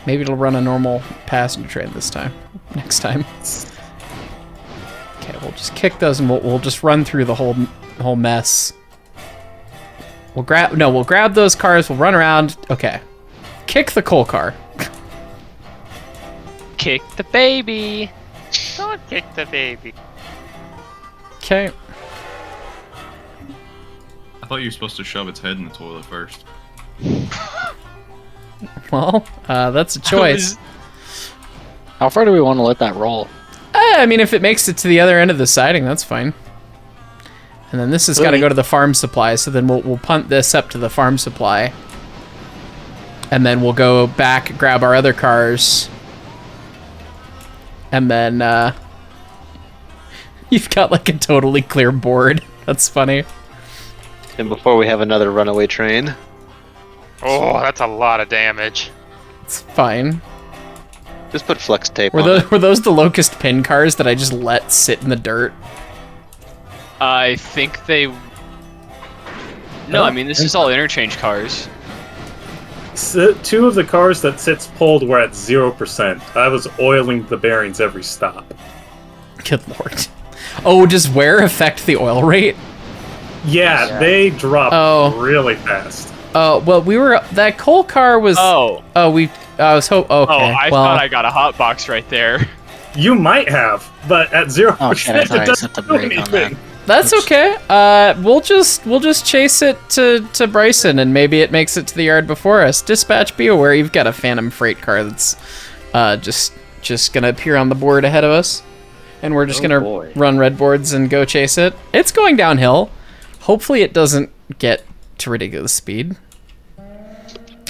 Maybe it'll run a normal passenger train this time. Next time. Okay, we'll just kick those and we'll just run through the whole mess. We'll grab those cars, we'll run around. Okay. Kick the coal car. Kick the baby. Don't kick the baby. Okay. I thought you were supposed to shove its head in the toilet first. Well, that's a choice. How far do we want to let that roll? I mean, if it makes it to the other end of the siding, that's fine. And then this has got to go to the farm supply, so then we'll punt this up to the farm supply. And then we'll go back, grab our other cars. And then, you've got like a totally clear board. That's funny. And before we have another runaway train. Oh, that's a lot of damage. It's fine. Just put flex tape on it. Were those the locust pin cars that I just let sit in the dirt? I think they... No, I mean, this is all interchange cars. So, 2 of the cars that Sit's pulled were at 0%. I was oiling the bearings every stop. Good lord. Oh, does wear affect the oil rate? Yeah, they drop really fast. Oh, well, that coal car was... I was okay. Oh, I thought I got a hot box right there. You might have, but at 0%, oh, shit, I thought I set the brake on that. That's okay. We'll just chase it to Bryson, and maybe it makes it to the yard before us. Dispatch, be aware, you've got a Phantom freight car that's just gonna appear on the board ahead of us, and we're just gonna run red boards and go chase it. It's going downhill. Hopefully, it doesn't get to ridiculous speed.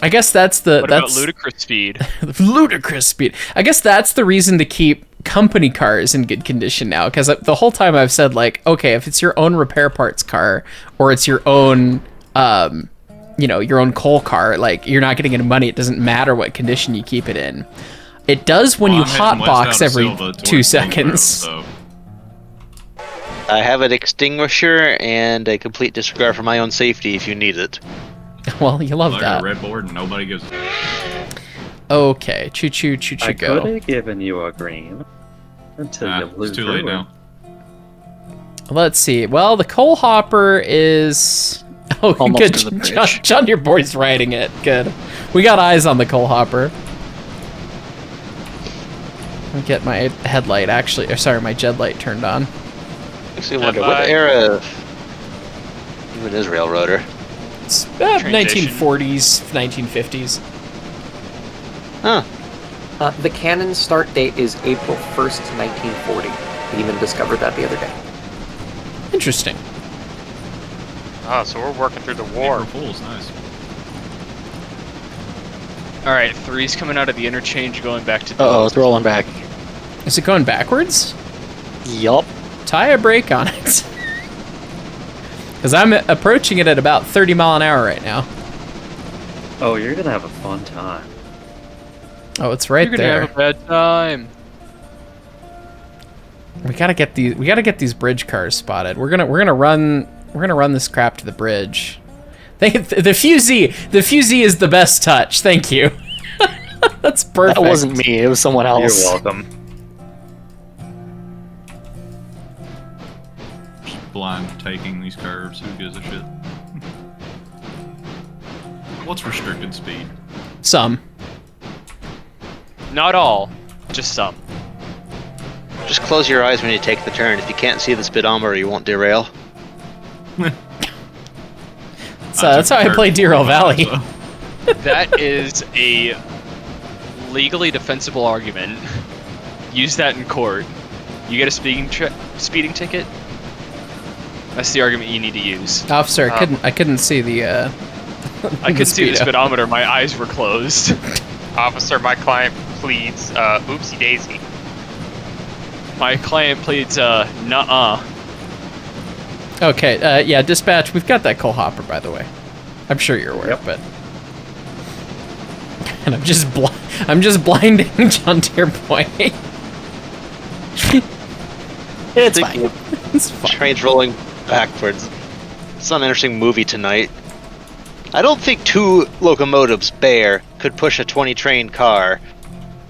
I guess that's about ludicrous speed? Ludicrous speed. I guess that's the reason to keep company cars in good condition now, because the whole time I've said, like, okay, if it's your own repair parts car or it's your own your own coal car, like, you're not getting any money. It doesn't matter what condition you keep it in. It does when you hotbox every 2 seconds. I have an extinguisher and a complete disregard for my own safety if you need it. Well, you love I that. got a red board and nobody gives a... Okay, choo go. I could have given you a green until you blew It's too late now. Let's see. Well, the coal hopper is... Oh, almost good. to the bridge. John, your boy's riding it. Good. We got eyes on the coal hopper. Let me get my headlight, actually. Or sorry, my Jed light turned on. Makes me wonder, what era even is Railroader? It's 1940s, 1950s. Huh. The canon start date is April 1st, 1940. I even discovered that the other day. Interesting. Oh, so we're working through the war. April Fool's nice. Alright, 3's coming out of the interchange going back to... Uh-oh, it's rolling back. Is it going backwards? Yup. Tie a brake on it. Because I'm approaching it at about 30 mile an hour right now. Oh, you're gonna have a fun time. Oh, it's right You're there. gonna have a bad time. We gotta get these bridge cars spotted. We're gonna run this crap to the bridge. The fusee is the best touch. Thank you. That's perfect. That wasn't me. It was someone else. You're welcome. Just blind taking these curves. Who gives a shit? What's restricted speed? Some. Not all, just some. Just close your eyes when you take the turn. If you can't see the speedometer, you won't derail. That's how I play Derail Valley. That is a legally defensible argument. Use that in court. You get a speeding ticket. That's the argument you need to use. Officer, I couldn't see the. I couldn't see the speedometer. My eyes were closed. Officer, my client pleads oopsie daisy. My client pleads nuh-uh. Okay, yeah, dispatch. We've got that coal hopper, by the way. I'm sure you're aware, but. And I'm just blinding John Deere Boy. It's fine. It's fine. Train's rolling backwards. It's not an interesting movie tonight. I don't think 2 locomotives, Bear, could push a 20 train car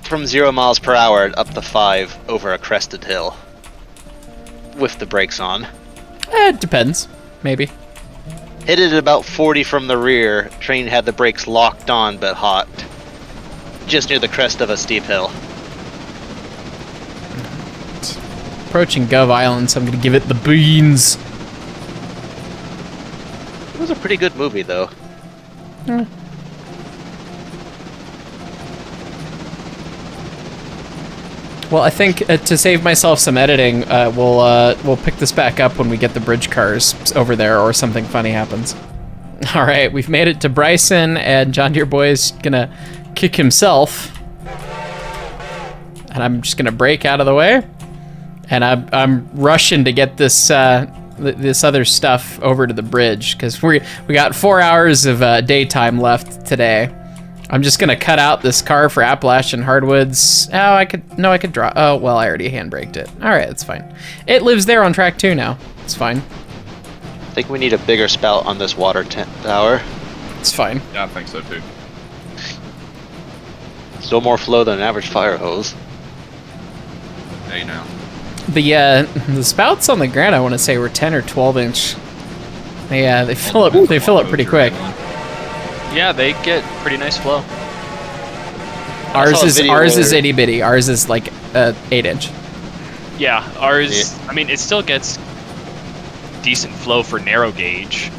from 0 miles per hour up to 5 over a crested hill. With the brakes on. It depends. Maybe. Hit it at about 40 from the rear. Train had the brakes locked on but hot. Just near the crest of a steep hill. Approaching Gov Island, so I'm gonna give it the beans. It was a pretty good movie, though. Well, I think to save myself some editing, we'll pick this back up when we get the bridge cars over there, or something funny happens. All right, we've made it to Bryson, and John Deere Boy's gonna kick himself, and I'm just gonna brake out of the way, and I'm rushing to get this this other stuff over to the bridge because we got 4 hours of daytime left today. I'm just gonna cut out this car for Appalachian hardwoods. Oh, I could draw. Oh, well, I already handbraked it. All right, that's fine. It lives there on track 2 now. It's fine. I think we need a bigger spout on this water tower. It's fine. Yeah, I think so too. Still more flow than an average fire hose. Hey now. The spouts on the ground, I want to say, were 10 or 12 inch. They fill up. They fill up pretty quick. Yeah, they get pretty nice flow. Ours is itty bitty. Ours is like 8 inch. Yeah, ours. Yeah. I mean, it still gets decent flow for narrow gauge.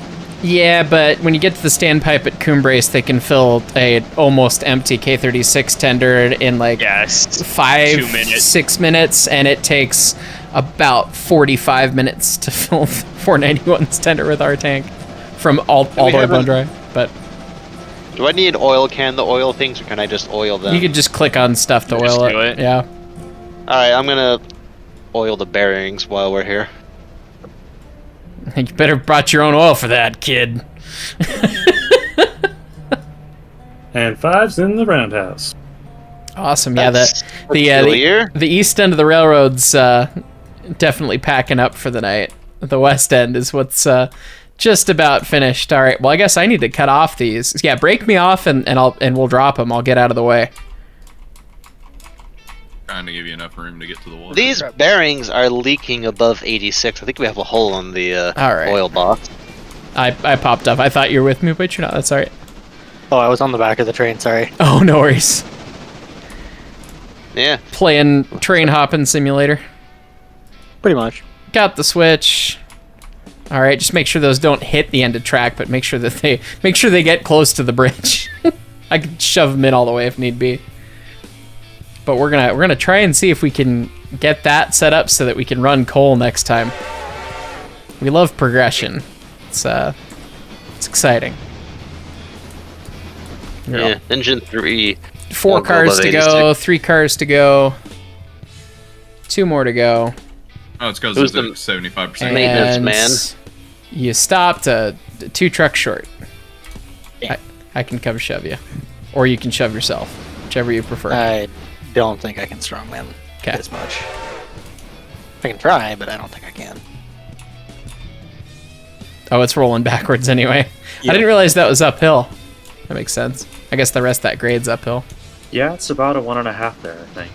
Yeah, but when you get to the standpipe at Coombrace, they can fill a almost empty K36 tender in like 6 minutes, and it takes about 45 minutes to fill 491's tender with our tank from all the way bone dry. But do I need oil can the oil things, or can I just oil them? You could just click on stuff to oil it. Yeah. All right, I'm gonna oil the bearings while we're here. You better brought your own oil for that, kid. And 5's in the roundhouse. Awesome. Yeah, the east end of the railroad's definitely packing up for the night. The west end is what's just about finished. All right. Well, I guess I need to cut off these. Yeah, break me off and we'll drop them. I'll get out of the way. Trying to give you enough room to get to the water. These bearings are leaking above 86. I think we have a hole in the oil box. I popped up. I thought you were with me, but you're not. That's all right. Oh, I was on the back of the train. Sorry. Oh, no worries. Yeah. Playing train hopping simulator. Pretty much. Got the switch. All right. Just make sure those don't hit the end of track, but make sure they get close to the bridge. I could shove them in all the way if need be. But we're gonna try and see if we can get that set up so that we can run coal next time. We love progression. It's exciting. Yeah, engine 3. 4 cars to go, 3 cars to go, 2 more to go. Oh, it's because it's 75%. Maintenance man. You stopped 2 trucks short. Yeah. I can come shove you. Or you can shove yourself, whichever you prefer. I don't think I can strongman as much. I can try, but I don't think I can. Oh, it's rolling backwards anyway. Yep. I didn't realize that was uphill. That makes sense. I guess the rest of that grade's uphill. Yeah, it's about a 1.5 there, I think.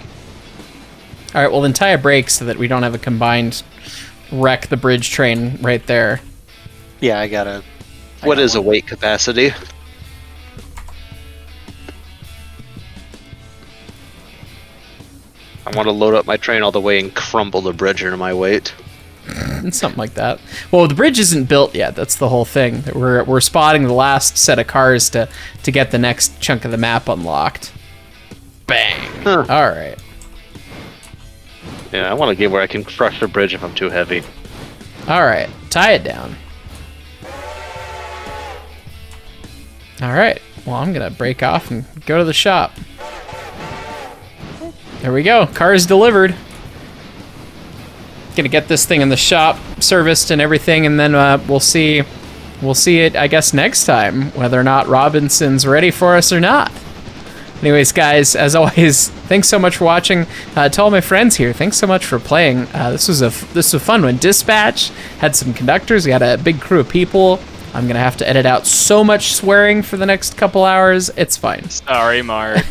All right, well then tie a brake so that we don't have a combined wreck the bridge train right there. Yeah, I got What is a weight capacity? I want to load up my train all the way and crumble the bridge into my weight. Something like that. Well, the bridge isn't built yet. That's the whole thing. We're spotting the last set of cars to get the next chunk of the map unlocked. Bang. Huh. All right. Yeah, I want to get where I can crush the bridge if I'm too heavy. All right, tie it down. All right. Well, I'm gonna break off and go to the shop. There we go. Car's delivered. Gonna get this thing in the shop, serviced and everything, and then we'll see it, I guess, next time, whether or not Robinson's ready for us or not. Anyways, guys, as always, thanks so much for watching. To all my friends here, thanks so much for playing. This was a fun one. Dispatch had some conductors. We had a big crew of people. I'm gonna have to edit out so much swearing for the next couple hours. It's fine. Sorry, Mark.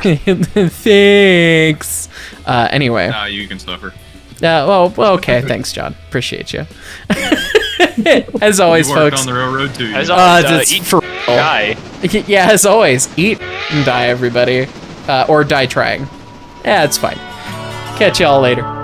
Thanks. Anyway. Nah, you can suffer. Well, okay. Thanks, John. Appreciate you. As always, you worked folks. on the railroad too. As always, eat for die. Yeah, as always, eat and die, everybody, or die trying. Yeah, it's fine. Catch y'all later.